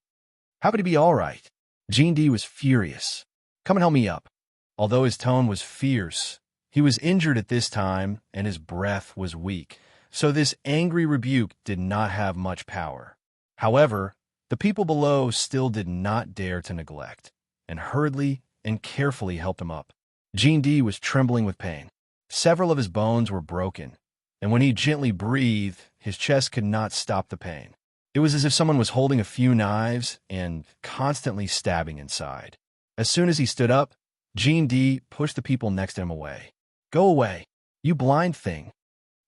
A: How could he be all right? Jin Di was furious. Come and help me up. Although his tone was fierce, he was injured at this time and his breath was weak, so this angry rebuke did not have much power. However, the people below still did not dare to neglect, and hurriedly and carefully helped him up. Jin Di was trembling with pain. Several of his bones were broken, and when he gently breathed, his chest could not stop the pain. It was as if someone was holding a few knives and constantly stabbing inside. As soon as he stood up, Jin Di pushed the people next to him away. Go away, you blind thing.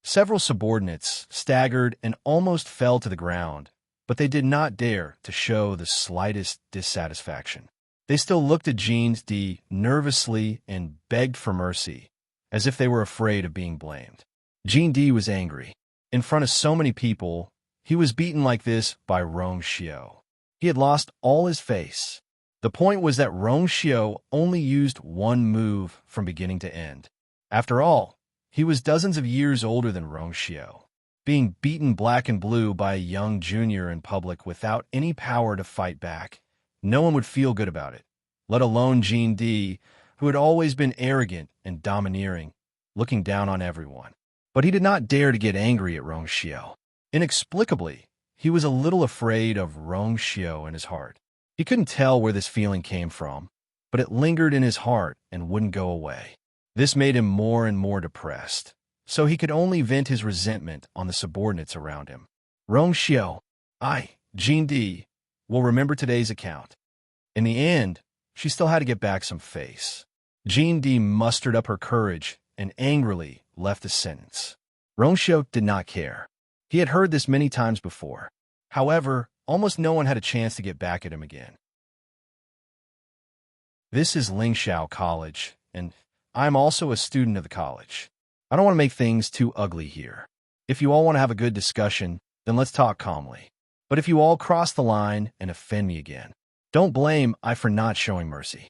A: Several subordinates staggered and almost fell to the ground, but they did not dare to show the slightest dissatisfaction. They still looked at Jean D nervously and begged for mercy, as if they were afraid of being blamed. Jean D was angry. In front of so many people, he was beaten like this by Rong Xiao. He had lost all his face. The point was that Rong Xiao only used one move from beginning to end. After all, he was dozens of years older than Rong Xiao. Being beaten black and blue by a young junior in public without any power to fight back, no one would feel good about it, let alone Jean D, who had always been arrogant and domineering, looking down on everyone. But he did not dare to get angry at Rong Xiao. Inexplicably, he was a little afraid of Rong Xiao in his heart. He couldn't tell where this feeling came from, but it lingered in his heart and wouldn't go away. This made him more and more depressed, so he could only vent his resentment on the subordinates around him. Rong Xiao, Jean D, will remember today's account. In the end, she still had to get back some face. Jean D mustered up her courage and angrily left the sentence. Rong Xiao did not care. He had heard this many times before. However, almost no one had a chance to get back at him again. This is Lingxiao College, and I'm also a student of the college. I don't want to make things too ugly here. If you all want to have a good discussion, then let's talk calmly. But if you all cross the line and offend me again, don't blame I for not showing mercy.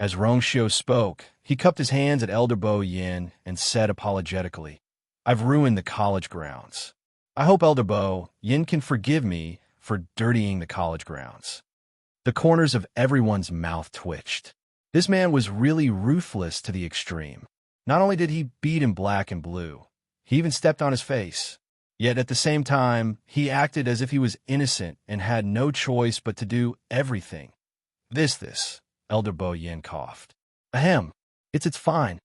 A: As Rong Xiao spoke, he cupped his hands at Elder Bo Yin and said apologetically, I've ruined the college grounds. I hope Elder Bo Yin can forgive me for dirtying the college grounds. The corners of everyone's mouth twitched. This man was really ruthless to the extreme. Not only did he beat him black and blue, he even stepped on his face. Yet at the same time, he acted as if he was innocent and had no choice but to do everything. This, Elder Bo Yin coughed. Ahem, it's fine.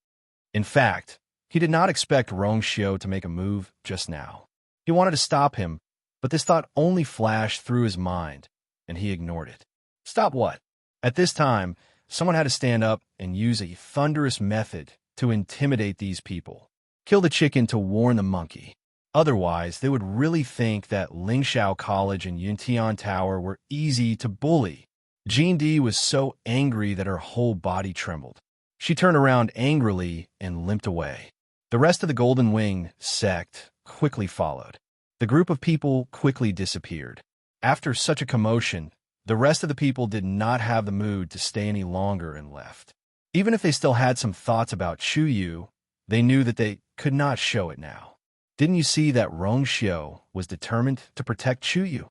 A: In fact, he did not expect Rong Xiao to make a move just now. He wanted to stop him, but this thought only flashed through his mind, and he ignored it. Stop what? At this time, someone had to stand up and use a thunderous method to intimidate these people. Kill the chicken to warn the monkey. Otherwise, they would really think that Lingxiao College and Yuntian Tower were easy to bully. Jean D was so angry that her whole body trembled. She turned around angrily and limped away. The rest of the Golden Wing sect quickly followed. The group of people quickly disappeared. After such a commotion, the rest of the people did not have the mood to stay any longer and left. Even if they still had some thoughts about Chu Yu, they knew that they could not show it now. Didn't you see that Rong Xiao was determined to protect Chu Yu?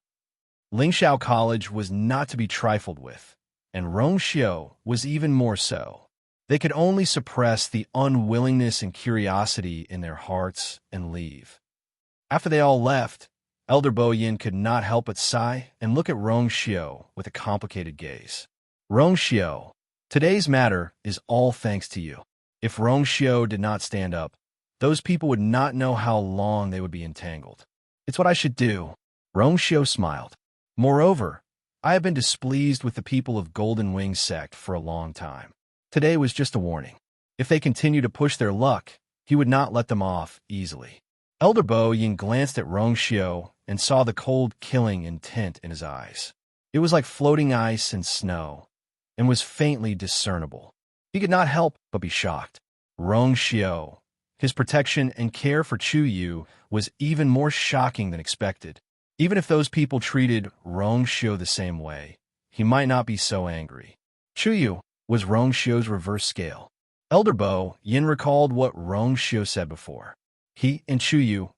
A: Lingxiao College was not to be trifled with, and Rong Xiao was even more so. They could only suppress the unwillingness and curiosity in their hearts and leave. After they all left, Elder Bo Yin could not help but sigh and look at Rong Xiao with a complicated gaze. Rong Xiao, today's matter is all thanks to you. If Rong Xiao did not stand up, those people would not know how long they would be entangled. It's what I should do. Rong Xiao smiled. Moreover, I have been displeased with the people of Golden Wing sect for a long time. Today was just a warning. If they continue to push their luck, he would not let them off easily. Elder Bo Yin glanced at Rong Xiao and saw the cold, killing intent in his eyes. It was like floating ice and snow, and was faintly discernible. He could not help but be shocked. Rong Xiao, his protection and care for Chu Yu was even more shocking than expected. Even if those people treated Rong Xiao the same way, he might not be so angry. Chu Yu was Rong Xiao's reverse scale. Elder Bo Yin recalled what Rong Xiao said before. He and Chu Yu,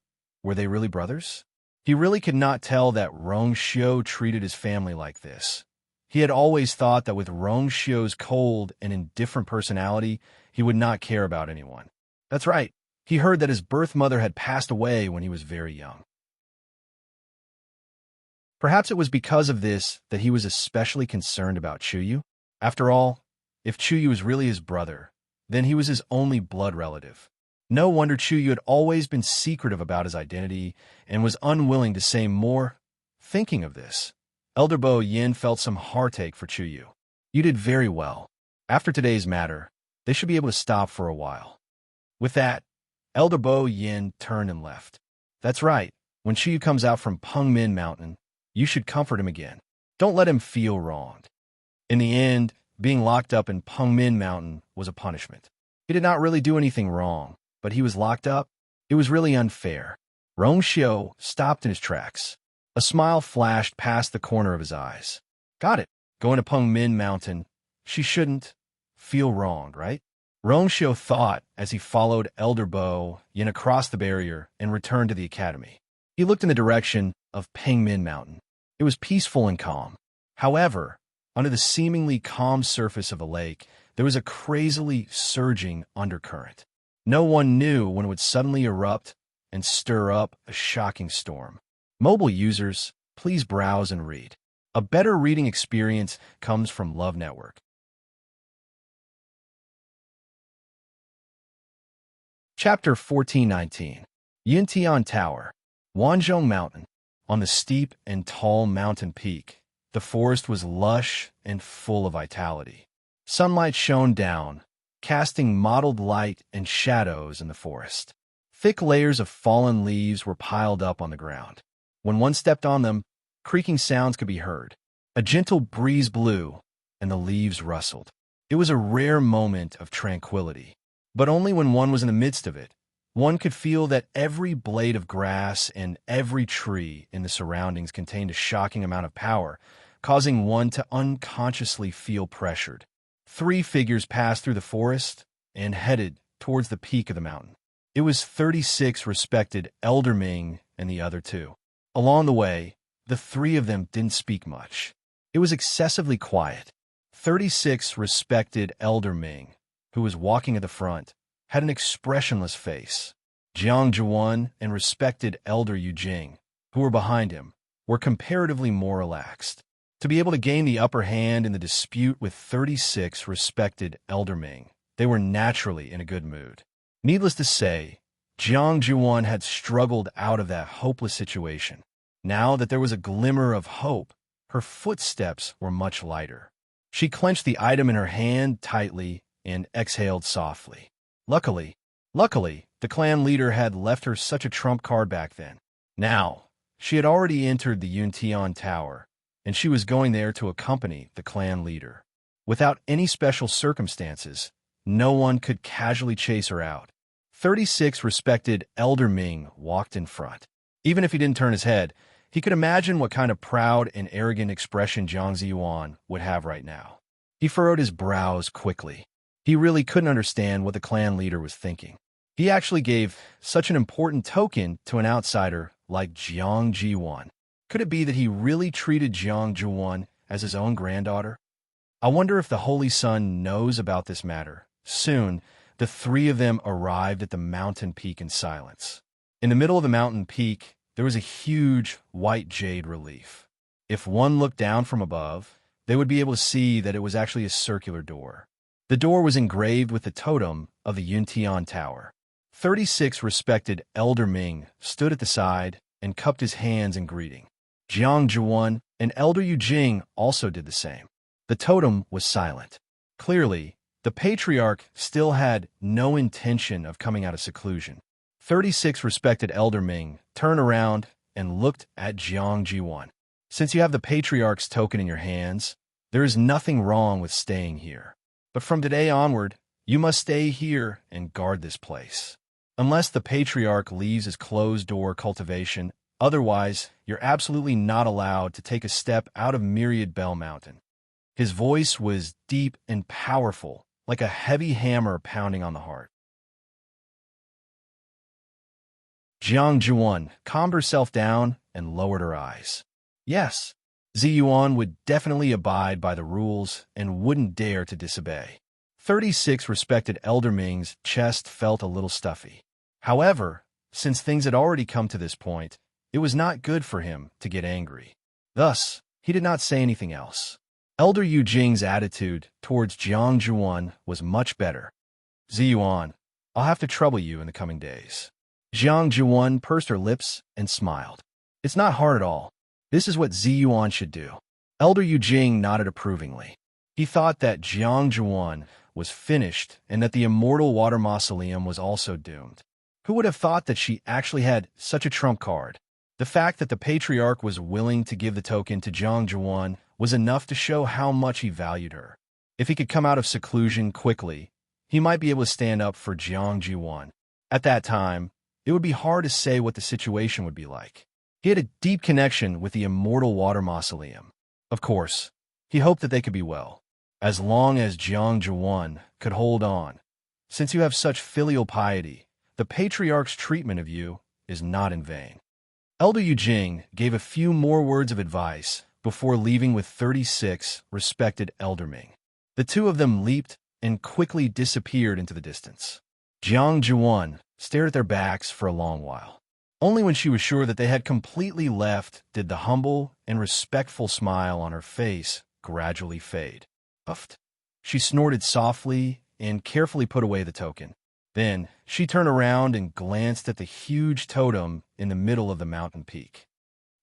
A: were they really brothers? He really could not tell that Rong Xiao treated his family like this. He had always thought that with Rong Xiao's cold and indifferent personality, he would not care about anyone. That's right. He heard that his birth mother had passed away when he was very young. Perhaps it was because of this that he was especially concerned about Chu Yu. After all, if Chu Yu was really his brother, then he was his only blood relative. No wonder Chu Yu had always been secretive about his identity and was unwilling to say more. Thinking of this, Elder Bo Yin felt some heartache for Chu Yu. You did very well. After today's matter, they should be able to stop for a while. With that, Elder Bo Yin turned and left. That's right. When Chu Yu comes out from Pengmin Mountain, You should comfort him again. Don't let him feel wronged. In the end, being locked up in Pengmin Mountain was a punishment. He did not really do anything wrong, but he was locked up. It was really unfair. Rongxiu stopped in his tracks. A smile flashed past the corner of his eyes. Got it. Going to Pengmin Mountain. She shouldn't feel wronged, right? Rongxiu thought as he followed Elder Bo Yin across the barrier and returned to the academy. He looked in the direction of Pengmin Mountain. It was peaceful and calm. However, under the seemingly calm surface of the lake, there was a crazily surging undercurrent. No one knew when it would suddenly erupt and stir up a shocking storm. Mobile users, please browse and read. A better reading experience comes from Love Network. Chapter 1419. Yintian Tower. Wanzhong Mountain. On the steep and tall mountain peak, the forest was lush and full of vitality. Sunlight shone down, casting mottled light and shadows in the forest. Thick layers of fallen leaves were piled up on the ground. When one stepped on them, creaking sounds could be heard. A gentle breeze blew, and the leaves rustled. It was a rare moment of tranquility, but only when one was in the midst of it. One could feel that every blade of grass and every tree in the surroundings contained a shocking amount of power, causing one to unconsciously feel pressured. 3 figures passed through the forest and headed towards the peak of the mountain. It was 36 respected Elder Ming and the other 2. Along the way, the 3 of them didn't speak much. It was excessively quiet. 36 respected Elder Ming, who was walking at the front, had an expressionless face. Jiang Zhuan and respected Elder Yu Jing, who were behind him, were comparatively more relaxed. To be able to gain the upper hand in the dispute with 36 respected Elder Ming, they were naturally in a good mood. Needless to say, Jiang Zhuan had struggled out of that hopeless situation. Now that there was a glimmer of hope, her footsteps were much lighter. She clenched the item in her hand tightly and exhaled softly. Luckily, the clan leader had left her such a trump card back then. Now, she had already entered the Yuntian Tower, and she was going there to accompany the clan leader. Without any special circumstances, no one could casually chase her out. 36 respected Elder Ming walked in front. Even if he didn't turn his head, he could imagine what kind of proud and arrogant expression Jiang Ziyuan would have right now. He furrowed his brows quickly. He really couldn't understand what the clan leader was thinking. He actually gave such an important token to an outsider like Jiang Ziyuan. Could it be that he really treated Jiang Ziyuan as his own granddaughter? I wonder if the Holy Sun knows about this matter. Soon, the 3 of them arrived at the mountain peak in silence. In the middle of the mountain peak, there was a huge white jade relief. If one looked down from above, they would be able to see that it was actually a circular door. The door was engraved with the totem of the Yuntian Tower. 36 respected Elder Ming stood at the side and cupped his hands in greeting. Jiang Zhuan and Elder Yu Jing also did the same. The totem was silent. Clearly, the patriarch still had no intention of coming out of seclusion. 36 respected Elder Ming turned around and looked at Jiang Ziyuan. Since you have the patriarch's token in your hands, there is nothing wrong with staying here. But from today onward, you must stay here and guard this place. Unless the patriarch leaves his closed-door cultivation, otherwise, you're absolutely not allowed to take a step out of Myriad Bell Mountain. His voice was deep and powerful, like a heavy hammer pounding on the heart. Jiang Zhuan calmed herself down and lowered her eyes. Yes, Ziyuan would definitely abide by the rules and wouldn't dare to disobey. 36 respected Elder Ming's chest felt a little stuffy. However, since things had already come to this point, it was not good for him to get angry. Thus, he did not say anything else. Elder Yu Jing's attitude towards Jiang Zhuan was much better. Ziyuan, I'll have to trouble you in the coming days. Jiang Zhuan pursed her lips and smiled. It's not hard at all. This is what Ziyuan should do. Elder Yu Jing nodded approvingly. He thought that Jiang Zhuan was finished and that the immortal water mausoleum was also doomed. Who would have thought that she actually had such a trump card? The fact that the patriarch was willing to give the token to Jiang Zhuan was enough to show how much he valued her. If he could come out of seclusion quickly, he might be able to stand up for Jiang Zhuan. At that time, it would be hard to say what the situation would be like. He had a deep connection with the immortal water mausoleum. Of course, he hoped that they could be well, as long as Jiang Zhuan could hold on. Since you have such filial piety, the patriarch's treatment of you is not in vain. Elder Yujing gave a few more words of advice before leaving with 36 respected eldermen. The two of them leaped and quickly disappeared into the distance. Jiang Zhuan stared at their backs for a long while. Only when she was sure that they had completely left did the humble and respectful smile on her face gradually fade. Puffed. She snorted softly and carefully put away the token. Then she turned around and glanced at the huge totem in the middle of the mountain peak.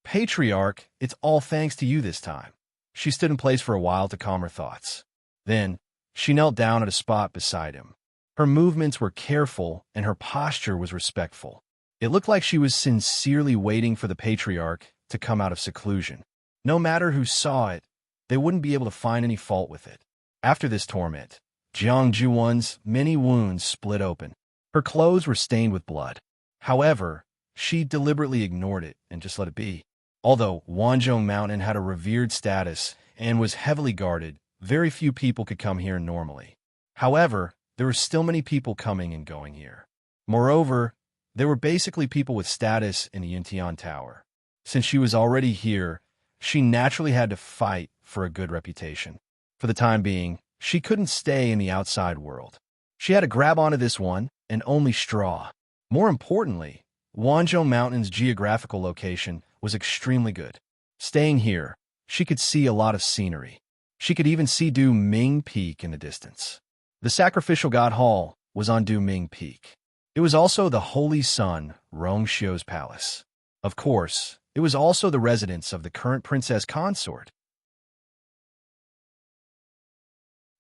A: Patriarch, it's all thanks to you this time. She stood in place for a while to calm her thoughts. Then she knelt down at a spot beside him. Her movements were careful and her posture was respectful. It looked like she was sincerely waiting for the patriarch to come out of seclusion. No matter who saw it, they wouldn't be able to find any fault with it. After this torment, Jiang Zhuan's many wounds split open. Her clothes were stained with blood. However, she deliberately ignored it and just let it be. Although Wanzhong Mountain had a revered status and was heavily guarded, very few people could come here normally. However, there were still many people coming and going here. Moreover, there were basically people with status in the Yuntian Tower. Since she was already here, she naturally had to fight for a good reputation. For the time being, she couldn't stay in the outside world. She had to grab onto this one and only straw. More importantly, Wanzhou Mountain's geographical location was extremely good. Staying here, she could see a lot of scenery. She could even see Du Ming Peak in the distance. The sacrificial god hall was on Du Ming Peak. It was also the holy son, Rongxiu's palace. Of course, it was also the residence of the current princess consort.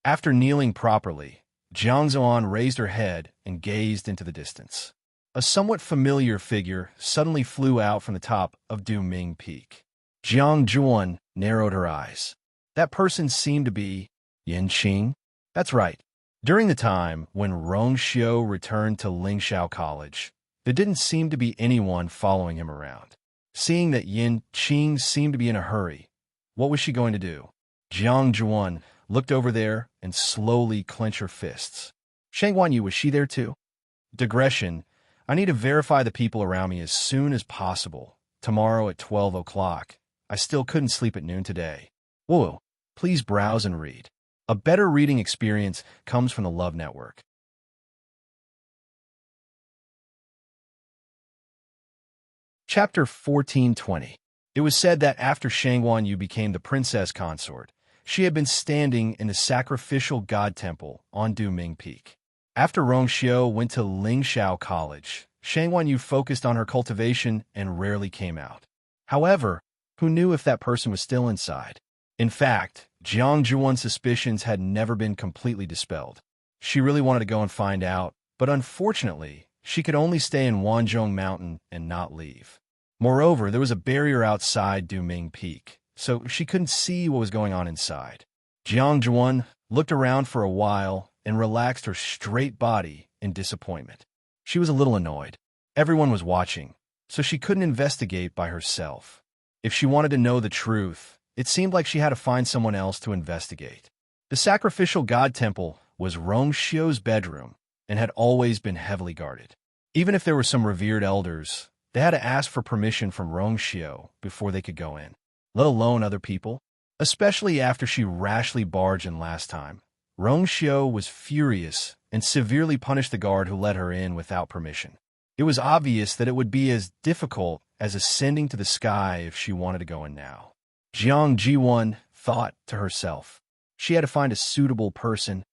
A: After kneeling properly, Jiang Zuan raised her head and gazed into the distance. A somewhat familiar figure suddenly flew out from the top of Du Ming Peak. Jiang Zhuan narrowed her eyes. That person seemed to be Yin Qing. That's right. During the time when Rongxiu returned to Lingxiao College, there didn't seem to be anyone following him around. Seeing that Yin Qing seemed to be in a hurry, what was she going to do? Jiang Zhuan looked over there and slowly clenched her fists. Shang Guanyu, was she there too? Digression. I need to verify the people around me as soon as possible. Tomorrow at 12 o'clock. I still couldn't sleep at noon today. Whoa, please browse and read. A better reading experience comes from the Love Network. Chapter 1420. It was said that after Shang Guanyu became the princess consort, she had been standing in the sacrificial god temple on Du Ming Peak. After Rongxiu went to Lingxiao College, Shang Guanyu focused on her cultivation and rarely came out. However, who knew if that person was still inside? In fact, Jiang Zhuan's suspicions had never been completely dispelled. She really wanted to go and find out, but unfortunately, she could only stay in Wanzhong Mountain and not leave. Moreover, there was a barrier outside Du Ming Peak, so she couldn't see what was going on inside. Jiang Zhuan looked around for a while and relaxed her straight body in disappointment. She was a little annoyed. Everyone was watching, so she couldn't investigate by herself. If she wanted to know the truth, it seemed like she had to find someone else to investigate. The sacrificial god temple was Rongxiu's bedroom and had always been heavily guarded. Even if there were some revered elders, they had to ask for permission from Rongxiu before they could go in, let alone other people, especially after she rashly barged in last time. Rongxiu was furious and severely punished the guard who let her in without permission. It was obvious that it would be as difficult as ascending to the sky if she wanted to go in now. Jiang Zhuan thought to herself. She had to find a suitable person.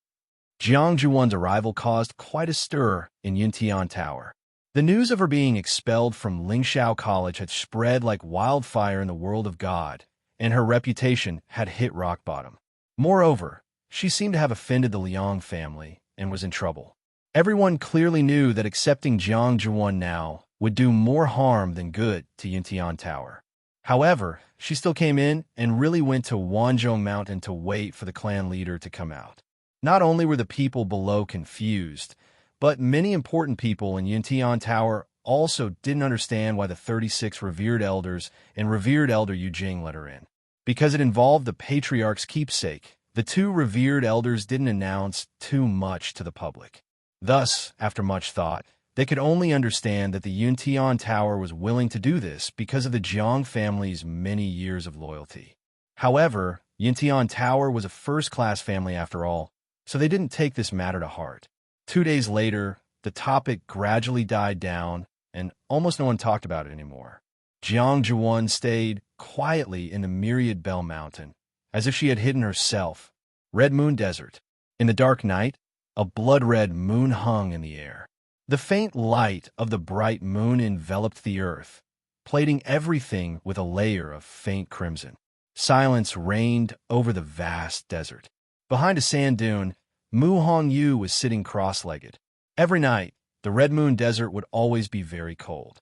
A: Jiang Zhuan's arrival caused quite a stir in Yuntian Tower. The news of her being expelled from Lingxiao College had spread like wildfire in the world of God, and her reputation had hit rock bottom. Moreover, she seemed to have offended the Liang family and was in trouble. Everyone clearly knew that accepting Jiang Zhuan now would do more harm than good to Yuntian Tower. However, she still came in and really went to Wanzhong Mountain to wait for the clan leader to come out. Not only were the people below confused, but many important people in Yuntian Tower also didn't understand why the 36 revered elders and revered elder Yujing let her in. Because it involved the patriarch's keepsake, the two revered elders didn't announce too much to the public. Thus, after much thought, they could only understand that the Yuntian Tower was willing to do this because of the Jiang family's many years of loyalty. However, Yuntian Tower was a first-class family after all, so they didn't take this matter to heart. 2 days later, the topic gradually died down, and almost no one talked about it anymore. Jiang Zhuan stayed quietly in the Myriad Bell Mountain, as if she had hidden herself. Red Moon Desert. In the dark night, a blood-red moon hung in the air. The faint light of the bright moon enveloped the earth, plating everything with a layer of faint crimson. Silence reigned over the vast desert. Behind a sand dune, Mu Hongyu was sitting cross-legged. Every night, the Red Moon Desert would always be very cold.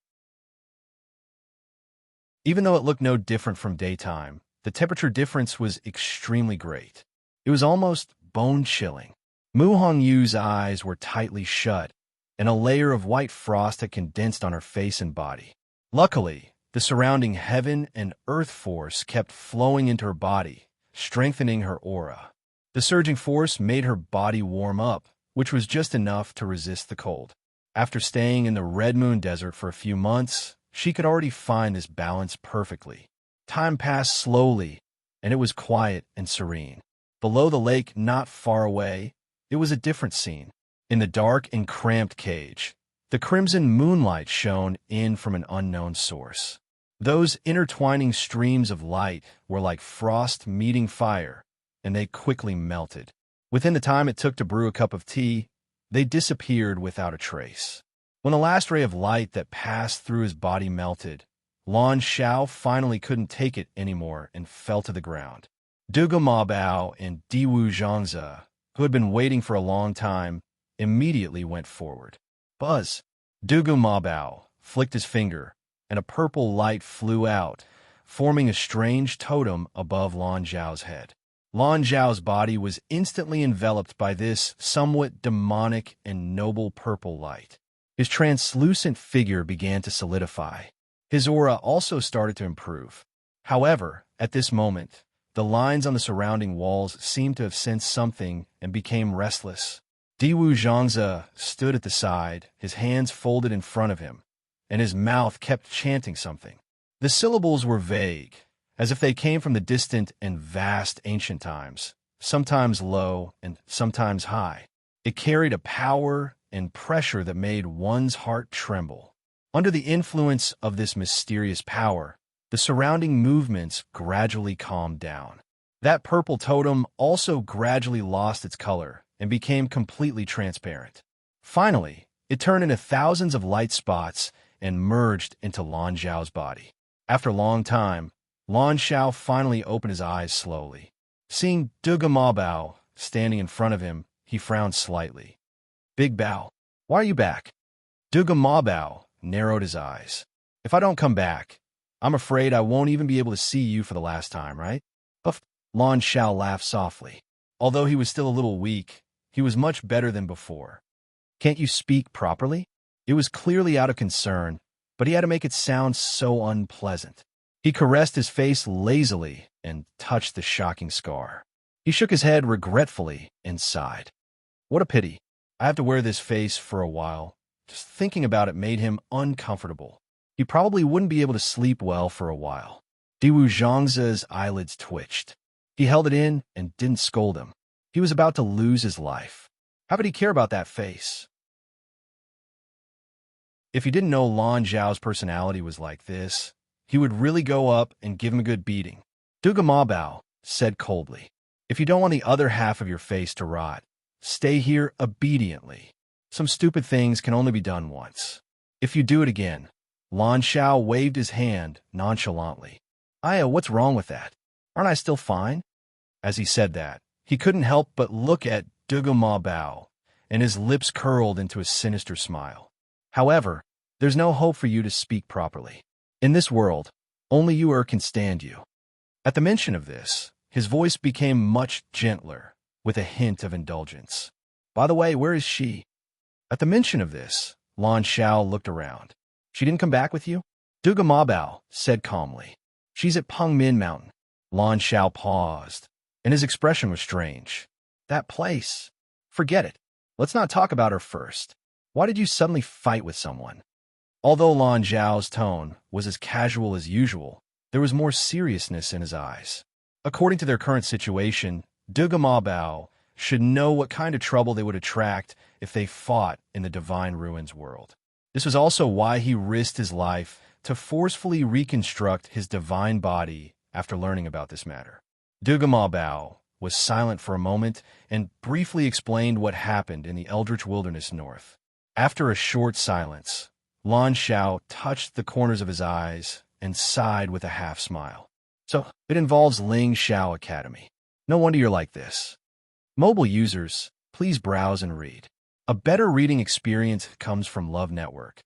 A: Even though it looked no different from daytime, the temperature difference was extremely great. It was almost bone-chilling. Mu Hongyu's eyes were tightly shut, and a layer of white frost had condensed on her face and body. Luckily, the surrounding heaven and earth force kept flowing into her body, strengthening her aura. The surging force made her body warm up, which was just enough to resist the cold. After staying in the Red Moon Desert for a few months, she could already find this balance perfectly. Time passed slowly, and it was quiet and serene. Below the lake, not far away, it was a different scene. In the dark and cramped cage, the crimson moonlight shone in from an unknown source. Those intertwining streams of light were like frost meeting fire, and they quickly melted. Within the time it took to brew a cup of tea, they disappeared without a trace. When the last ray of light that passed through his body melted, Lan Xiao finally couldn't take it anymore and fell to the ground. Dugu Mabao and Diwu Zhangze, who had been waiting for a long time, immediately went forward. Buzz! Dugu Mabao flicked his finger, and a purple light flew out, forming a strange totem above Lan Zhao's head. Lan Zhao's body was instantly enveloped by this somewhat demonic and noble purple light. His translucent figure began to solidify. His aura also started to improve. However, at this moment, the lines on the surrounding walls seemed to have sensed something and became restless. Diwu Zhangze stood at the side, his hands folded in front of him, and his mouth kept chanting something. The syllables were vague, as if they came from the distant and vast ancient times, sometimes low and sometimes high. It carried a power and pressure that made one's heart tremble. Under the influence of this mysterious power, the surrounding movements gradually calmed down. That purple totem also gradually lost its color and became completely transparent. Finally, it turned into thousands of light spots and merged into Lan Zhao's body. After a long time, Lan Xiao finally opened his eyes slowly. Seeing Dugu Mabao standing in front of him, he frowned slightly. Big Bao, why are you back? Dugu Mabao narrowed his eyes. If I don't come back, I'm afraid I won't even be able to see you for the last time, right? Puff. Lan Xiao laughed softly. Although he was still a little weak, he was much better than before. Can't you speak properly? It was clearly out of concern, but he had to make it sound so unpleasant. He caressed his face lazily and touched the shocking scar. He shook his head regretfully and sighed. What a pity. I have to wear this face for a while. Just thinking about it made him uncomfortable. He probably wouldn't be able to sleep well for a while. Diwu Zhangze's eyelids twitched. He held it in and didn't scold him. He was about to lose his life. How could he care about that face? If he didn't know Lan Zhao's personality was like this, he would really go up and give him a good beating. Dugu Mabao said coldly, if you don't want the other half of your face to rot, stay here obediently. Some stupid things can only be done once. If you do it again, Lan Xiao waved his hand nonchalantly. Aya, what's wrong with that? Aren't I still fine? As he said that, he couldn't help but look at Dugu Mabao, and his lips curled into a sinister smile. However, There's no hope for you to speak properly. In this world, only you can stand you. At the mention of this, his voice became much gentler, with a hint of indulgence. By the way, where is she? At the mention of this, Lan Xiao looked around. She didn't come back with you? Duga Mabao said calmly. She's at Pengmin Mountain. Lan Xiao paused, and his expression was strange. That place. Forget it. Let's not talk about her first. Why did you suddenly fight with someone? Although Lan Xiao's tone was as casual as usual, there was more seriousness in his eyes. According to their current situation, Duga Mabao should know what kind of trouble they would attract if they fought in the Divine Ruins world. This was also why he risked his life to forcefully reconstruct his divine body after learning about this matter. Duga Mabao was silent for a moment and briefly explained what happened in the Eldritch Wilderness North. After a short silence, Lan Xiao touched the corners of his eyes and sighed with a half-smile. So, it involves Ling Xiao Academy. No wonder you're like this. Mobile users, please browse and read. A better reading experience comes from Love Network.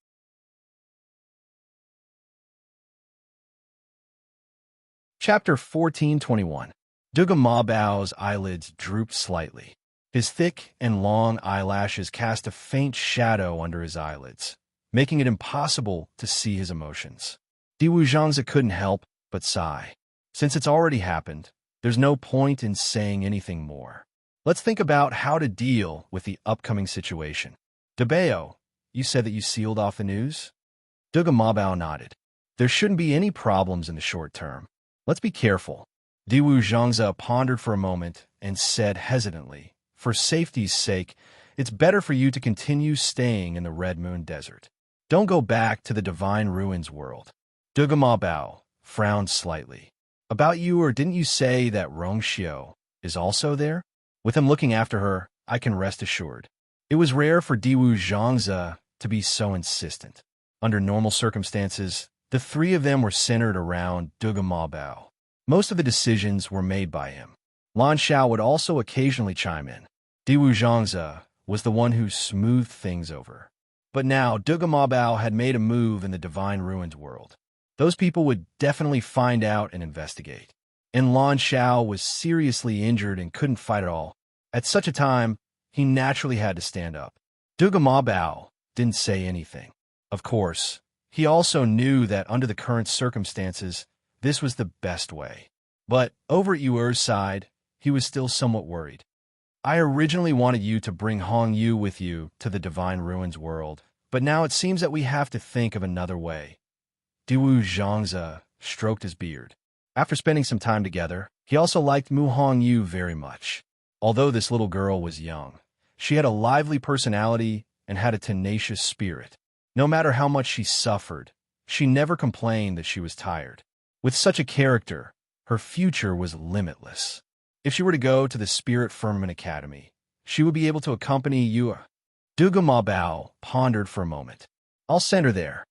A: Chapter 1421. Duga Mabao's eyelids drooped slightly. His thick and long eyelashes cast a faint shadow under his eyelids, making it impossible to see his emotions. Diwu Zhangzi couldn't help but sigh. Since it's already happened, there's no point in saying anything more. Let's think about how to deal with the upcoming situation. Debao, you said that you sealed off the news? Duga Mabao nodded. There shouldn't be any problems in the short term. Let's be careful. Diwu Zhangzi pondered for a moment and said hesitantly, for safety's sake, it's better for you to continue staying in the Red Moon Desert. Don't go back to the Divine Ruins world. Duga Mabao frowned slightly. About you, or didn't you say that Rongxiu is also there? With him looking after her, I can rest assured. It was rare for Diwu Zhangzi to be so insistent. Under normal circumstances, the three of them were centered around Duga Mabao. Most of the decisions were made by him. Lan Xiao would also occasionally chime in. Diwu Zhangzi was the one who smoothed things over. But now, Duga Mabao had made a move in the Divine Ruins world. Those people would definitely find out and investigate. And Lan Xiao was seriously injured and couldn't fight at all. At such a time, he naturally had to stand up. Duga Mabao didn't say anything. Of course, he also knew that under the current circumstances, this was the best way. But over at Yuer's side, he was still somewhat worried. I originally wanted you to bring Hong Yu with you to the Divine Ruins world, but now it seems that we have to think of another way. Diwu Zhangzi stroked his beard. After spending some time together, he also liked Mu Hongyu very much. Although this little girl was young, she had a lively personality and had a tenacious spirit. No matter how much she suffered, she never complained that she was tired. With such a character, her future was limitless. If she were to go to the Spirit Firmament Academy, she would be able to accompany you. Duga Mabao pondered for a moment. I'll send her there.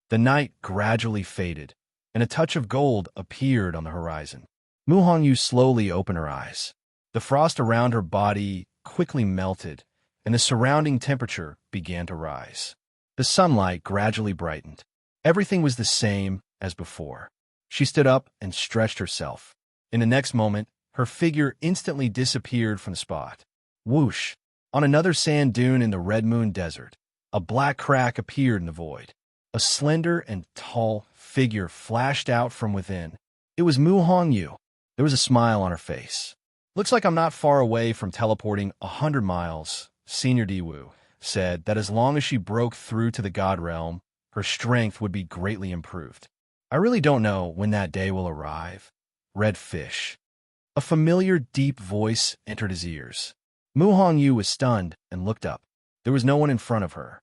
A: The night gradually faded, and a touch of gold appeared on the horizon. Mu Hongyu slowly opened her eyes. The frost around her body quickly melted, and the surrounding temperature began to rise. The sunlight gradually brightened. Everything was the same as before. She stood up and stretched herself. In the next moment, her figure instantly disappeared from the spot. Whoosh! On another sand dune in the Red Moon Desert, a black crack appeared in the void. A slender and tall figure flashed out from within. It was Mu Hongyu. There was a smile on her face. Looks like I'm not far away from teleporting 100 miles, Senior Diwu said that as long as she broke through to the God Realm, her strength would be greatly improved. I really don't know when that day will arrive. Red Fish. A familiar, deep voice entered his ears. Mu Hongyu was stunned and looked up. There was no one in front of her.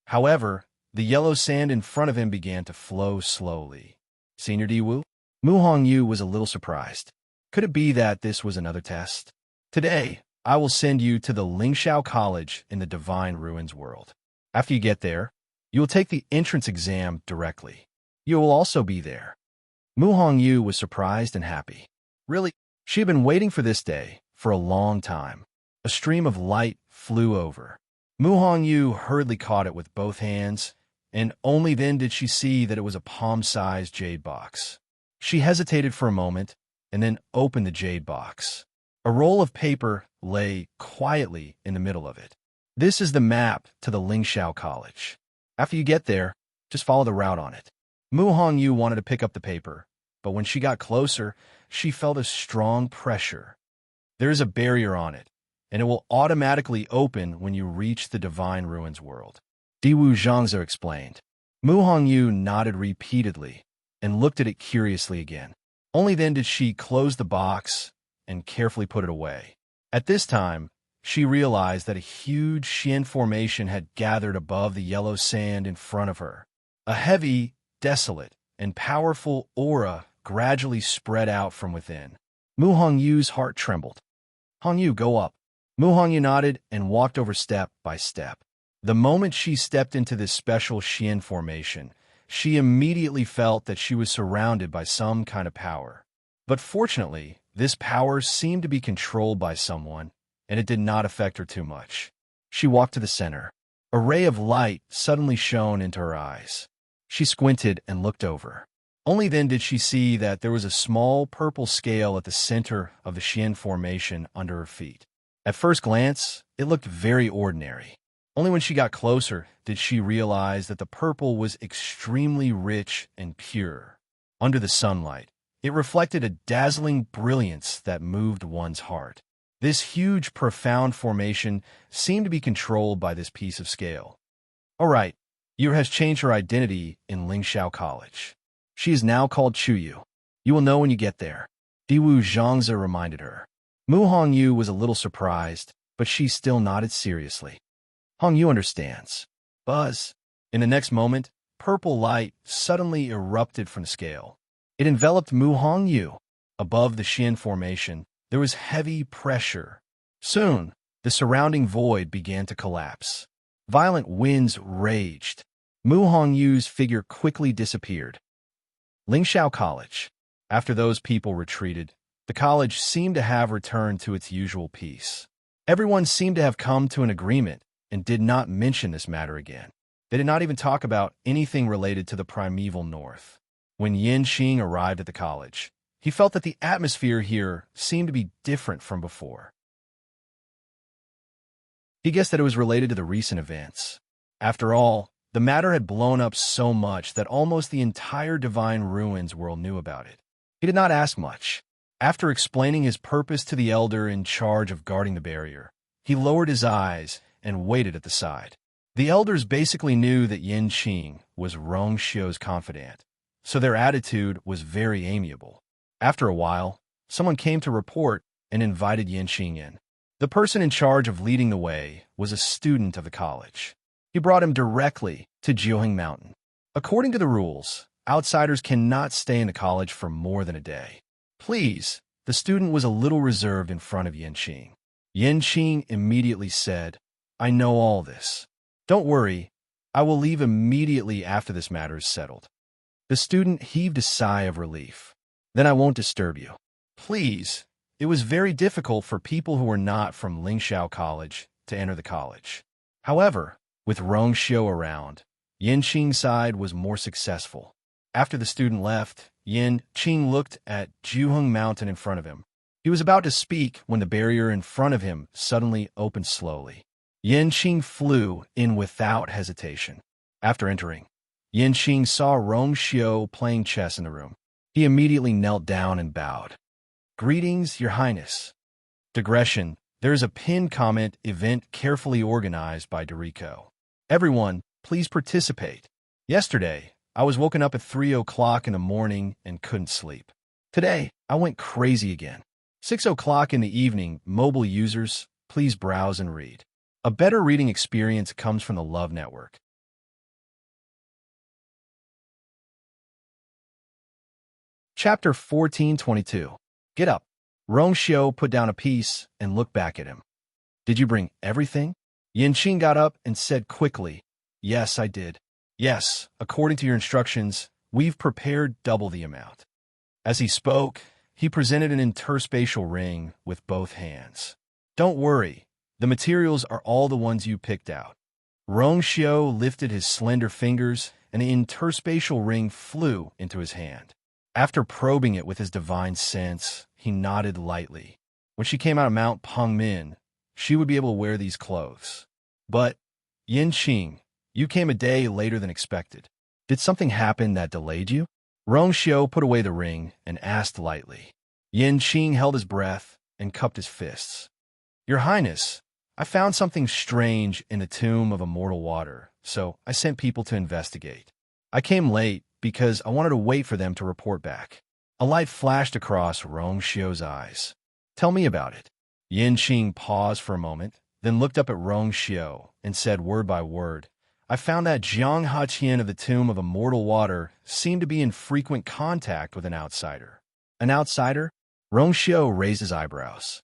A: However, the yellow sand in front of him began to flow slowly. Senior Diwu? Mu Hongyu was a little surprised. Could it be that this was another test? Today, I will send you to the Lingxiao College in the Divine Ruins world. After you get there, you will take the entrance exam directly. You will also be there. Mu Hongyu was surprised and happy. Really, she had been waiting for this day for a long time. A stream of light flew over. Mu Hongyu hurriedly caught it with both hands, and only then did she see that it was a palm-sized jade box. She hesitated for a moment, and then opened the jade box. A roll of paper lay quietly in the middle of it. This is the map to the Lingxiao College. After you get there, just follow the route on it. Mu Hongyu wanted to pick up the paper, but when she got closer, she felt a strong pressure. There is a barrier on it, and it will automatically open when you reach the Divine Ruins world. Diwu Zhangzi explained. Mu Hongyu nodded repeatedly and looked at it curiously again. Only then did she close the box and carefully put it away. At this time, she realized that a huge Xian formation had gathered above the yellow sand in front of her. A heavy, desolate, and powerful aura gradually spread out from within. Mu Hongyu's heart trembled. Hongyu, go up. Mu Hongyu nodded and walked over step by step. The moment she stepped into this special Xian formation, she immediately felt that she was surrounded by some kind of power. But fortunately, this power seemed to be controlled by someone, and it did not affect her too much. She walked to the center. A ray of light suddenly shone into her eyes. She squinted and looked over. Only then did she see that there was a small purple scale at the center of the Xian formation under her feet. At first glance, it looked very ordinary. Only when she got closer did she realize that the purple was extremely rich and pure. Under the sunlight, it reflected a dazzling brilliance that moved one's heart. This huge, profound formation seemed to be controlled by this piece of scale. All right, Yu has changed her identity in Lingxiao College. She is now called Chuyu. You will know when you get there. Diwu Zhangzi reminded her. Mu Hongyu was a little surprised, but she still nodded seriously. Hongyu understands. Buzz. In the next moment, purple light suddenly erupted from the scale. It enveloped Mu Hongyu. Above the Xian formation, there was heavy pressure. Soon, the surrounding void began to collapse. Violent winds raged. Mu Hongyu's figure quickly disappeared. Lingxiao College. After those people retreated, the college seemed to have returned to its usual peace. Everyone seemed to have come to an agreement and did not mention this matter again. They did not even talk about anything related to the primeval north. When Yin Xing arrived at the college, he felt that the atmosphere here seemed to be different from before. He guessed that it was related to the recent events. After all, the matter had blown up so much that almost the entire Divine Ruins world knew about it. He did not ask much. After explaining his purpose to the elder in charge of guarding the barrier, he lowered his eyes and waited at the side. The elders basically knew that Yin Xing was Rong Xiu's confidant, so their attitude was very amiable. After a while, someone came to report and invited Yin Xing in. The person in charge of leading the way was a student of the college. He brought him directly to Jiuheng Mountain. According to the rules, outsiders cannot stay in the college for more than a day. Please, the student was a little reserved in front of Yin Xing. Yin Xing immediately said, I know all this. Don't worry, I will leave immediately after this matter is settled. The student heaved a sigh of relief. Then I won't disturb you. Please, it was very difficult for people who were not from Lingxiao College to enter the college. However, with Rong Xiu around, Yin Xing's side was more successful. After the student left, Yin Xing looked at Jiuheng Mountain in front of him. He was about to speak when the barrier in front of him suddenly opened slowly. Yin Xing flew in without hesitation. After entering, Yin Xing saw Rong Xiu playing chess in the room. He immediately knelt down and bowed. Greetings, Your Highness. Digression, there is a pinned comment event carefully organized by Doriko. Everyone, please participate. Yesterday, I was woken up at 3 o'clock in the morning and couldn't sleep. Today, I went crazy again. 6 o'clock in the evening, mobile users, please browse and read. A better reading experience comes from the Love Network. Chapter 1422. Get up. Rong Xiu put down a piece and looked back at him. Did you bring everything? Yin Xing got up and said quickly, Yes, I did. Yes, according to your instructions, we've prepared double the amount. As he spoke, he presented an interspatial ring with both hands. Don't worry, The materials are all the ones you picked out. Rongxiu lifted his slender fingers, and the interspatial ring flew into his hand. After probing it with his divine sense, he nodded lightly. When she came out of Mount Pengmin, she would be able to wear these clothes. But, Yanqing, you came a day later than expected. Did something happen that delayed you? Rongxiu put away the ring and asked lightly. Yanqing held his breath and cupped his fists. Your Highness, I found something strange in the tomb of immortal water, so I sent people to investigate. I came late because I wanted to wait for them to report back. A light flashed across Rongxiu's eyes. Tell me about it. Yanqing paused for a moment, then looked up at Rongxiu and said word by word, I found that Jiang Haqian of the Tomb of Immortal Water seemed to be in frequent contact with an outsider. An outsider? Rongxiu raised his eyebrows.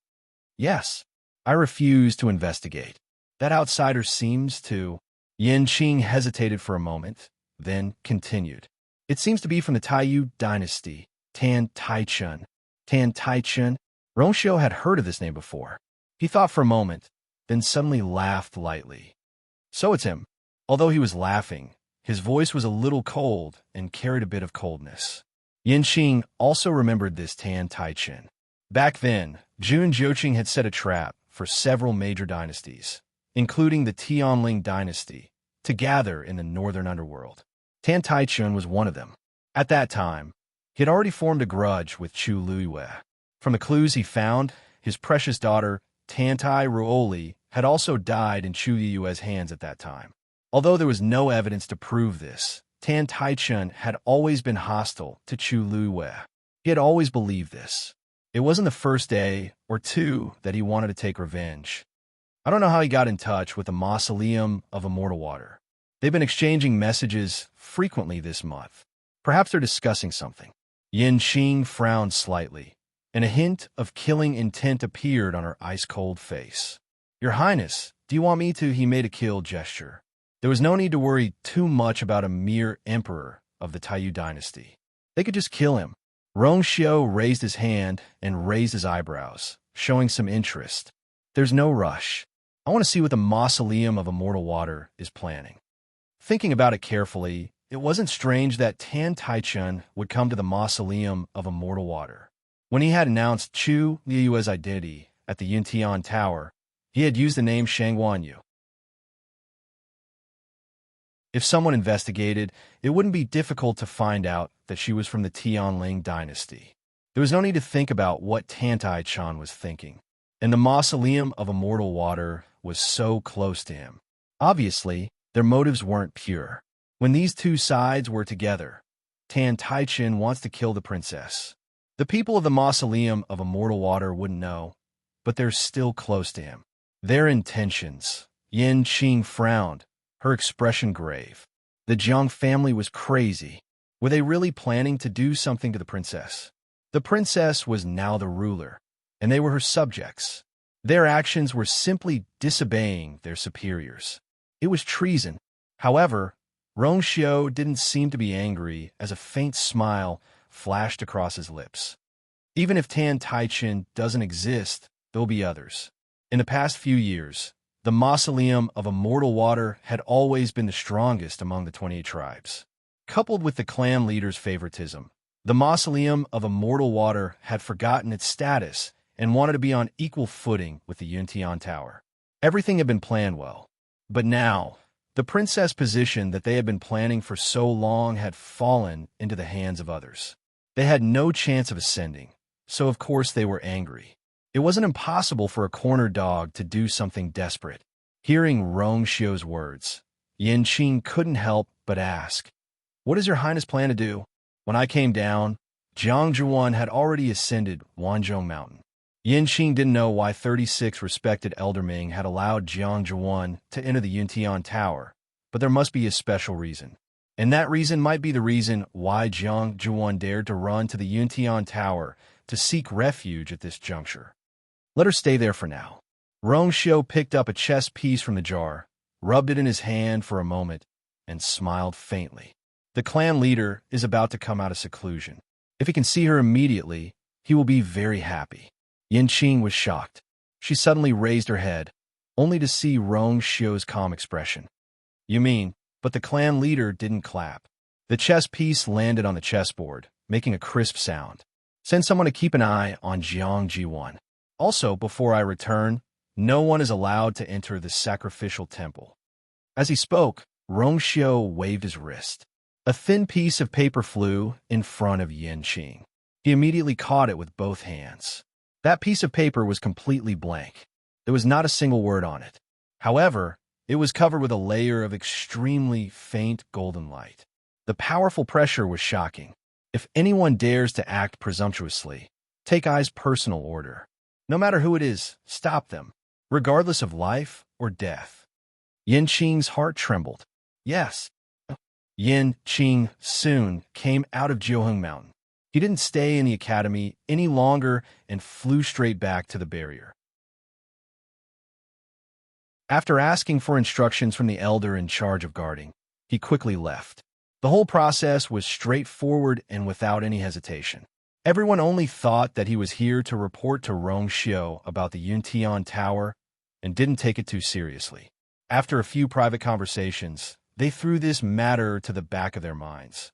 A: Yes, I refuse to investigate. That outsider seems to... Yanqing hesitated for a moment, then continued. It seems to be from the Taiyu dynasty, Tan Taichun. Tan Taichun? Rongxiu had heard of this name before. He thought for a moment, then suddenly laughed lightly. So it's him. Although he was laughing, his voice was a little cold and carried a bit of coldness. Yanqing also remembered this Tan Taichun. Back then, Jun Zhouqing had set a trap for several major dynasties, including the Tianling dynasty, to gather in the northern underworld. Tan Taichun was one of them. At that time, he had already formed a grudge with Chu Luiyue. From the clues he found, his precious daughter, Tantai Ruoli, had also died in Chu Yue's hands at that time. Although there was no evidence to prove this, Tan Taichun had always been hostile to Chu Luiyue. He had always believed this. It wasn't the first day or two that he wanted to take revenge. I don't know how he got in touch with the Mausoleum of Immortal Water. They've been exchanging messages frequently this month. Perhaps they're discussing something. Yanqing frowned slightly, and a hint of killing intent appeared on her ice-cold face. Your Highness, do you want me to? He made a kill gesture. There was no need to worry too much about a mere emperor of the Taiyu dynasty. They could just kill him. Rongxiu raised his hand and raised his eyebrows, showing some interest. There's no rush. I want to see what the Mausoleum of Immortal Water is planning. Thinking about it carefully, it wasn't strange that Tan Taichun would come to the Mausoleum of Immortal Water. When he had announced Chu Liyue's identity at the Yuntian Tower, he had used the name Shang Wanyu. If someone investigated, it wouldn't be difficult to find out that she was from the Tianling dynasty. There was no need to think about what Tan Taichun was thinking, and the Mausoleum of Immortal Water was so close to him. Obviously, their motives weren't pure. When these two sides were together, Tan Taichun wants to kill the princess. The people of the Mausoleum of Immortal Water wouldn't know, but they're still close to him. Their intentions. Yanqing frowned, her expression grave. The Jiang family was crazy. Were they really planning to do something to the princess? The princess was now the ruler, and they were her subjects. Their actions were simply disobeying their superiors. It was treason. However, Rongxiu didn't seem to be angry as a faint smile flashed across his lips. Even if Tan Taichun doesn't exist, there'll be others. In the past few years, the Mausoleum of Immortal Water had always been the strongest among the 28 tribes. Coupled with the clan leader's favoritism, the Mausoleum of Immortal Water had forgotten its status and wanted to be on equal footing with the Yuntian Tower. Everything had been planned well. But now, the princess position that they had been planning for so long had fallen into the hands of others. They had no chance of ascending, so of course they were angry. It wasn't impossible for a corner dog to do something desperate. Hearing Rongxiu's words, Yanqing couldn't help but ask, "What does your Highness plan to do?" When I came down, Jiang Zhuan had already ascended Wanzhong Mountain. Yanqing didn't know why 36 respected eldermen had allowed Jiang Zhuan to enter the Yuntian Tower, but there must be a special reason. And that reason might be the reason why Jiang Zhuan dared to run to the Yuntian Tower to seek refuge at this juncture. Let her stay there for now. Rongxiu picked up a chess piece from the jar, rubbed it in his hand for a moment, and smiled faintly. The clan leader is about to come out of seclusion. If he can see her immediately, he will be very happy. Yanqing was shocked. She suddenly raised her head. only to see Rong Xiu's calm expression. You mean, but the clan leader didn't clap. The chess piece landed on the chessboard, making a crisp sound. Send someone to keep an eye on Jiang Ji1. Also, before I return, no one is allowed to enter the sacrificial temple. As he spoke, Rong Xiu waved his wrist. A thin piece of paper flew in front of Yin Qing. He immediately caught it with both hands. That piece of paper was completely blank. There was not a single word on it. However, it was covered with a layer of extremely faint golden light. The powerful pressure was shocking. If anyone dares to act presumptuously, take Ai's personal order. No matter who it is, stop them, regardless of life or death. Yin Qing's heart trembled. Yes. Yin Qing soon came out of Jiuheng Mountain. He didn't stay in the academy any longer and flew straight back to the barrier. After asking for instructions from the elder in charge of guarding, he quickly left. The whole process was straightforward and without any hesitation. Everyone only thought that he was here to report to Rong Xiu about the Yuntian Tower and didn't take it too seriously. After a few private conversations, they threw this matter to the back of their minds.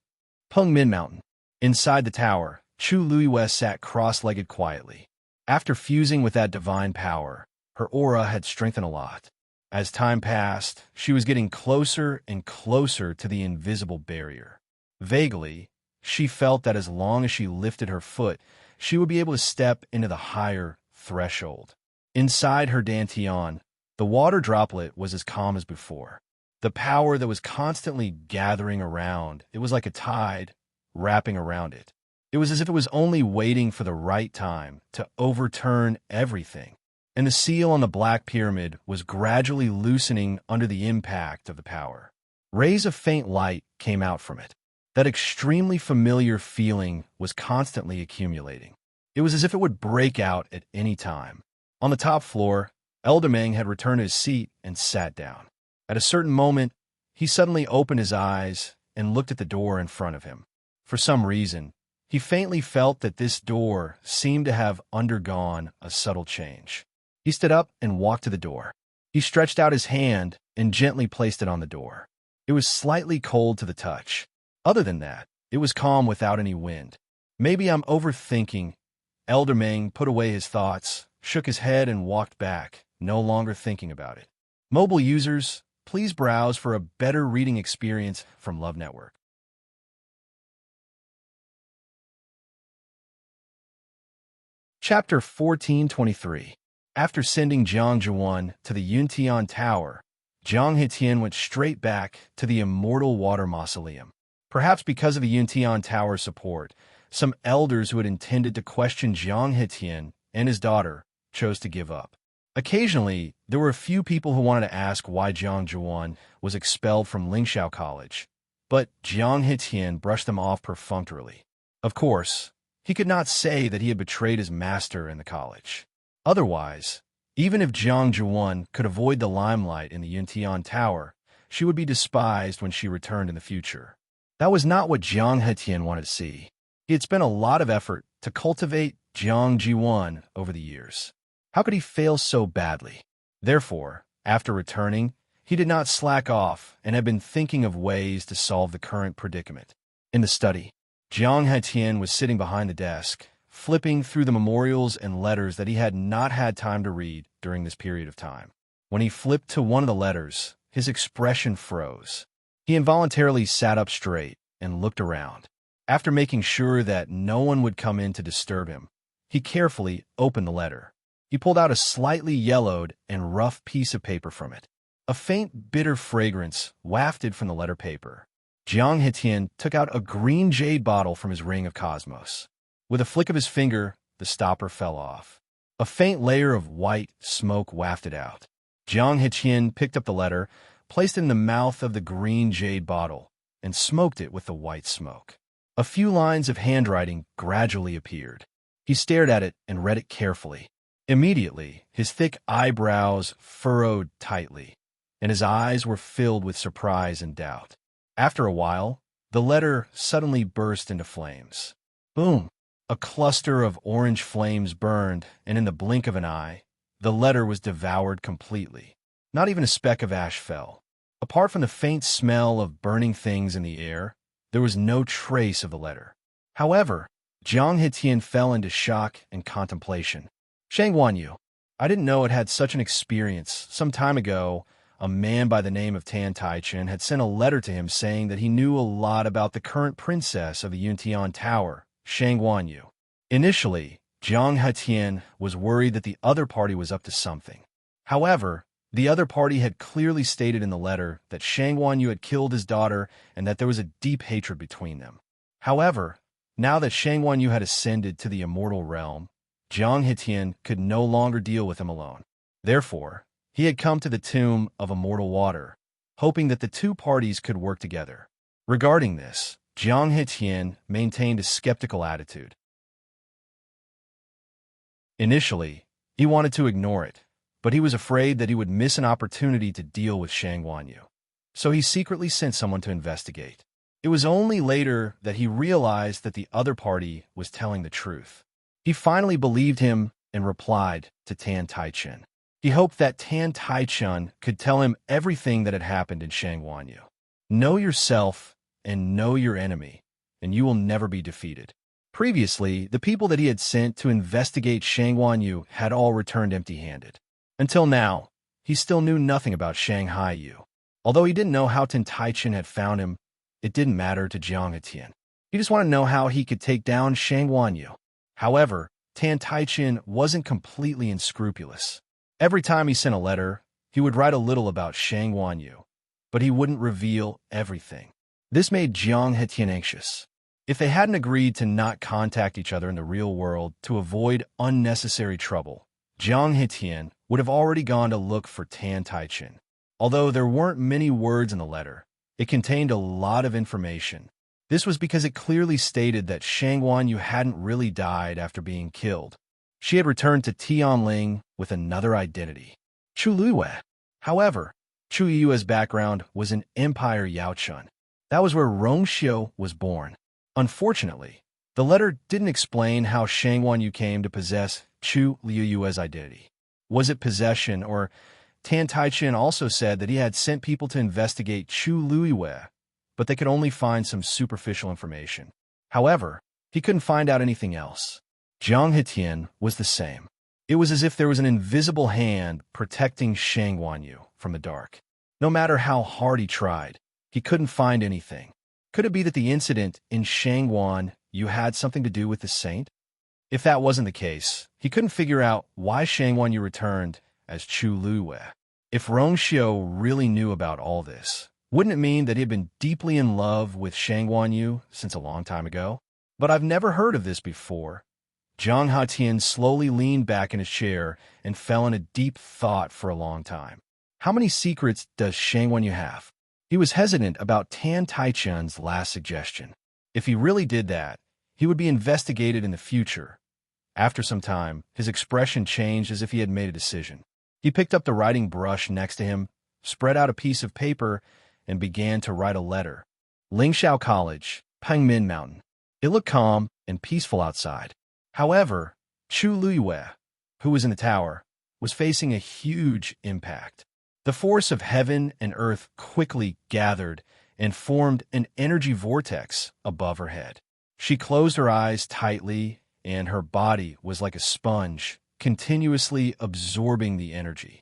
A: Peng Min Mountain. Inside the tower, Chu Luiwei sat cross-legged quietly. After fusing with that divine power, her aura had strengthened a lot. As time passed, she was getting closer and closer to the invisible barrier. Vaguely, she felt that as long as she lifted her foot, she would be able to step into the higher threshold. Inside her dantian, the water droplet was as calm as before. The power that was constantly gathering around, it was like a tide wrapping around it. It was as if it was only waiting for the right time to overturn everything. And the seal on the black pyramid was gradually loosening under the impact of the power. Rays of faint light came out from it. That extremely familiar feeling was constantly accumulating. It was as if it would break out at any time. On the top floor, Elder Meng had returned to his seat and sat down. At a certain moment, he suddenly opened his eyes and looked at the door in front of him. For some reason, he faintly felt that this door seemed to have undergone a subtle change. He stood up and walked to the door. He stretched out his hand and gently placed it on the door. It was slightly cold to the touch. Other than that, it was calm without any wind. Maybe I'm overthinking. Elder Meng put away his thoughts, shook his head and walked back, no longer thinking about it. Mobile users, please browse for a better reading experience from Love Network. Chapter 1423. After sending Jiang Zhuan to the Yuntian Tower, Jiang Hetian went straight back to the Immortal Water Mausoleum. Perhaps because of the Yuntian Tower's support, some elders who had intended to question Jiang Hetian and his daughter chose to give up. Occasionally, there were a few people who wanted to ask why Jiang Zhuan was expelled from Lingxiao College, but Jiang Hetian brushed them off perfunctorily. Of course, he could not say that he had betrayed his master in the college. Otherwise, even if Jiang Zhuan could avoid the limelight in the Yuntian Tower, she would be despised when she returned in the future. That was not what Jiang Hetian wanted to see. He had spent a lot of effort to cultivate Jiang Jiwan over the years. How could he fail so badly? Therefore, after returning, he did not slack off and had been thinking of ways to solve the current predicament. In the study, Jiang Hetian was sitting behind the desk, flipping through the memorials and letters that he had not had time to read during this period of time. When he flipped to one of the letters, his expression froze. He involuntarily sat up straight and looked around. After making sure that no one would come in to disturb him, he carefully opened the letter. He pulled out a slightly yellowed and rough piece of paper from it. A faint, bitter fragrance wafted from the letter paper. Jiang Hetian took out a green jade bottle from his ring of cosmos. With a flick of his finger, the stopper fell off. A faint layer of white smoke wafted out. Jiang Hetian picked up the letter, placed it in the mouth of the green jade bottle, and smoked it with the white smoke. A few lines of handwriting gradually appeared. He stared at it and read it carefully. Immediately, his thick eyebrows furrowed tightly, and his eyes were filled with surprise and doubt. After a while, the letter suddenly burst into flames. Boom! A cluster of orange flames burned, and in the blink of an eye, The letter was devoured completely. Not even a speck of ash fell. Apart from the faint smell of burning things in the air, there was no trace of the letter. However, Jiang Hetian fell into shock and contemplation. Shang Wanyu, I didn't know it had such an experience. Some time ago, a man by the name of Tan Taichen had sent a letter to him saying that he knew a lot about the current princess of the Yuntian Tower, Shang Wanyu. Initially, Jiang Hetian was worried that the other party was up to something. However, the other party had clearly stated in the letter that Shang Wanyu had killed his daughter and that there was a deep hatred between them. However, now that Shang Wanyu had ascended to the immortal realm, Jiang Hetian could no longer deal with him alone. Therefore, he had come to the tomb of immortal water, hoping that the two parties could work together. Regarding this, Jiang Hetian maintained a skeptical attitude. Initially, he wanted to ignore it, but he was afraid that he would miss an opportunity to deal with Shang Wanyu. So he secretly sent someone to investigate. It was only later that he realized that the other party was telling the truth. He finally believed him and replied to Tan Taichen. He hoped that Tan Taichen could tell him everything that had happened in Shang Wanyu. Know yourself and know your enemy, and you will never be defeated. Previously, the people that he had sent to investigate Shang Wanyu had all returned empty-handed. Until now, he still knew nothing about Shang Haiyu. Although he didn't know how Tan Taichen had found him, it didn't matter to Jiang Hetian. He just wanted to know how he could take down Shang Wanyu. However, Tan Taichen wasn't completely unscrupulous. Every time he sent a letter, he would write a little about Shang Wanyu, but he wouldn't reveal everything. This made Jiang Hetian anxious. If they hadn't agreed to not contact each other in the real world to avoid unnecessary trouble, Jiang Hetian would have already gone to look for Tan Taichen. Although there weren't many words in the letter, it contained a lot of information. This was because it clearly stated that Shang Wanyu hadn't really died after being killed. She had returned to Tianling with another identity, Chu Luiyue. However, Chu Yue's background was in Empire Yaochun. That was where Rongxiu was born. Unfortunately, the letter didn't explain how Shang Wanyu came to possess Chu Luiyue's identity. Was it possession, or Tan Taichen also said that he had sent people to investigate Chu Luiyue, but they could only find some superficial information. However, he couldn't find out anything else. Jiang Hetian was the same. It was as if there was an invisible hand protecting Shang Wanyu from the dark. No matter how hard he tried, he couldn't find anything. Could it be that the incident in Shang Wanyu had something to do with the saint? If that wasn't the case, he couldn't figure out why Shang Wanyu returned as Chu Luiyue. If Rongxiu really knew about all this, wouldn't it mean that he had been deeply in love with Shang Wanyu since a long time ago? But I've never heard of this before. Jiang Hetian slowly leaned back in his chair and fell in a deep thought for a long time. How many secrets does Shang Wanyu have? He was hesitant about Tan Taichen's last suggestion. If he really did that, he would be investigated in the future. After some time, his expression changed as if he had made a decision. He picked up the writing brush next to him, spread out a piece of paper, and began to write a letter. Lingxiao College, Pengmin Mountain. It looked calm and peaceful outside. However, Chu Luiyue, who was in the tower, was facing a huge impact. The force of heaven and earth quickly gathered and formed an energy vortex above her head. She closed her eyes tightly, and her body was like a sponge, continuously absorbing the energy.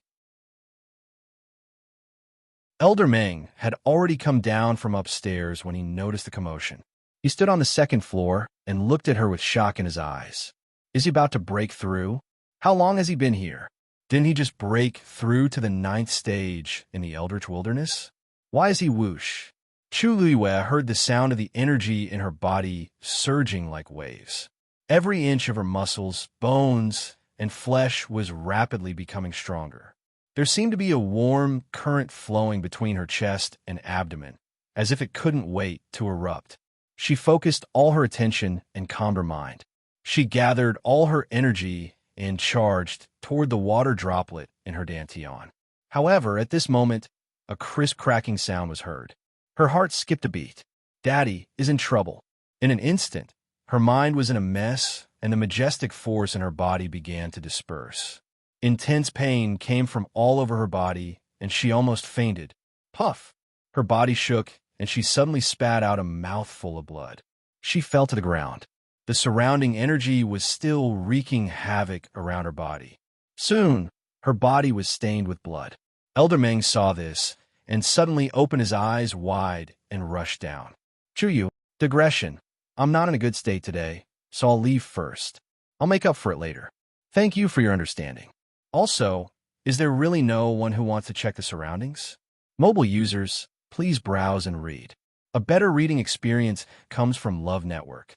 A: Elder Meng had already come down from upstairs when he noticed the commotion. He stood on the second floor and looked at her with shock in his eyes. Is he about to break through? How long has he been here? Didn't he just break through to the 9th stage in the Eldritch Wilderness? Why is he whoosh? Chu Luiyue heard the sound of the energy in her body surging like waves. Every inch of her muscles, bones, and flesh was rapidly becoming stronger. There seemed to be a warm current flowing between her chest and abdomen, as if it couldn't wait to erupt. She focused all her attention and calmed her mind. She gathered all her energy and charged toward the water droplet in her dantian. However, at this moment, a crisp cracking sound was heard. Her heart skipped a beat. Daddy is in trouble. In an instant, her mind was in a mess, and the majestic force in her body began to disperse. Intense pain came from all over her body, and she almost fainted. Puff! Her body shook, and she suddenly spat out a mouthful of blood. She fell to the ground. The surrounding energy was still wreaking havoc around her body. Soon, her body was stained with blood. Elder Meng saw this, and suddenly opened his eyes wide and rushed down. Chuyu, digression. I'm not in a good state today, so I'll leave first. I'll make up for it later. Thank you for your understanding. Also, is there really no one who wants to check the surroundings? Mobile users, please browse and read. A better reading experience comes from Love Network.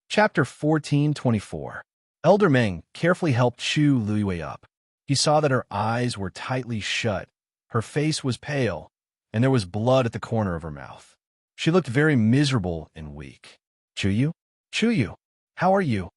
A: Chapter 1424. Elder Meng carefully helped Chu Liyue up. He saw that her eyes were tightly shut, her face was pale, and there was blood at the corner of her mouth. She looked very miserable and weak. Chuyu? Chuyu, how are you?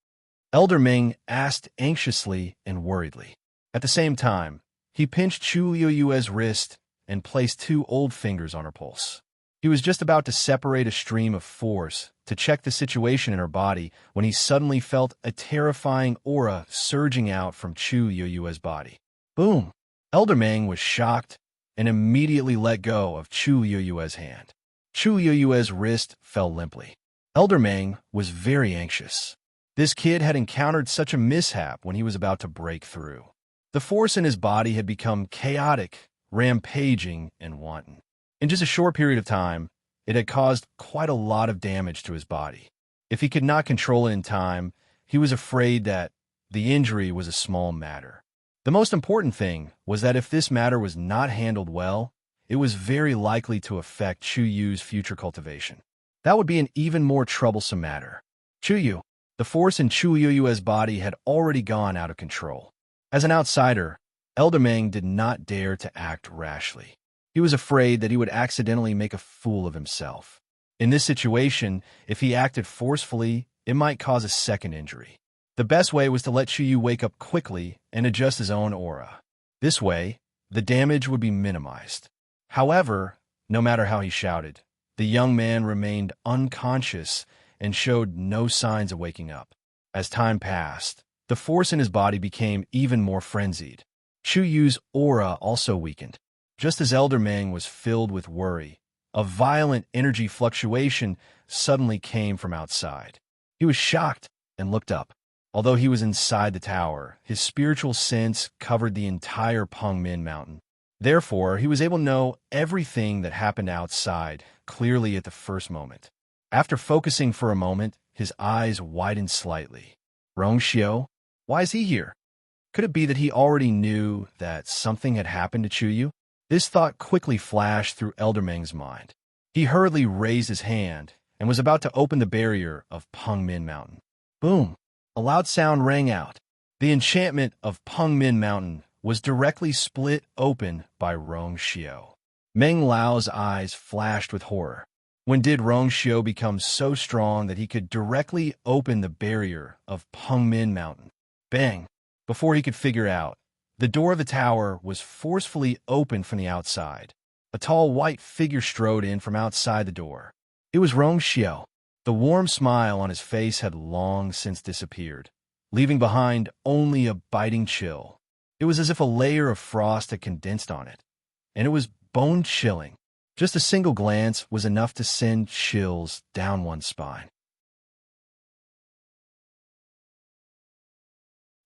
A: Elder Meng asked anxiously and worriedly. At the same time, he pinched Chu Liyue's wrist and placed 2 old fingers on her pulse. He was just about to separate a stream of force to check the situation in her body when he suddenly felt a terrifying aura surging out from Chu Liyue's body. Boom! Elder Meng was shocked and immediately let go of Chu Liyue's hand. Chu Liyue's wrist fell limply. Elder Meng was very anxious. This kid had encountered such a mishap when he was about to break through. The force in his body had become chaotic, rampaging, and wanton. In just a short period of time, it had caused quite a lot of damage to his body. If he could not control it in time, he was afraid that the injury was a small matter. The most important thing was that if this matter was not handled well, it was very likely to affect Chuyu's future cultivation. That would be an even more troublesome matter. Chuyu, the force in Chu Liyue's body had already gone out of control. As an outsider, Elder Meng did not dare to act rashly. He was afraid that he would accidentally make a fool of himself. In this situation, if he acted forcefully, it might cause a second injury. The best way was to let Chuyu wake up quickly and adjust his own aura. This way, the damage would be minimized. However, no matter how he shouted, the young man remained unconscious and showed no signs of waking up. As time passed, the force in his body became even more frenzied. Chuyu's aura also weakened. Just as Elder Meng was filled with worry, a violent energy fluctuation suddenly came from outside. He was shocked and looked up. Although he was inside the tower, his spiritual sense covered the entire Pengmin Mountain. Therefore, he was able to know everything that happened outside clearly at the first moment. After focusing for a moment, his eyes widened slightly. Rongxiu? Why is he here? Could it be that he already knew that something had happened to Chuyu? This thought quickly flashed through Elder Meng's mind. He hurriedly raised his hand and was about to open the barrier of Pengmin Mountain. Boom! A loud sound rang out. The enchantment of Pengmin Mountain was directly split open by Rongxiu. Meng Lao's eyes flashed with horror. When did Rongxiu become so strong that he could directly open the barrier of Pengmin Mountain? Bang! Before he could figure out, the door of the tower was forcefully opened from the outside. A tall white figure strode in from outside the door. It was Rongxiu. The warm smile on his face had long since disappeared, leaving behind only a biting chill. It was as if a layer of frost had condensed on it, and it was bone-chilling. Just a single glance was enough to send chills down one's spine.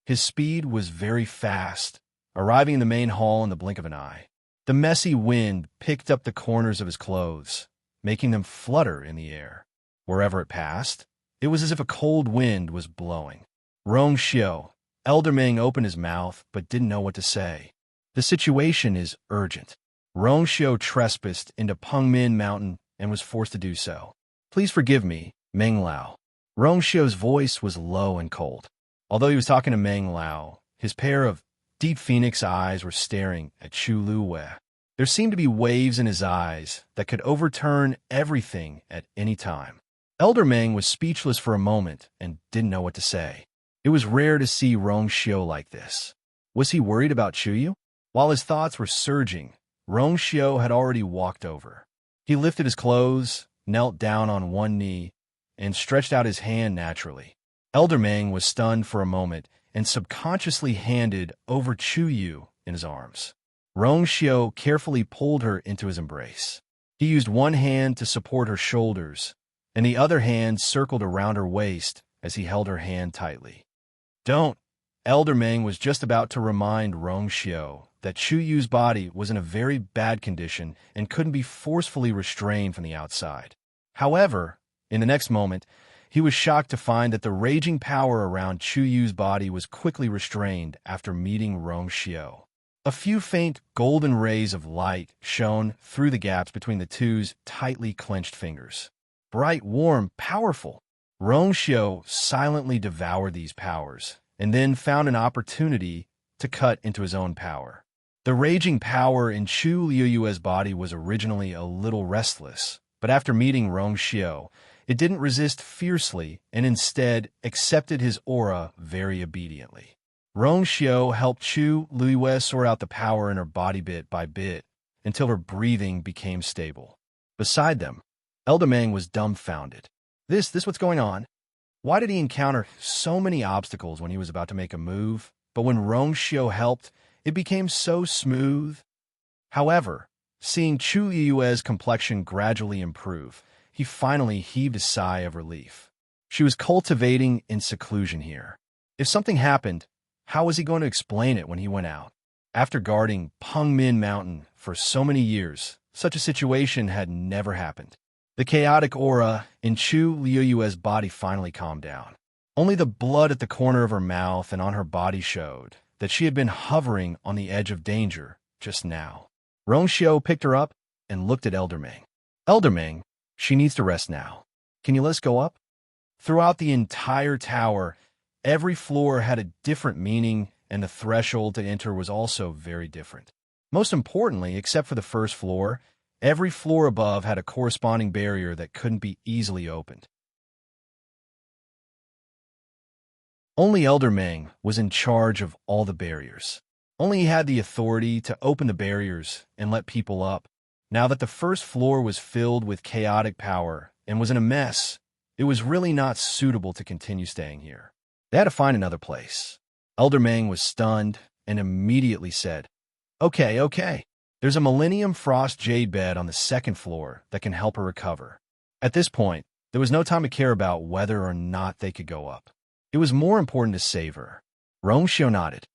A: His speed was very fast, arriving in the main hall in the blink of an eye. The messy wind picked up the corners of his clothes, making them flutter in the air. Wherever it passed, it was as if a cold wind was blowing. Rongxiu, Elder Meng opened his mouth but didn't know what to say. The situation is urgent. Rongxiu trespassed into Pengmin Mountain and was forced to do so. Please forgive me, Meng Lao. Rongxiu's voice was low and cold. Although he was talking to Meng Lao, his pair of deep phoenix eyes were staring at Chu Liyue. There seemed to be waves in his eyes that could overturn everything at any time. Elder Meng was speechless for a moment and didn't know what to say. It was rare to see Rongxiu like this. Was he worried about Chuyu? While his thoughts were surging, Rongxiu had already walked over. He lifted his clothes, knelt down on one knee, and stretched out his hand naturally. Elder Meng was stunned for a moment and subconsciously handed over Chu Yu in his arms. Rong Xiao carefully pulled her into his embrace. He used one hand to support her shoulders, and the other hand circled around her waist as he held her hand tightly. Don't! Elder Meng was just about to remind Rong Xiao that Chu Yu's body was in a very bad condition and couldn't be forcefully restrained from the outside. However, in the next moment, he was shocked to find that the raging power around Chu Yu's body was quickly restrained after meeting Rong Xiao. A few faint golden rays of light shone through the gaps between the two's tightly clenched fingers. Bright, warm, powerful. Rong Xiao silently devoured these powers, and then found an opportunity to cut into his own power. The raging power in Chu Liyue's body was originally a little restless, but after meeting Rong Xiao, it didn't resist fiercely and instead accepted his aura very obediently. Rong Xiao helped Chu Liyue sort out the power in her body bit by bit until her breathing became stable. Beside them, Elder Meng was dumbfounded. This what's going on? Why did he encounter so many obstacles when he was about to make a move, but when Rong Xiao helped, it became so smooth? However, seeing Chu Liyue's complexion gradually improve, he finally heaved a sigh of relief. She was cultivating in seclusion here. If something happened, how was he going to explain it when he went out? After guarding Pengmin Mountain for so many years, such a situation had never happened. The chaotic aura in Chu Liyue's body finally calmed down. Only the blood at the corner of her mouth and on her body showed that she had been hovering on the edge of danger just now. Rong Xiao picked her up and looked at Elder Meng. Elder Meng, she needs to rest now. Can you let us go up? Throughout the entire tower, every floor had a different meaning, and the threshold to enter was also very different. Most importantly, except for the first floor, every floor above had a corresponding barrier that couldn't be easily opened. Only Elder Meng was in charge of all the barriers. Only he had the authority to open the barriers and let people up. Now that the first floor was filled with chaotic power and was in a mess, it was really not suitable to continue staying here. They had to find another place. Elder Meng was stunned and immediately said, Okay. There's a Millennium Frost Jade bed on the second floor that can help her recover. At this point, there was no time to care about whether or not they could go up. It was more important to save her. Rong Xiao nodded.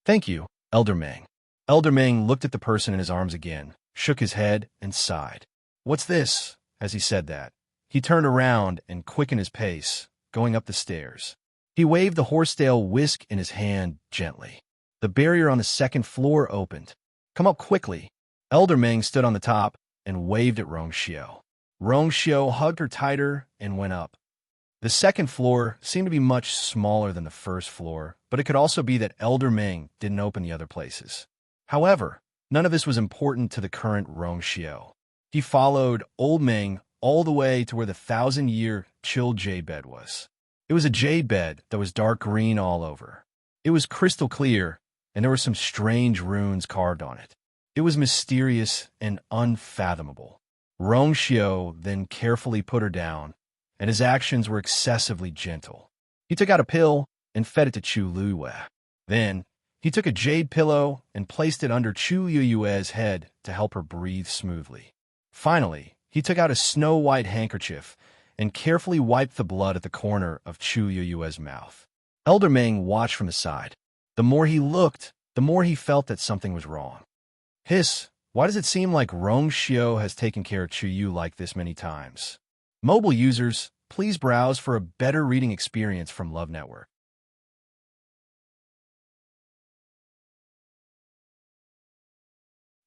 A: Thank you, Elder Meng. Elder Meng looked at the person in his arms again, shook his head, and sighed. What's this? As he said that, he turned around and quickened his pace, going up the stairs. He waved the horsetail whisk in his hand gently. The barrier on the second floor opened. Come up quickly. Elder Meng stood on the top and waved at Rong Xiao. Rong Xiao hugged her tighter and went up. The second floor seemed to be much smaller than the first floor, but it could also be that Elder Meng didn't open the other places. However, none of this was important to the current Rong Xiao. He followed Old Meng all the way to where the 1,000-year chilled jade bed was. It was a jade bed that was dark green all over. It was crystal clear, and there were some strange runes carved on it. It was mysterious and unfathomable. Rong Xiao then carefully put her down, and his actions were excessively gentle. He took out a pill and fed it to Chu Liyue. Then, he took a jade pillow and placed it under Chu Liyue's head to help her breathe smoothly. Finally, he took out a snow-white handkerchief and carefully wiped the blood at the corner of Chu Liyue's mouth. Elder Meng watched from the side. The more he looked, the more he felt that something was wrong. Hiss, why does it seem like Rong Xiao has taken care of Chu Yu like this many times? Mobile users, please browse for a better reading experience from Love Network.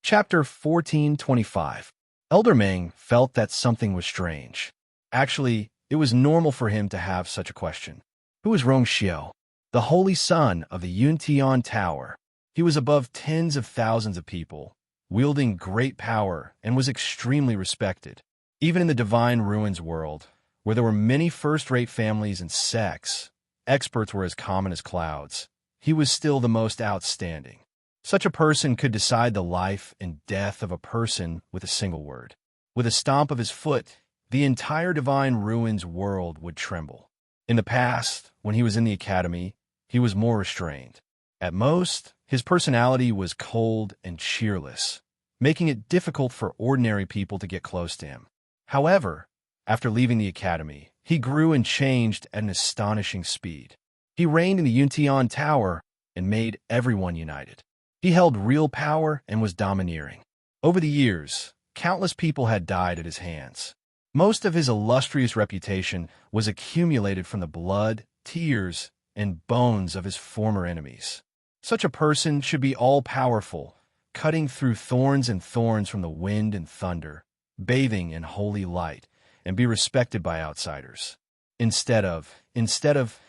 A: Chapter 1425. Elder Meng felt that something was strange. Actually, it was normal for him to have such a question. Who is Rong Xiao? The holy son of the Yuntian Tower. He was above tens of thousands of people, wielding great power, and was extremely respected. Even in the Divine Ruins world, where there were many first-rate families and sects, experts were as common as clouds. He was still the most outstanding. Such a person could decide the life and death of a person with a single word. With a stomp of his foot, the entire Divine Ruins world would tremble. In the past, when he was in the academy, he was more restrained. At most, his personality was cold and cheerless, making it difficult for ordinary people to get close to him. However, after leaving the academy, he grew and changed at an astonishing speed. He reigned in the Yuntian Tower and made everyone united. He held real power and was domineering. Over the years, countless people had died at his hands. Most of his illustrious reputation was accumulated from the blood, tears, and bones of his former enemies. Such a person should be all-powerful, cutting through thorns and thorns from the wind and thunder, bathing in holy light, and be respected by outsiders. Instead of,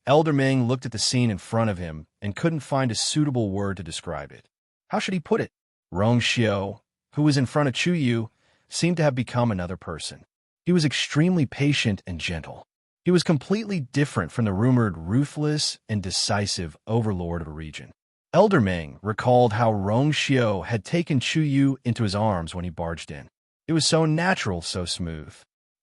A: Elder Meng looked at the scene in front of him and couldn't find a suitable word to describe it. How should he put it? Rong Xiu, who was in front of Chu Yu, seemed to have become another person. He was extremely patient and gentle. He was completely different from the rumored ruthless and decisive overlord of a region. Elder Meng recalled how Rong Xiu had taken Chu Yu into his arms when he barged in. It was so natural, so smooth.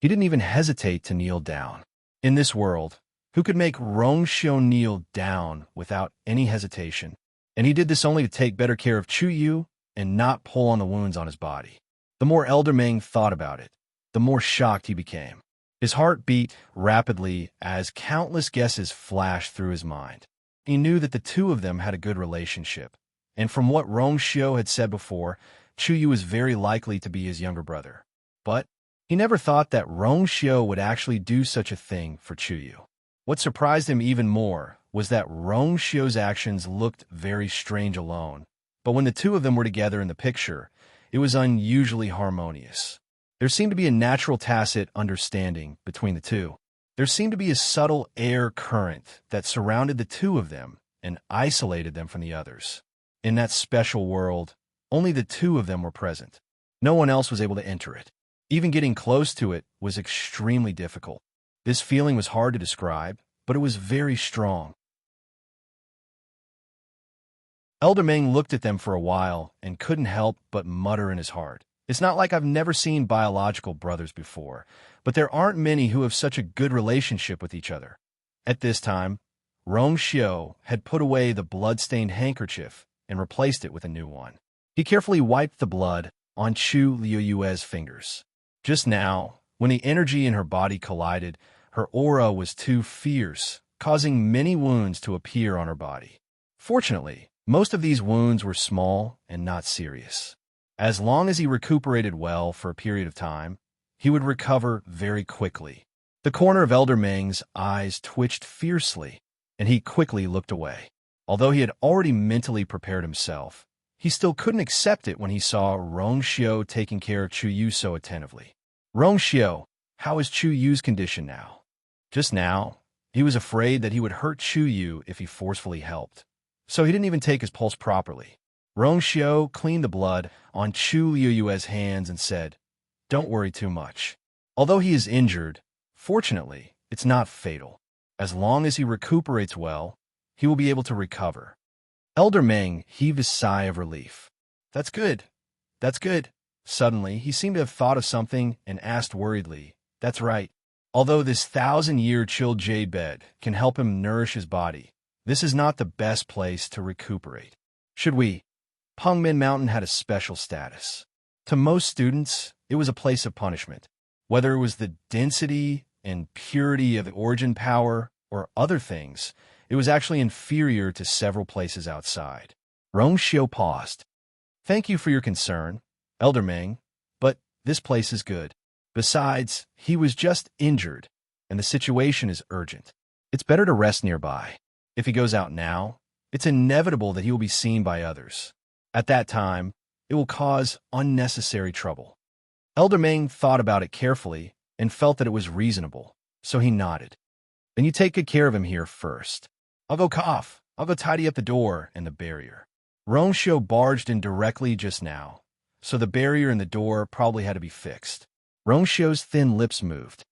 A: He didn't even hesitate to kneel down. In this world, who could make Rong Xiu kneel down without any hesitation? And he did this only to take better care of Chu Yu and not pull on the wounds on his body. The more Elder Meng thought about it, the more shocked he became. His heart beat rapidly as countless guesses flashed through his mind. He knew that the two of them had a good relationship, and from what Rong Xiu had said before, Chu Yu was very likely to be his younger brother. But he never thought that Rong Xiu would actually do such a thing for Chu Yu. What surprised him even more was that Rong Xiu's actions looked very strange alone, but when the two of them were together in the picture, it was unusually harmonious. There seemed to be a natural tacit understanding between the two. There seemed to be a subtle air current that surrounded the two of them and isolated them from the others. In that special world, only the two of them were present. No one else was able to enter it. Even getting close to it was extremely difficult. This feeling was hard to describe, but it was very strong. Elder Meng looked at them for a while and couldn't help but mutter in his heart. It's not like I've never seen biological brothers before, but there aren't many who have such a good relationship with each other. At this time, Rong Xiu had put away the blood-stained handkerchief and replaced it with a new one. He carefully wiped the blood on Chu Liuyue's fingers. Just now, when the energy in her body collided, her aura was too fierce, causing many wounds to appear on her body. Fortunately, most of these wounds were small and not serious. As long as he recuperated well for a period of time, he would recover very quickly. The corner of Elder Meng's eyes twitched fiercely, and he quickly looked away. Although he had already mentally prepared himself, he still couldn't accept it when he saw Rong Xiu taking care of Chu Yu so attentively. Rong Xiu, how is Chu Yu's condition now? Just now, he was afraid that he would hurt Chu Yu if he forcefully helped, so he didn't even take his pulse properly. Rong Xiu cleaned the blood on Chu Liuyue's hands and said, "Don't worry too much. Although he is injured, fortunately, it's not fatal. As long as he recuperates well, he will be able to recover." Elder Meng heaved a sigh of relief. That's good. That's good." Suddenly, he seemed to have thought of something and asked worriedly, "That's right. Although this 1,000-year chilled jade bed can help him nourish his body, this is not the best place to recuperate. Should we?" Pengmin Mountain had a special status. To most students, it was a place of punishment. Whether it was the density and purity of the origin power or other things, it was actually inferior to several places outside. Rong Xiu paused. "Thank you for your concern, Elder Meng, but this place is good. Besides, he was just injured, and the situation is urgent. It's better to rest nearby. If he goes out now, it's inevitable that he will be seen by others. At that time, it will cause unnecessary trouble." Elder Meng thought about it carefully and felt that it was reasonable, so he nodded. "Then you take good care of him here first. I'll go cough. I'll go tidy up the door and the barrier." Rong Xiu barged in directly just now, so the barrier and the door probably had to be fixed. Rong Xiu's thin lips moved.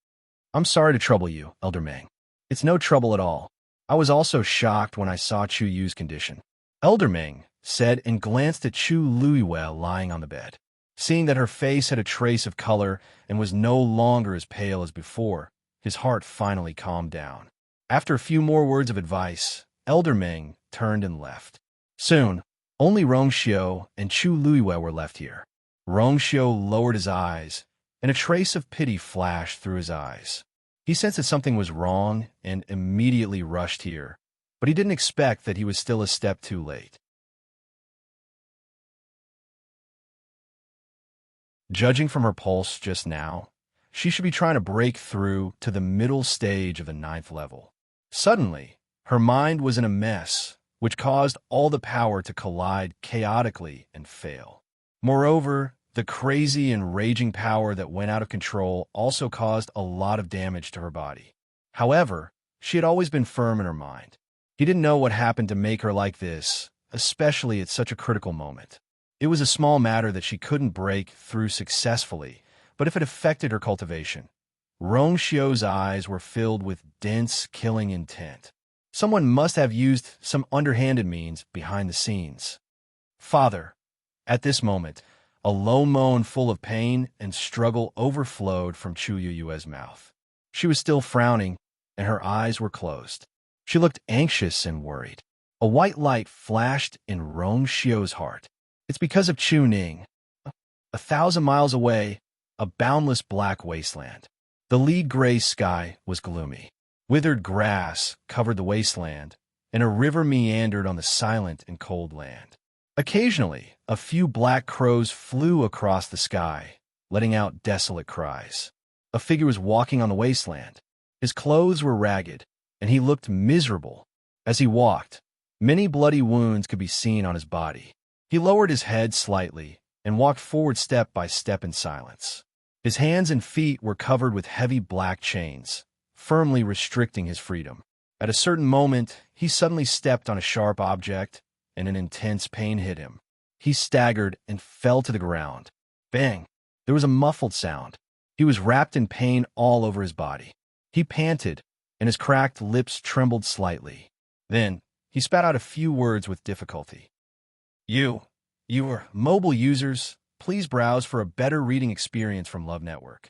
A: "I'm sorry to trouble you, Elder Meng. It's no trouble at all. I was also shocked when I saw Chu Yu's condition." Elder Meng said and glanced at Chu Luyue lying on the bed. Seeing that her face had a trace of color and was no longer as pale as before, his heart finally calmed down. After a few more words of advice, Elder Meng turned and left. Soon, only Rongxiu and Chu Luiwei were left here. Rongxiu lowered his eyes, and a trace of pity flashed through his eyes. He sensed that something was wrong and immediately rushed here, but he didn't expect that he was still a step too late. Judging from her pulse just now, she should be trying to break through to the middle stage of the 9th level. Suddenly, her mind was in a mess, which caused all the power to collide chaotically and fail. Moreover, the crazy and raging power that went out of control also caused a lot of damage to her body. However, she had always been firm in her mind. He didn't know what happened to make her like this, especially at such a critical moment. It was a small matter that she couldn't break through successfully, but if it affected her cultivation, Rongxiu's eyes were filled with dense, killing intent. Someone must have used some underhanded means behind the scenes. Father. At this moment, a low moan full of pain and struggle overflowed from Chu Yuyue's mouth. She was still frowning, and her eyes were closed. She looked anxious and worried. A white light flashed in Rongxiu's heart. It's because of Chu Ning. 1,000 miles away, a boundless black wasteland. The lead gray sky was gloomy. Withered grass covered the wasteland, and a river meandered on the silent and cold land. Occasionally, a few black crows flew across the sky, letting out desolate cries. A figure was walking on the wasteland. His clothes were ragged, and he looked miserable. As he walked, many bloody wounds could be seen on his body. He lowered his head slightly and walked forward step by step in silence. His hands and feet were covered with heavy black chains, firmly restricting his freedom. At a certain moment, he suddenly stepped on a sharp object, and an intense pain hit him. He staggered and fell to the ground. Bang! There was a muffled sound. He was wrapped in pain all over his body. He panted, and his cracked lips trembled slightly. Then, he spat out a few words with difficulty. You are mobile users. Please browse for a better reading experience from Love Network.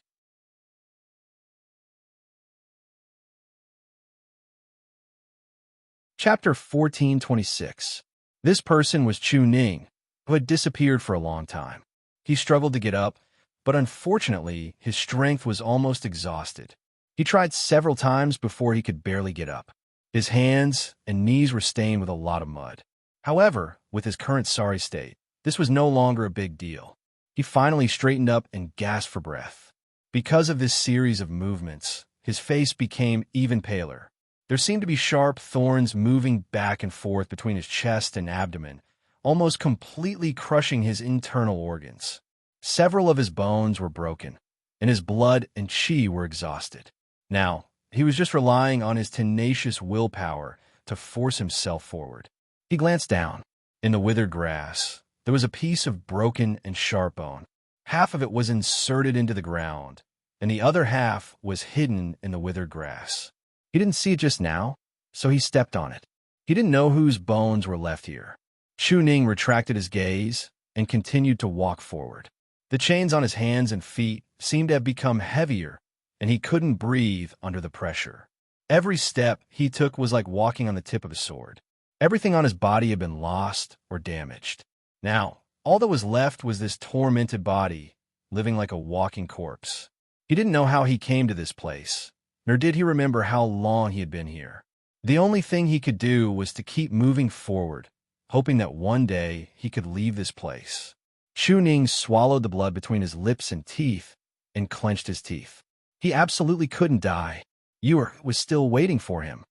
A: Chapter 1426. This person was Chu Ning, who had disappeared for a long time. He struggled to get up, but unfortunately, his strength was almost exhausted. He tried several times before he could barely get up. His hands and knees were stained with a lot of mud. However, with his current sorry state, this was no longer a big deal. He finally straightened up and gasped for breath. Because of this series of movements, his face became even paler. There seemed to be sharp thorns moving back and forth between his chest and abdomen, almost completely crushing his internal organs. Several of his bones were broken, and his blood and qi were exhausted. Now, he was just relying on his tenacious willpower to force himself forward. He glanced down. In the withered grass, there was a piece of broken and sharp bone. Half of it was inserted into the ground, and the other half was hidden in the withered grass. He didn't see it just now, so he stepped on it. He didn't know whose bones were left here. Chu Ning retracted his gaze and continued to walk forward. The chains on his hands and feet seemed to have become heavier, and he couldn't breathe under the pressure. Every step he took was like walking on the tip of a sword. Everything on his body had been lost or damaged. Now, all that was left was this tormented body, living like a walking corpse. He didn't know how he came to this place, nor did he remember how long he had been here. The only thing he could do was to keep moving forward, hoping that one day he could leave this place. Chu Ning swallowed the blood between his lips and teeth and clenched his teeth. He absolutely couldn't die. Yuer was still waiting for him.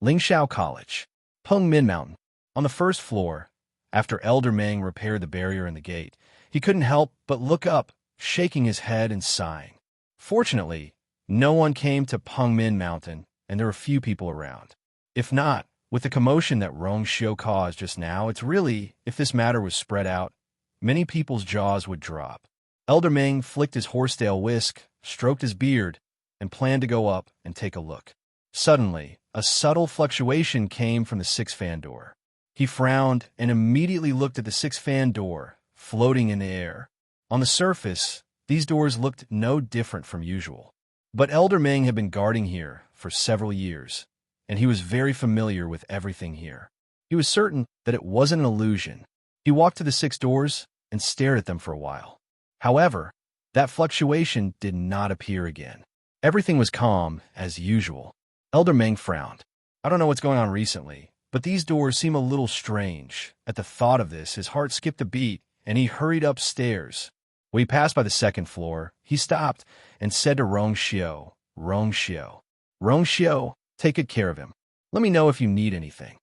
A: Lingxiao College. Peng Min Mountain. On the first floor, after Elder Meng repaired the barrier in the gate, he couldn't help but look up, shaking his head and sighing. Fortunately, no one came to Peng Min Mountain, and there were few people around. If not, with the commotion that Rongxiu caused just now, it's really, if this matter was spread out, many people's jaws would drop. Elder Meng flicked his horsetail whisk, stroked his beard, and planned to go up and take a look. Suddenly, a subtle fluctuation came from the six-fan door. He frowned and immediately looked at the six-fan door, floating in the air. On the surface, these doors looked no different from usual. But Elder Ming had been guarding here for several years, and he was very familiar with everything here. He was certain that it wasn't an illusion. He walked to the 6 doors and stared at them for a while. However, that fluctuation did not appear again. Everything was calm, as usual. Elder Ming frowned. I don't know what's going on recently, but these doors seem a little strange. At the thought of this, his heart skipped a beat, and he hurried upstairs. When he passed by the 2nd floor, he stopped and said to Rong Xiao, Rong Xiao, take good care of him. Let me know if you need anything.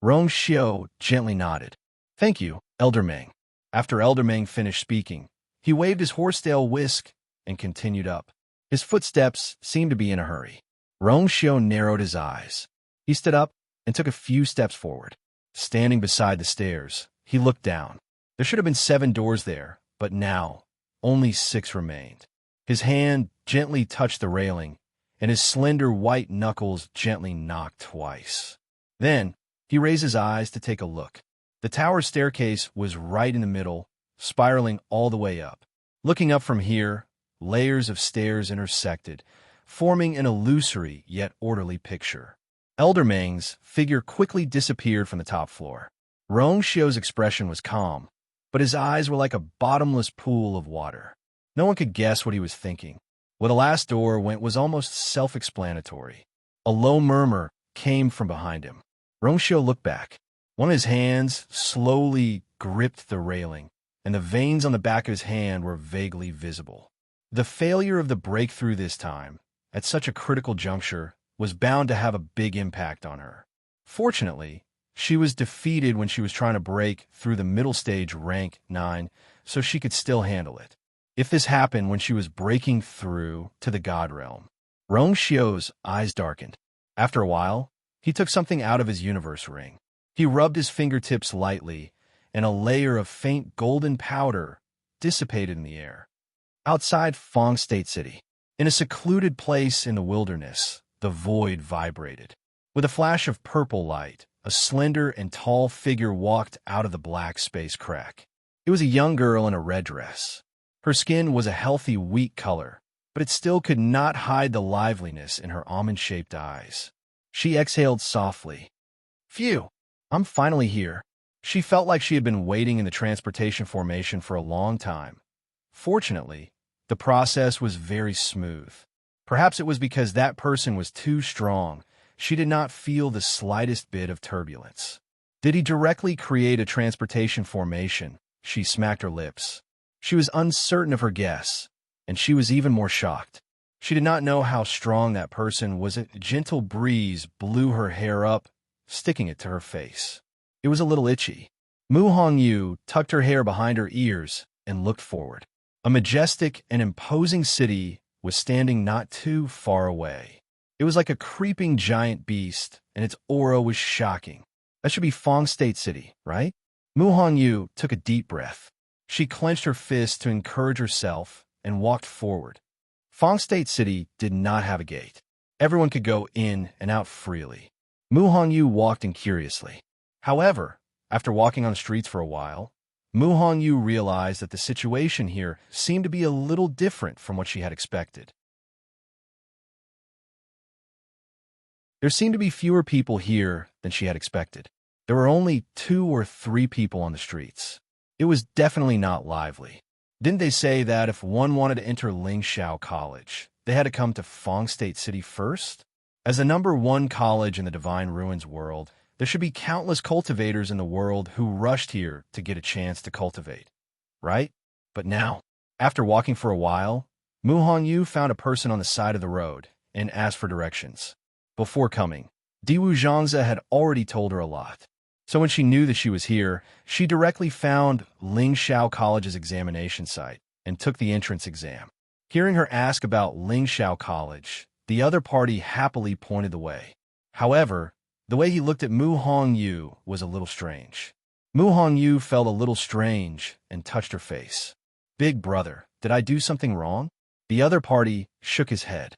A: Rong Xiao gently nodded. Thank you, Elder Ming. After Elder Ming finished speaking, he waved his horsetail whisk and continued up. His footsteps seemed to be in a hurry. Rong Xiao narrowed his eyes. He stood up and took a few steps forward. Standing beside the stairs, he looked down. There should have been 7 doors there, but now only 6 remained. His hand gently touched the railing, and his slender white knuckles gently knocked twice. Then he raised his eyes to take a look. The tower staircase was right in the middle, spiraling all the way up. Looking up from here, layers of stairs intersected, forming an illusory yet orderly picture. Elder Ming's figure quickly disappeared from the top floor. Rong Xiao's expression was calm, but his eyes were like a bottomless pool of water. No one could guess what he was thinking. Where the last door went was almost self-explanatory. A low murmur came from behind him. Rong Xiao looked back. One of his hands slowly gripped the railing, and the veins on the back of his hand were vaguely visible. The failure of the breakthrough this time, at such a critical juncture, was bound to have a big impact on her. Fortunately, she was defeated when she was trying to break through the middle stage rank 9, so she could still handle it. If this happened when she was breaking through to the God Realm, Rong Xiao's eyes darkened. After a while, he took something out of his universe ring. He rubbed his fingertips lightly, and a layer of faint golden powder dissipated in the air. Outside Fong State City, in a secluded place in the wilderness, the void vibrated. With a flash of purple light, a slender and tall figure walked out of the black space crack. It was a young girl in a red dress. Her skin was a healthy wheat color, but it still could not hide the liveliness in her almond-shaped eyes. She exhaled softly. Phew, I'm finally here. She felt like she had been waiting in the transportation formation for a long time. Fortunately, the process was very smooth. Perhaps it was because that person was too strong. She did not feel the slightest bit of turbulence. Did he directly create a transportation formation? She smacked her lips. She was uncertain of her guess, and she was even more shocked. She did not know how strong that person was. A gentle breeze blew her hair up, sticking it to her face. It was a little itchy. Mu Hongyu tucked her hair behind her ears and looked forward. A majestic and imposing city was standing not too far away. It was like a creeping giant beast, and its aura was shocking. That should be Fong State City, right? Mu Hongyu took a deep breath. She clenched her fist to encourage herself and walked forward. Fong State City did not have a gate. Everyone could go in and out freely. Mu Hongyu walked in curiously. However, after walking on the streets for a while, Mu Hongyu realized that the situation here seemed to be a little different from what she had expected. There seemed to be fewer people here than she had expected. There were only 2 or 3 people on the streets. It was definitely not lively. Didn't they say that if one wanted to enter Lingxiao College, they had to come to Fong State City first? As the #1 college in the Divine Ruins world, there should be countless cultivators in the world who rushed here to get a chance to cultivate, right? But now, after walking for a while, Mu Hongyu found a person on the side of the road and asked for directions. Before coming, Diwu Zhangze had already told her a lot. So when she knew that she was here, she directly found Lingxiao College's examination site and took the entrance exam. Hearing her ask about Lingxiao College, the other party happily pointed the way. However, the way he looked at Mu Hongyu was a little strange. Mu Hongyu felt a little strange and touched her face. Big brother, did I do something wrong? The other party shook his head.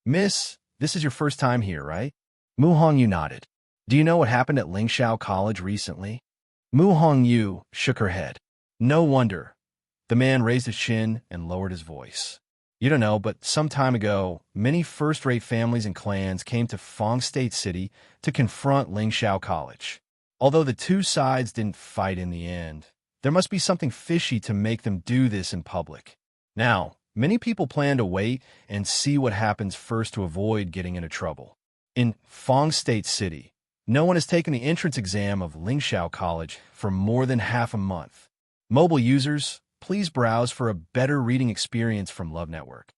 A: Miss, this is your first time here, right? Mu Hongyu nodded. Do you know what happened at Lingxiao College recently? Mu Hongyu shook her head. No wonder. The man raised his chin and lowered his voice. You don't know, but some time ago, many first-rate families and clans came to Fong State City to confront Lingxiao College. Although the two sides didn't fight in the end, there must be something fishy to make them do this in public. Now, many people plan to wait and see what happens first to avoid getting into trouble. In Fong State City, no one has taken the entrance exam of Lingxiao College for more than half a month. Mobile users, please browse for a better reading experience from Love Network.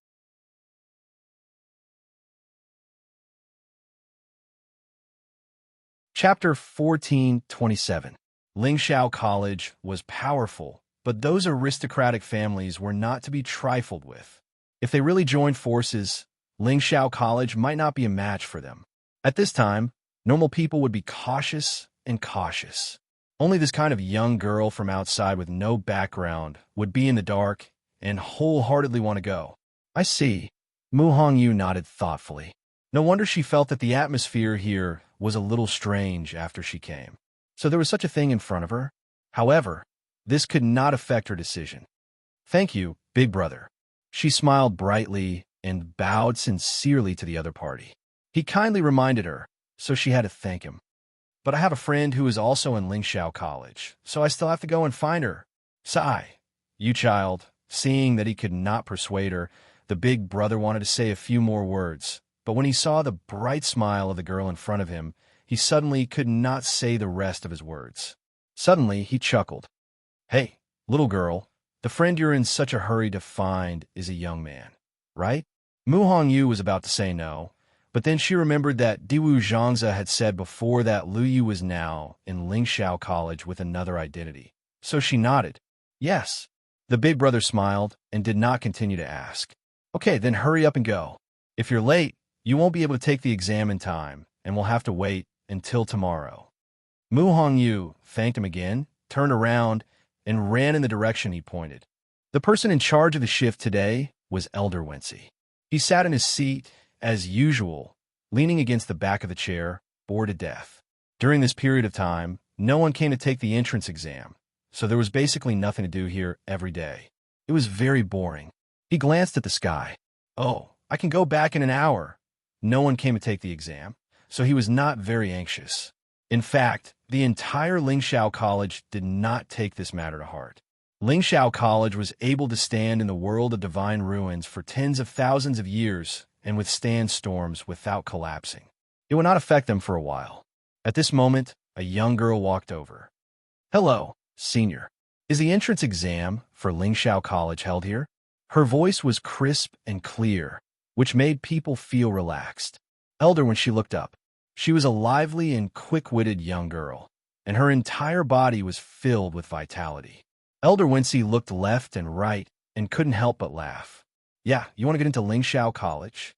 A: Chapter 1427. Lingxiao College was powerful, but those aristocratic families were not to be trifled with. If they really joined forces, Lingxiao College might not be a match for them. At this time, normal people would be cautious and cautious. Only this kind of young girl from outside with no background would be in the dark and wholeheartedly want to go. I see. Mu Hongyu nodded thoughtfully. No wonder she felt that the atmosphere here was a little strange after she came. So there was such a thing in front of her. However, this could not affect her decision. Thank you, big brother. She smiled brightly and bowed sincerely to the other party. He kindly reminded her, so she had to thank him. But I have a friend who is also in Lingxiao College, so I still have to go and find her. Sigh. You child. Seeing that he could not persuade her, the big brother wanted to say a few more words, but when he saw the bright smile of the girl in front of him, he suddenly could not say the rest of his words. Suddenly, he chuckled. Hey, little girl, the friend you're in such a hurry to find is a young man, right? Mu Hongyu was about to say no, but then she remembered that Diwu Zhangzi had said before that Lu Yu was now in Lingxiao College with another identity. So she nodded. Yes. The big brother smiled and did not continue to ask. Okay, then hurry up and go. If you're late, you won't be able to take the exam in time, and we'll have to wait until tomorrow. Mu Hongyu thanked him again, turned around, and ran in the direction he pointed. The person in charge of the shift today was Elder Wency. He sat in his seat, as usual, leaning against the back of the chair, bored to death. During this period of time, no one came to take the entrance exam, so there was basically nothing to do here every day. It was very boring. He glanced at the sky. Oh, I can go back in an hour. No one came to take the exam, so he was not very anxious. In fact, the entire Lingxiao College did not take this matter to heart. Lingxiao College was able to stand in the world of divine ruins for tens of thousands of years and withstand storms without collapsing. It would not affect them for a while. At this moment, a young girl walked over. Hello, senior. Is the entrance exam for Lingxiao College held here? Her voice was crisp and clear, which made people feel relaxed. Elder when she looked up. She was a lively and quick-witted young girl, and her entire body was filled with vitality. Elder Wency looked left and right and couldn't help but laugh. Yeah, you want to get into Lingxiao College?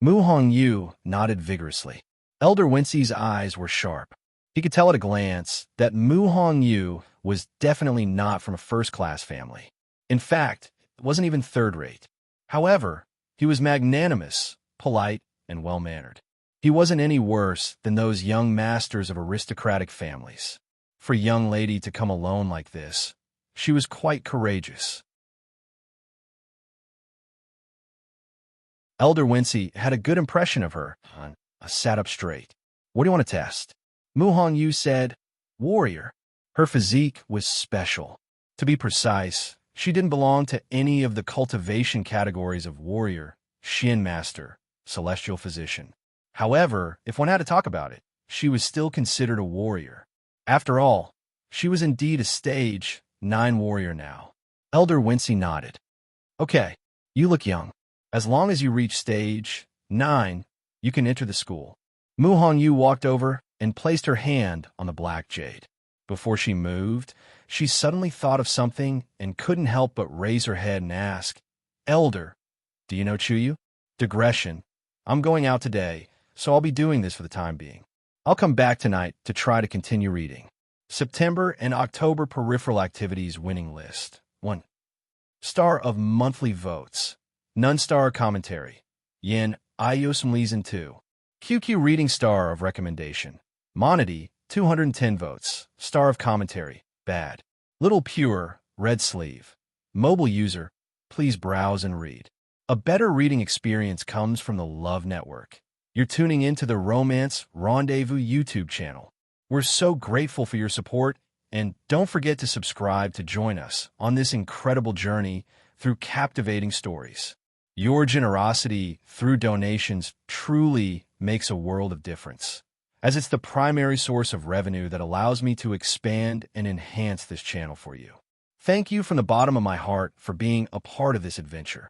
A: Mu Hongyu nodded vigorously. Elder Wency's eyes were sharp. He could tell at a glance that Mu Hongyu was definitely not from a first-class family. In fact, it wasn't even third-rate. However, he was magnanimous, polite, and well-mannered. He wasn't any worse than those young masters of aristocratic families. For a young lady to come alone like this, she was quite courageous. Elder Wency had a good impression of her. I sat up straight. What do you want to test? Mu Hongyu said, warrior. Her physique was special. To be precise, she didn't belong to any of the cultivation categories of warrior, Shin Master, Celestial Physician. However, if one had to talk about it, she was still considered a warrior. After all, she was indeed a stage 9 warrior now. Elder Wency nodded. Okay, you look young. As long as you reach stage 9, you can enter the school. Mu Hongyu walked over and placed her hand on the black jade. Before she moved, she suddenly thought of something and couldn't help but raise her head and ask, Elder, do you know Chuyu? Digression. I'm going out today, so I'll be doing this for the time being. I'll come back tonight to try to continue reading. September and October peripheral activities winning list. 1. Star of monthly votes. None star commentary. Yin Ayosum Leeson 2. QQ reading star of recommendation. Monody 210 votes. Star of commentary, bad. Little pure, red sleeve. Mobile user, please browse and read. A better reading experience comes from the Love Network. You're tuning into the Romance Rendezvous YouTube channel. We're so grateful for your support, and don't forget to subscribe to join us on this incredible journey through captivating stories. Your generosity through donations truly makes a world of difference, as it's the primary source of revenue that allows me to expand and enhance this channel for you. Thank you from the bottom of my heart for being a part of this adventure.